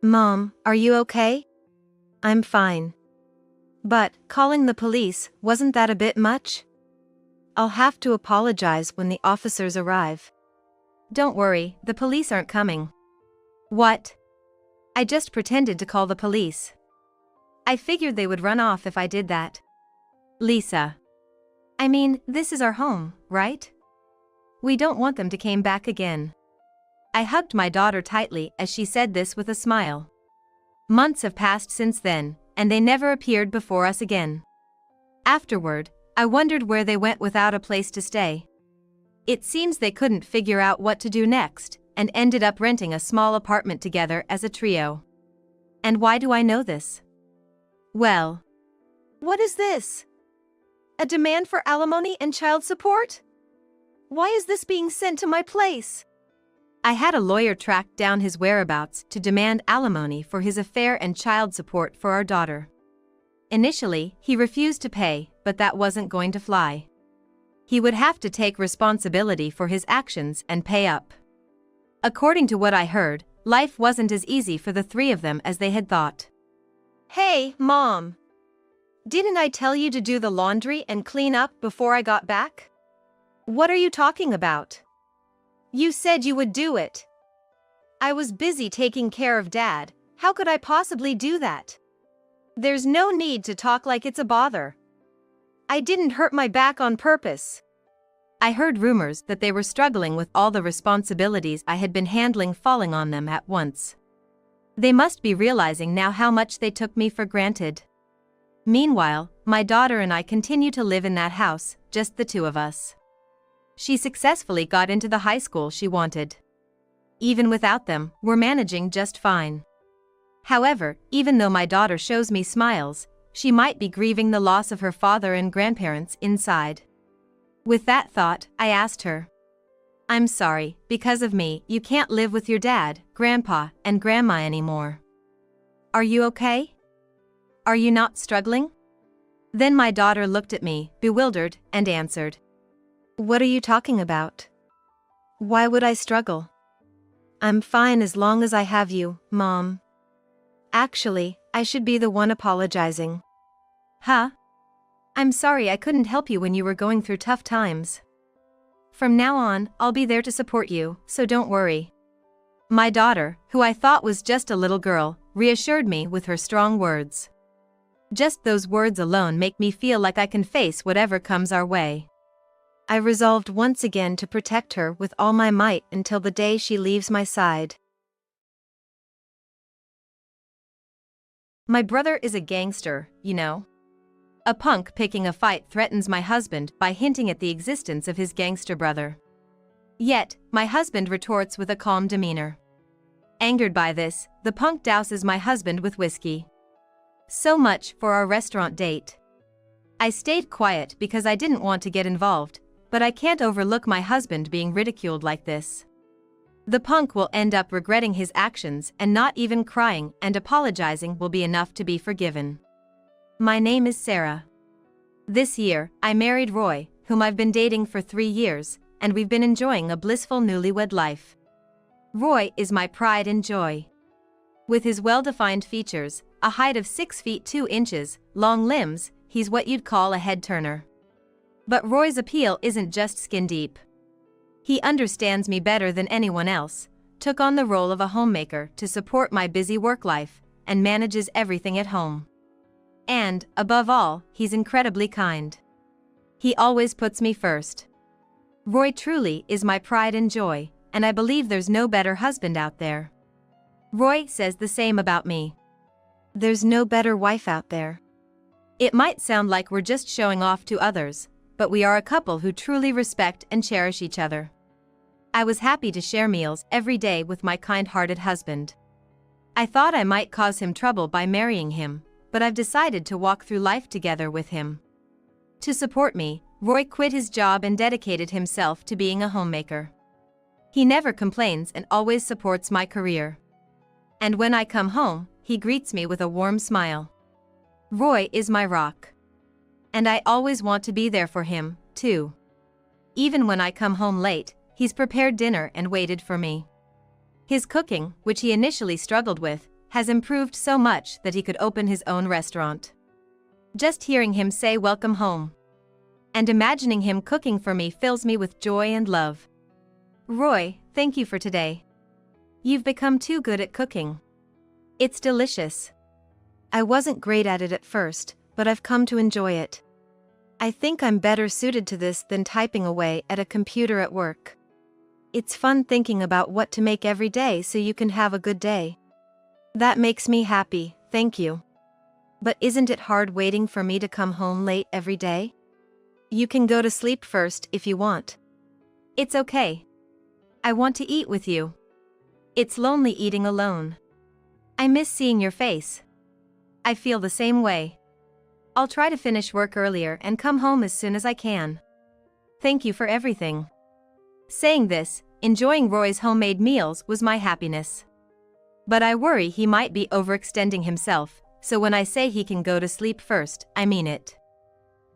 B: Mom, are you okay? I'm fine. But, calling the police, wasn't that a bit much? I'll have to apologize when the officers arrive.
A: Don't worry, the police aren't coming. What? I just pretended to call the police. I figured they would run off if I did that. Lisa. I mean, this is our home, right? We don't want them to come back again. I hugged my daughter tightly as she said this with a smile. Months have passed since then, and they never appeared before us again. Afterward, I wondered where they went without a place to stay. It seems they couldn't figure out what to do next, and ended up renting a small apartment together as a trio. And why do I know this? Well,
B: what is this? A demand for alimony and child support? Why is this being sent to my place?
A: I had a lawyer track down his whereabouts to demand alimony for his affair and child support for our daughter. Initially, he refused to pay, but that wasn't going to fly. He would have to take responsibility for his actions and pay up. According to what I heard, life wasn't as easy for the three of them as they had thought.
B: Hey, Mom! Didn't I tell you to do the laundry and clean up before I got back? What are you talking about? You said you would do it. I was busy taking care of Dad. How could I possibly do that? There's no need to talk like it's a bother. I didn't hurt my back on purpose.
A: I heard rumors that they were struggling with all the responsibilities I had been handling falling on them at once. They must be realizing now how much they took me for granted. Meanwhile, my daughter and I continue to live in that house, just the two of us. She successfully got into the high school she wanted. Even without them, we're managing just fine. However, even though my daughter shows me smiles, she might be grieving the loss of her father and grandparents inside. With that thought, I asked her. I'm sorry, because of me, you can't live with your dad, grandpa, and grandma anymore. Are you okay? Are you not struggling? Then my daughter looked at me, bewildered, and answered.
B: What are you talking about? Why would I struggle? I'm fine as long as I have you, Mom. Actually, I should be the one apologizing.
A: Huh? I'm sorry I couldn't help you when you were going through tough times. From now on, I'll be there to support you, so don't worry. My daughter, who I thought was just a little girl, reassured me with her strong words. Just those words alone make me feel like I can face whatever comes our way.
B: I resolved once again to protect her with all my might until the day she leaves my side.
A: My brother is a gangster, you know. A punk picking a fight threatens my husband by hinting at the existence of his gangster brother. Yet, my husband retorts with a calm demeanor. Angered by this, the punk douses my husband with whiskey. So much for our restaurant date. I stayed quiet because I didn't want to get involved, but I can't overlook my husband being ridiculed like this. The punk will end up regretting his actions and not even crying, and apologizing will be enough to be forgiven. My name is Sarah. This year, I married Roy, whom I've been dating for 3 years, and we've been enjoying a blissful newlywed life. Roy is my pride and joy. With his well-defined features, a height of 6 feet 2 inches, long limbs, he's what you'd call a head-turner. But Roy's appeal isn't just skin deep. He understands me better than anyone else, took on the role of a homemaker to support my busy work life, and manages everything at home. And, above all, he's incredibly kind. He always puts me first. Roy truly is my pride and joy, and I believe there's no better husband out there. Roy says the same about me.
B: There's no better wife out there.
A: It might sound like we're just showing off to others, but we are a couple who truly respect and cherish each other. I was happy to share meals every day with my kind-hearted husband. I thought I might cause him trouble by marrying him, but I've decided to walk through life together with him. To support me, Roy quit his job and dedicated himself to being a homemaker. He never complains and always supports my career. And when I come home, he greets me with a warm smile. Roy is my rock. And I always want to be there for him, too. Even when I come home late, he's prepared dinner and waited for me. His cooking, which he initially struggled with, has improved so much that he could open his own restaurant. Just hearing him say welcome home and imagining him cooking for me fills me with joy and love. Roy, thank you for today. You've become too good at cooking. It's delicious.
B: I wasn't great at it at first, but I've come to enjoy it. I think I'm better suited to this than typing away at a computer at work. It's fun thinking about what to make every day so you can have a good day. That makes me happy, thank you. But isn't it hard waiting for me to come home late every day? You can go to sleep first if you want.
A: It's okay. I want to eat with you. It's lonely eating alone. I miss seeing your face. I feel the same way. I'll try to finish work earlier and come home as soon as I can. Thank you for everything. Saying this, enjoying Roy's homemade meals was my happiness. But I worry he might be overextending himself, so when I say he can go to sleep first, I mean it.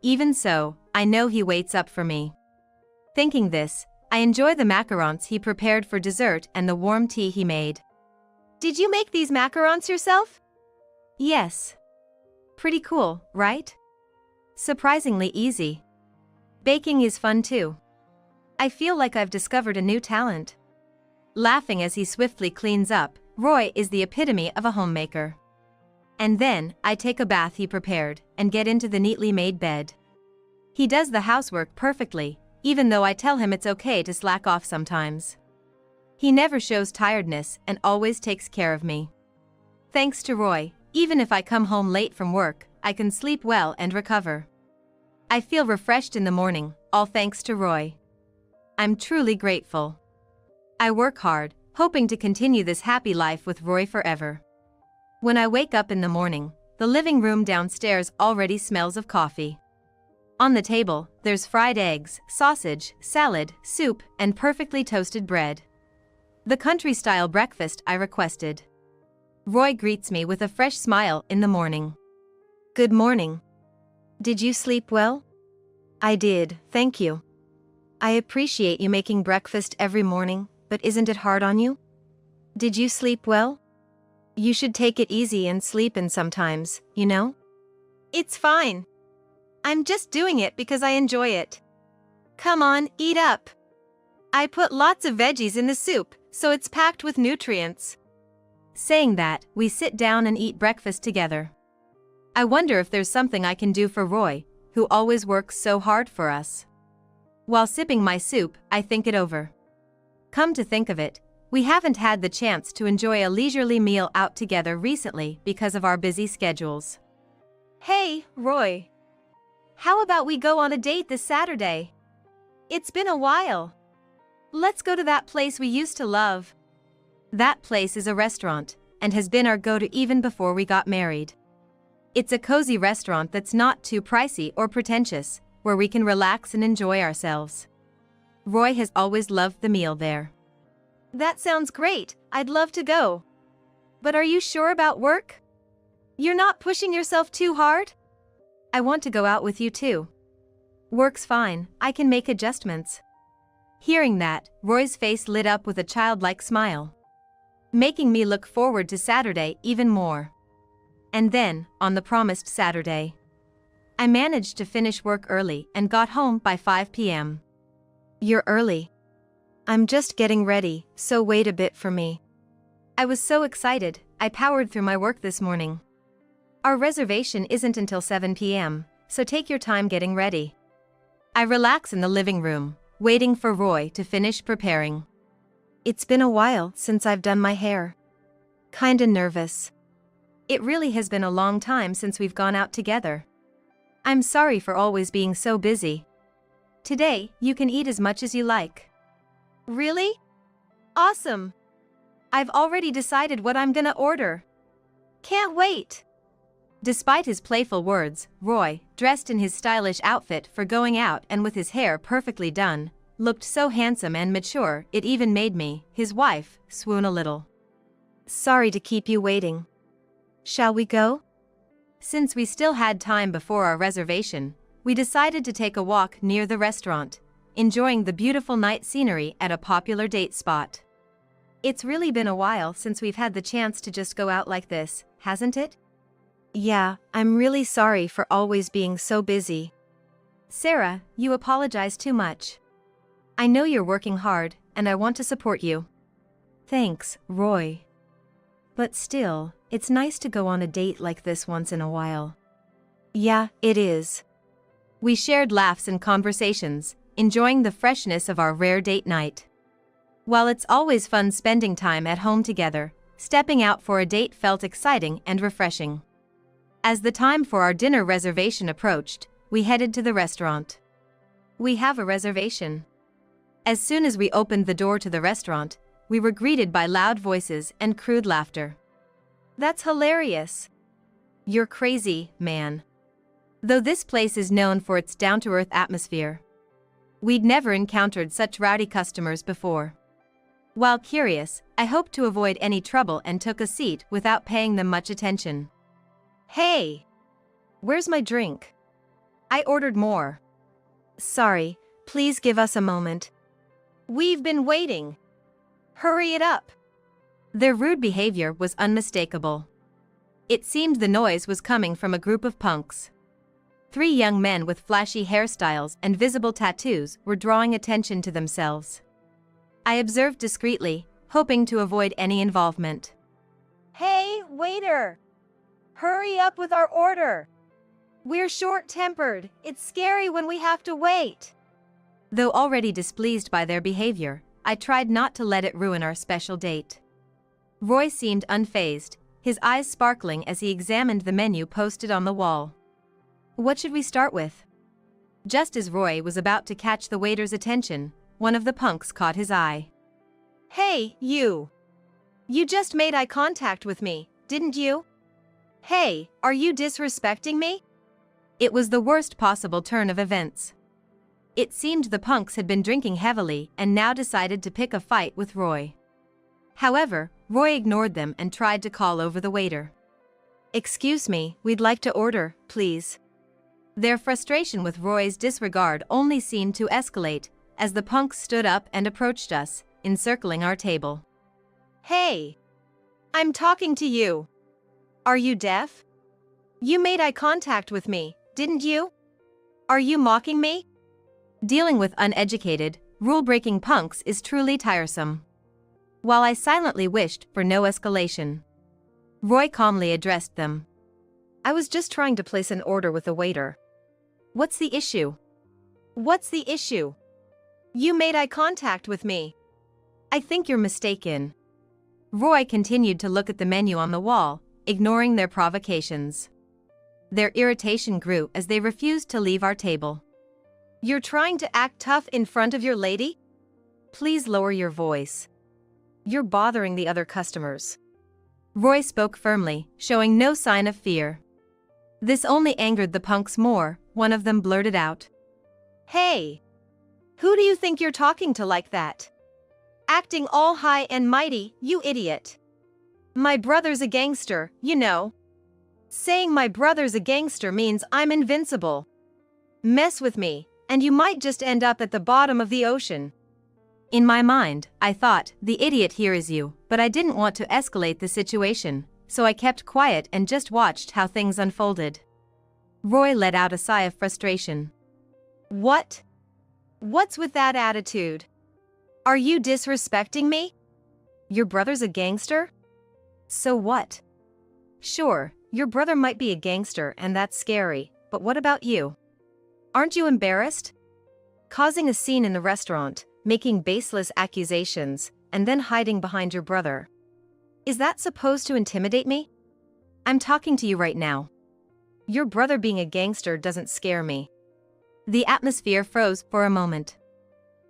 A: Even so, I know he waits up for me. Thinking this, I enjoy the macarons he prepared for dessert and the warm tea he made.
B: Did you make these macarons yourself?
A: Yes. Pretty cool, right? Surprisingly easy. Baking is fun too. I feel like I've discovered a new talent. Laughing as he swiftly cleans up, Roy is the epitome of a homemaker. And then, I take a bath he prepared, and get into the neatly made bed. He does the housework perfectly, even though I tell him it's okay to slack off sometimes. He never shows tiredness and always takes care of me. Thanks to Roy, even if I come home late from work, I can sleep well and recover. I feel refreshed in the morning, all thanks to Roy. I'm truly grateful. I work hard, hoping to continue this happy life with Roy forever. When I wake up in the morning, the living room downstairs already smells of coffee. On the table, there's fried eggs, sausage, salad, soup, and perfectly toasted bread. The country-style breakfast I requested. Roy greets me with a fresh smile in the morning.
B: Good morning. Did you sleep well? I did, thank you. I appreciate you making breakfast every morning, but isn't it hard on you? Did you sleep well? You should take it easy and sleep in sometimes, you know? It's fine. I'm just doing it because I enjoy it. Come on, eat up. I put lots of veggies in the soup, so it's packed with nutrients.
A: Saying that, we sit down and eat breakfast together. I wonder if there's something I can do for Roy, who always works so hard for us. While sipping my soup, I think it over. Come to think of it, we haven't had the chance to enjoy a leisurely meal out together recently because of our busy schedules.
B: Hey, Roy. How about we go on a date this Saturday? It's been a while. Let's go to that place we used to love.
A: That place is a restaurant, and has been our go-to even before we got married. It's a cozy restaurant that's not too pricey or pretentious, where we can relax and enjoy ourselves. Roy has always loved the meal there.
B: That sounds great, I'd love to go. But are you sure about work? You're not pushing yourself too hard?
A: I want to go out with you too. Work's fine, I can make adjustments. Hearing that, Roy's face lit up with a childlike smile, making me look forward to Saturday even more. And then, on the promised Saturday, I managed to finish work early and got home by 5 p.m.
B: You're early. I'm just getting ready, so wait a bit for me.
A: I was so excited, I powered through my work this morning. Our reservation isn't until 7 p.m., so take your time getting ready. I relax in the living room, waiting for Roy to finish preparing.
B: It's been a while since I've done my hair. Kinda nervous.
A: It really has been a long time since we've gone out together. I'm sorry for always being so busy. Today, you can eat as much as you like.
B: Really? Awesome.
A: I've already decided what I'm gonna order.
B: Can't wait.
A: Despite his playful words, Roy, dressed in his stylish outfit for going out and with his hair perfectly done, looked so handsome and mature it even made me, his wife, swoon a little.
B: Sorry to keep you waiting. Shall we go?
A: Since we still had time before our reservation, we decided to take a walk near the restaurant, enjoying the beautiful night scenery at a popular date spot. It's really been a while since we've had the chance to just go out like this, hasn't it?
B: Yeah, I'm really sorry for always being so busy.
A: Sarah, you apologize too much. I know you're working hard, and I want to support you.
B: Thanks, Roy. But still, it's nice to go on a date like this once in a while. Yeah, it is.
A: We shared laughs and conversations, enjoying the freshness of our rare date night. While it's always fun spending time at home together, stepping out for a date felt exciting and refreshing. As the time for our dinner reservation approached, we headed to the restaurant. We have a reservation. As soon as we opened the door to the restaurant, we were greeted by loud voices and crude laughter.
B: That's hilarious.
A: You're crazy, man. Though this place is known for its down-to-earth atmosphere. We'd never encountered such rowdy customers before. While curious, I hoped to avoid any trouble and took a seat without paying them much attention.
B: Hey! Where's my drink?
A: I ordered more.
B: Sorry, please give us a moment. We've been waiting. Hurry it up.
A: Their rude behavior was unmistakable. It seemed the noise was coming from a group of punks. 3 young men with flashy hairstyles and visible tattoos were drawing attention to themselves. I observed discreetly, hoping to avoid any involvement.
B: Hey, waiter! Hurry up with our order! We're short-tempered, it's scary when we have to wait.
A: Though already displeased by their behavior, I tried not to let it ruin our special date. Roy seemed unfazed, his eyes sparkling as he examined the menu posted on the wall. What should we start with? Just as Roy was about to catch the waiter's attention, one of the punks caught his eye.
B: Hey, you! You just made eye contact with me, didn't you? Hey, are you disrespecting me?
A: It was the worst possible turn of events. It seemed the punks had been drinking heavily and now decided to pick a fight with Roy. However, Roy ignored them and tried to call over the waiter.
B: Excuse me, we'd like to order, please.
A: Their frustration with Roy's disregard only seemed to escalate as the punks stood up and approached us, encircling our table.
B: Hey! I'm talking to you. Are you deaf? You made eye contact with me, didn't you? Are you mocking me?
A: Dealing with uneducated, rule-breaking punks is truly tiresome. While I silently wished for no escalation, Roy calmly addressed them.
B: I was just trying to place an order with the waiter.
A: What's the issue?
B: What's the issue? You made eye contact with me.
A: I think you're mistaken. Roy continued to look at the menu on the wall, ignoring their provocations. Their irritation grew as they refused to leave our table.
B: You're trying to act tough in front of your lady?
A: Please lower your voice.
B: You're bothering the other customers.
A: Roy spoke firmly, showing no sign of fear. This only angered the punks more. One of them blurted out.
B: Hey! Who do you think you're talking to like that? Acting all high and mighty, you idiot. My brother's a gangster, you know. Saying my brother's a gangster means I'm invincible. Mess with me, and you might just end up at the bottom of the ocean.
A: In my mind, I thought, the idiot here is you, but I didn't want to escalate the situation, so I kept quiet and just watched how things unfolded. Roy let out a sigh of frustration.
B: What? What's with that attitude? Are you disrespecting me? Your brother's a gangster? So what? Sure, your brother might be a gangster and that's scary, but what about you? Aren't you embarrassed? Causing a scene in the restaurant, making baseless accusations, and then hiding behind your brother. Is that supposed to intimidate me?
A: I'm talking to you right now.
B: Your brother being a gangster doesn't scare me.
A: The atmosphere froze for a moment.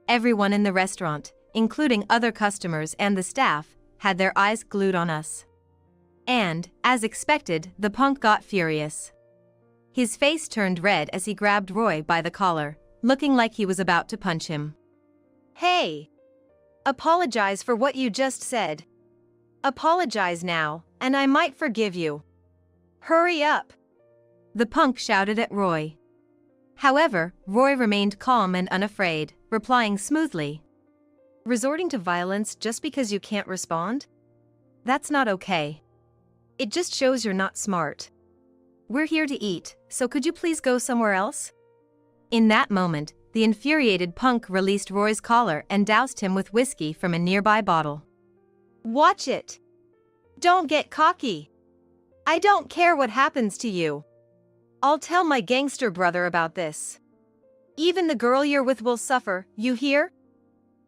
A: Everyone in the restaurant, including other customers and the staff, had their eyes glued on us. And, as expected, the punk got furious. His face turned red as he grabbed Roy by the collar, looking like he was about to punch him.
B: Hey! Apologize for what you just said. Apologize now, and I might forgive you. Hurry up!
A: The punk shouted at Roy. However, Roy remained calm and unafraid, replying smoothly.
B: Resorting to violence just because you can't respond? That's not okay. It just shows you're not smart. We're here to eat, so could you please go somewhere else?
A: In that moment, the infuriated punk released Roy's collar and doused him with whiskey from a nearby bottle.
B: Watch it! Don't get cocky! I don't care what happens to you. I'll tell my gangster brother about this. Even the girl you're with will suffer, you hear?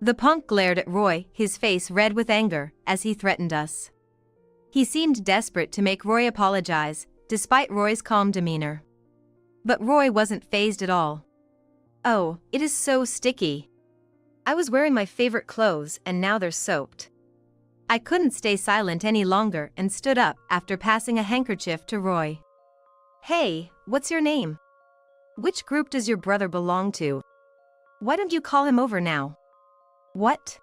A: The punk glared at Roy, his face red with anger, as he threatened us. He seemed desperate to make Roy apologize, despite Roy's calm demeanor. But Roy wasn't fazed at all.
B: Oh, it is so sticky. I was wearing my favorite clothes and now they're soaked.
A: I couldn't stay silent any longer and stood up after passing a handkerchief to Roy.
B: Hey, what's your name? Which group does your brother belong to? Why don't you call him over now? What?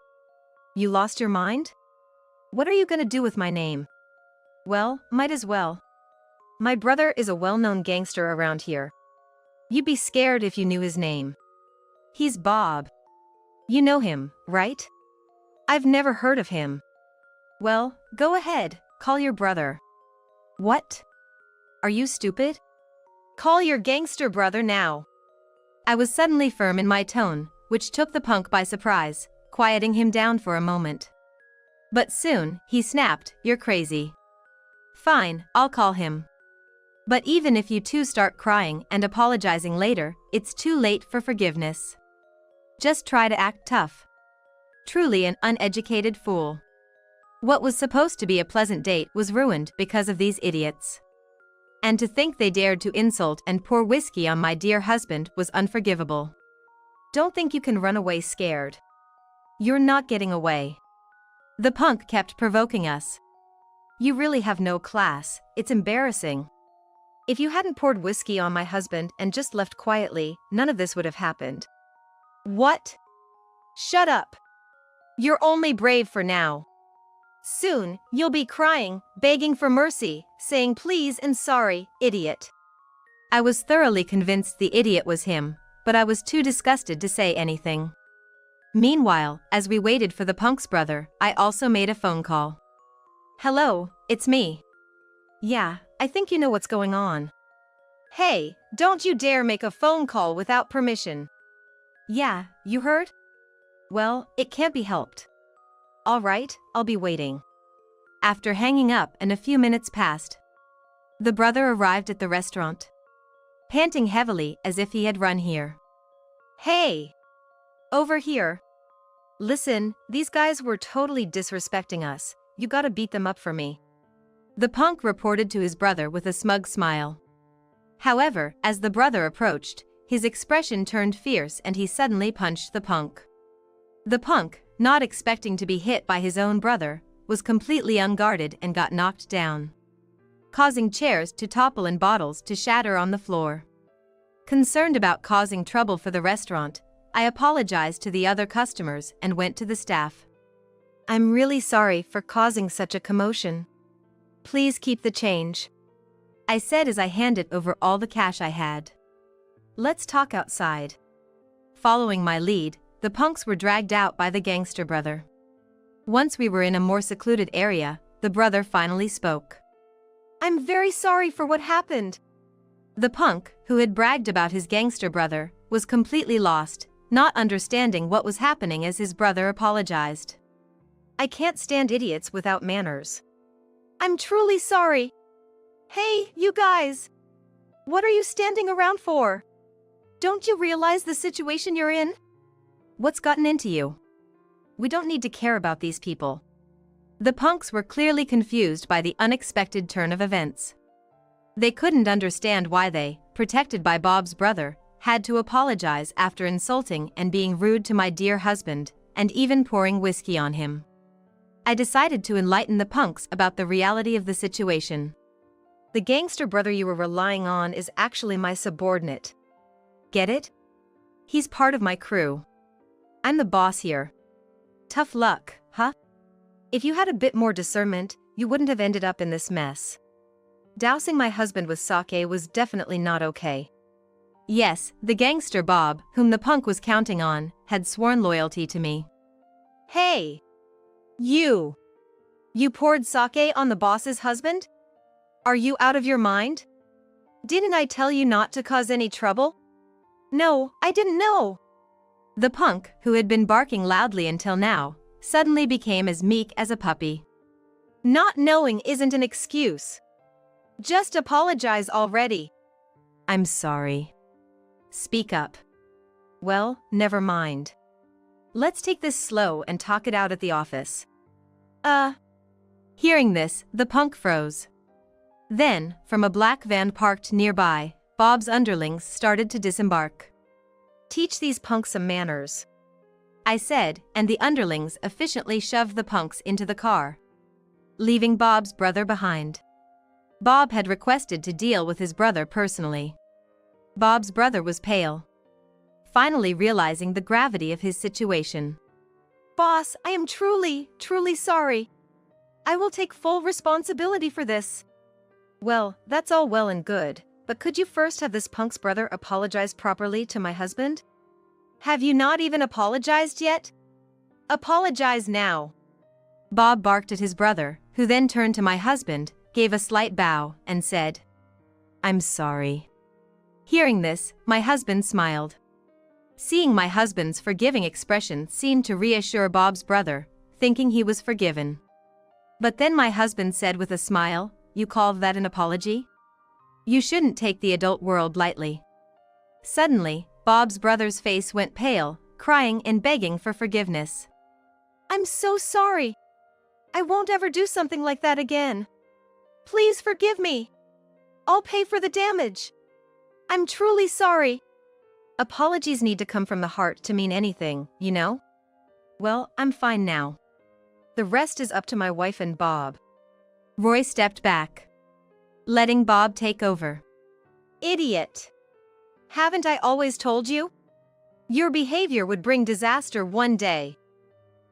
B: You lost your mind? What are you gonna do with my name? Well, might as well. My brother is a well-known gangster around here. You'd be scared if you knew his name. He's Bob. You know him, right? I've never heard of him. Well, go ahead, call your brother. What? Are you stupid? Call your gangster brother now.
A: I was suddenly firm in my tone, which took the punk by surprise, quieting him down for a moment. But soon, he snapped, "You're crazy." "Fine, I'll call him. But even if you two start crying and apologizing later, it's too late for forgiveness. Just try to act tough." Truly an uneducated fool. What was supposed to be a pleasant date was ruined because of these idiots. And to think they dared to insult and pour whiskey on my dear husband was unforgivable.
B: Don't think you can run away scared.
A: You're not getting away. The punk kept provoking us.
B: You really have no class, it's embarrassing. If you hadn't poured whiskey on my husband and just left quietly, none of this would have happened. What? Shut up. You're only brave for now. Soon, you'll be crying, begging for mercy, saying please and sorry, idiot.
A: I was thoroughly convinced the idiot was him, but I was too disgusted to say anything. Meanwhile, as we waited for the punk's brother, I also made a phone call.
B: "Hello, it's me." "Yeah, I think you know what's going on." "Hey, don't you dare make a phone call without permission." "Yeah, you heard?" "Well, it can't be helped." "All right, I'll be waiting."
A: After hanging up and a few minutes passed, the brother arrived at the restaurant, panting heavily as if he had run here.
B: "Hey! Over here. Listen, these guys were totally disrespecting us. You gotta beat them up for me."
A: The punk reported to his brother with a smug smile. However, as the brother approached, his expression turned fierce and he suddenly punched the punk. The punk, not expecting to be hit by his own brother, was completely unguarded and got knocked down, causing chairs to topple and bottles to shatter on the floor. Concerned about causing trouble for the restaurant, I apologized to the other customers and went to the staff.
B: "I'm really sorry for causing such a commotion. Please keep the change,"
A: I said as I handed over all the cash I had.
B: "Let's talk outside."
A: Following my lead, the punks were dragged out by the gangster brother. Once we were in a more secluded area, the brother finally spoke.
B: "I'm very sorry for what happened."
A: The punk, who had bragged about his gangster brother, was completely lost, not understanding what was happening as his brother apologized.
B: "I can't stand idiots without manners. I'm truly sorry. Hey, you guys! What are you standing around for? Don't you realize the situation you're in?
A: What's gotten into you? We don't need to care about these people." The punks were clearly confused by the unexpected turn of events. They couldn't understand why they, protected by Bob's brother, had to apologize after insulting and being rude to my dear husband, and even pouring whiskey on him. I decided to enlighten the punks about the reality of the situation.
B: The gangster brother you were relying on is actually my subordinate.
A: Get it? He's part of my crew. I'm the boss here.
B: Tough luck, huh? If you had a bit more discernment, you wouldn't have ended up in this mess. Dousing my husband with sake was definitely not okay.
A: Yes, the gangster Bob, whom the punk was counting on, had sworn loyalty to me.
B: Hey! You! You poured sake on the boss's husband? Are you out of your mind? Didn't I tell you not to cause any trouble? No, I didn't know.
A: The punk, who had been barking loudly until now, suddenly became as meek as a puppy.
B: Not knowing isn't an excuse. Just apologize already.
A: I'm sorry. Speak up.
B: Well, never mind. Let's take this slow and talk it out at the office.
A: Hearing this, the punk froze. Then, from a black van parked nearby, Bob's underlings started to disembark.
B: Teach these punks some manners,
A: I said, and the underlings efficiently shoved the punks into the car, leaving Bob's brother behind. Bob had requested to deal with his brother personally. Bob's brother was pale, finally realizing the gravity of his situation.
B: Boss, I am truly, truly sorry. I will take full responsibility for this. Well, that's all well and good, but could you first have this punk's brother apologize properly to my husband? Have you not even apologized yet? Apologize now.
A: Bob barked at his brother, who then turned to my husband, gave a slight bow, and said, I'm sorry. Hearing this, my husband smiled. Seeing my husband's forgiving expression seemed to reassure Bob's brother, thinking he was forgiven. But then my husband said with a smile, You call that an apology? You shouldn't take the adult world lightly. Suddenly, Bob's brother's face went pale, crying and begging for forgiveness.
B: I'm so sorry. I won't ever do something like that again. Please forgive me. I'll pay for the damage. I'm truly sorry. Apologies need to come from the heart to mean anything, you know?
A: Well, I'm fine now.
B: The rest is up to my wife and Bob.
A: Roy stepped back, letting Bob take over.
B: Idiot. Haven't I always told you? Your behavior would bring disaster one day.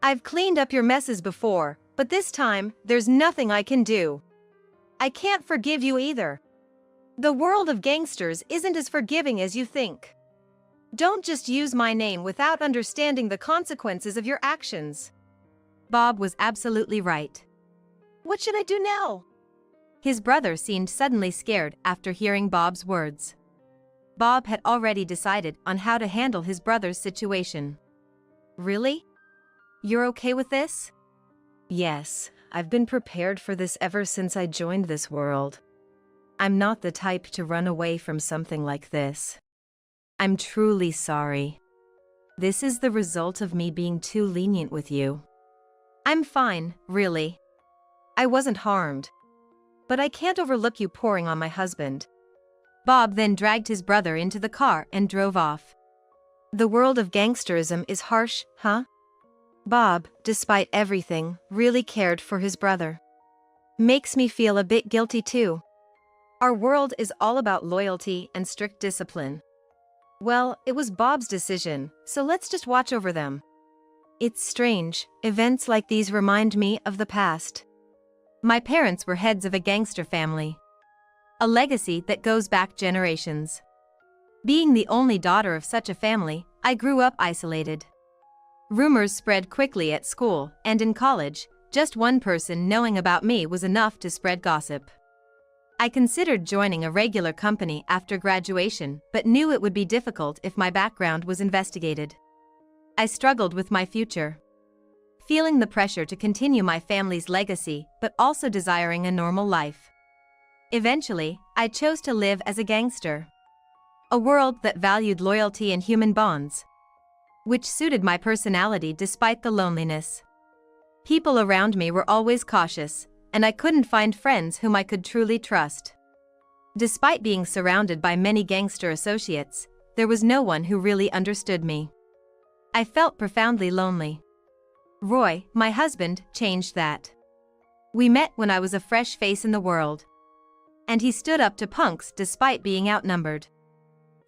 B: I've cleaned up your messes before, but this time, there's nothing I can do. I can't forgive you either. The world of gangsters isn't as forgiving as you think. Don't just use my name without understanding the consequences of your actions.
A: Bob was absolutely right.
B: What should I do now?
A: His brother seemed suddenly scared after hearing Bob's words. Bob had already decided on how to handle his brother's situation.
B: Really? You're okay with this?
A: Yes, I've been prepared for this ever since I joined this world. I'm not the type to run away from something like this. I'm truly sorry. This is the result of me being too lenient with you.
B: I'm fine, really. I wasn't harmed. But I can't overlook you pouring on my husband.
A: Bob then dragged his brother into the car and drove off.
B: The world of gangsterism is harsh, huh? Bob, despite everything, really cared for his brother. Makes me feel a bit guilty too. Our world is all about loyalty and strict discipline. Well, it was Bob's decision, so let's just watch over them. It's strange, events like these remind me of the past.
A: My parents were heads of a gangster family. A legacy that goes back generations. Being the only daughter of such a family, I grew up isolated. Rumors spread quickly at school, and in college, just one person knowing about me was enough to spread gossip. I considered joining a regular company after graduation, but knew it would be difficult if my background was investigated. I struggled with my future, feeling the pressure to continue my family's legacy, but also desiring a normal life. Eventually, I chose to live as a gangster. A world that valued loyalty and human bonds, which suited my personality despite the loneliness. People around me were always cautious, and I couldn't find friends whom I could truly trust. Despite being surrounded by many gangster associates, there was no one who really understood me. I felt profoundly lonely. Roy, my husband, changed that. We met when I was a fresh face in the world. And he stood up to punks despite being outnumbered.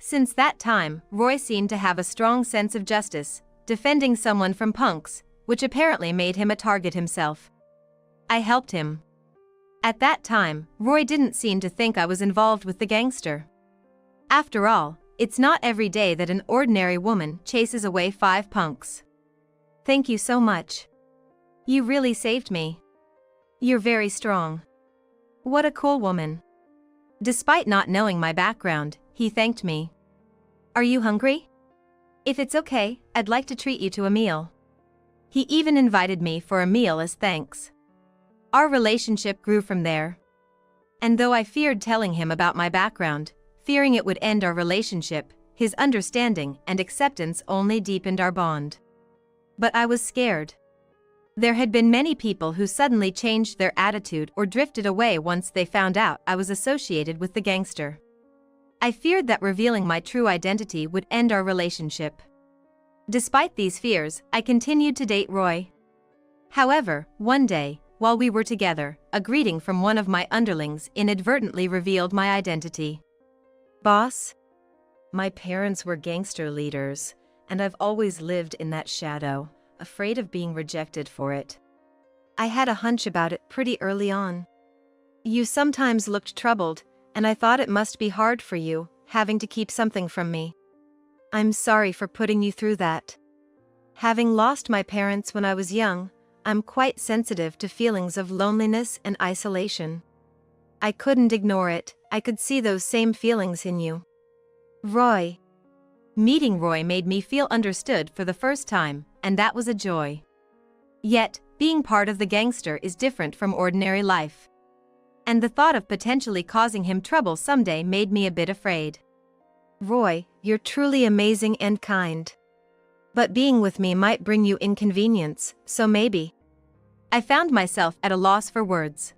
A: Since that time, Roy seemed to have a strong sense of justice, defending someone from punks, which apparently made him a target himself. I helped him. At that time, Roy didn't seem to think I was involved with the gangster. After all, it's not every day that an ordinary woman chases away 5 punks. Thank you so much. You really saved me. You're very strong. What a cool woman. Despite not knowing my background, he thanked me. Are you hungry? If it's okay, I'd like to treat you to a meal. He even invited me for a meal as thanks. Our relationship grew from there. And though I feared telling him about my background, fearing it would end our relationship, his understanding and acceptance only deepened our bond. But I was scared. There had been many people who suddenly changed their attitude or drifted away once they found out I was associated with the gangster. I feared that revealing my true identity would end our relationship. Despite these fears, I continued to date Roy. However, one day, while we were together, a greeting from one of my underlings inadvertently revealed my identity. Boss? My parents were gangster leaders, and I've always lived in that shadow, afraid of being rejected for it. I had a hunch about it pretty early on. You sometimes looked troubled, and I thought it must be hard for you, having to keep something from me. I'm sorry for putting you through that. Having lost my parents when I was young, I'm quite sensitive to feelings of loneliness and isolation. I couldn't ignore it, I could see those same feelings in you. Roy. Meeting Roy made me feel understood for the first time, and that was a joy. Yet, being part of the gangster is different from ordinary life. And the thought of potentially causing him trouble someday made me a bit afraid. Roy, you're truly amazing and kind. But being with me might bring you inconvenience, so maybe. I found myself at a loss for words.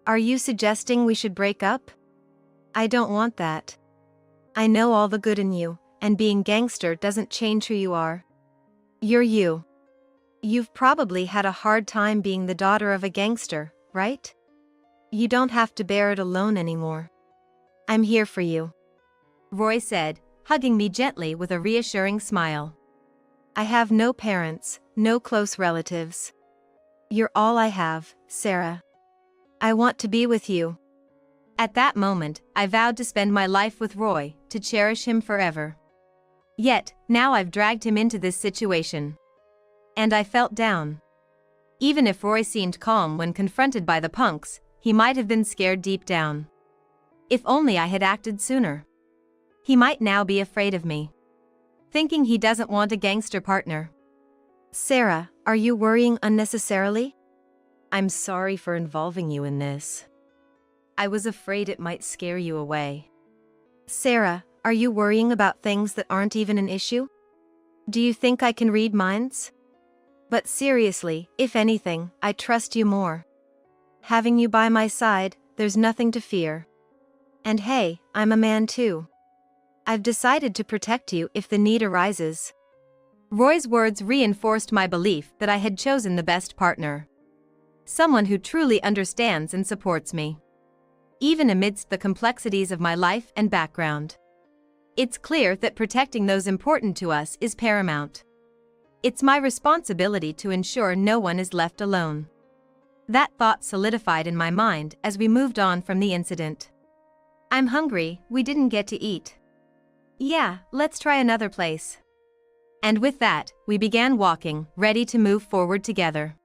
A: Are you suggesting we should break up? I don't want that. I know all the good in you, and being gangster doesn't change who you are. You're you. You've probably had a hard time being the daughter of a gangster, right? You don't have to bear it alone anymore. I'm here for you. Roy said, hugging me gently with a reassuring smile. I have no parents, no close relatives. You're all I have, Sarah. I want to be with you. At that moment, I vowed to spend my life with Roy, to cherish him forever. Yet, now I've dragged him into this situation. And I felt down. Even if Roy seemed calm when confronted by the punks, he might have been scared deep down. If only I had acted sooner. He might now be afraid of me. Thinking he doesn't want a gangster partner. Sarah, are you worrying unnecessarily? I'm sorry for involving you in this. I was afraid it might scare you away. Sarah, are you worrying about things that aren't even an issue? Do you think I can read minds? But seriously, if anything, I trust you more. Having you by my side, there's nothing to fear. And hey, I'm a man too. I've decided to protect you if the need arises. Roy's words reinforced my belief that I had chosen the best partner. Someone who truly understands and supports me. Even amidst the complexities of my life and background. It's clear that protecting those important to us is paramount. It's my responsibility to ensure no one is left alone. That thought solidified in my mind as we moved on from the incident. I'm hungry, we didn't get to eat. Yeah, let's try another place. And with that, we began walking, ready to move forward together.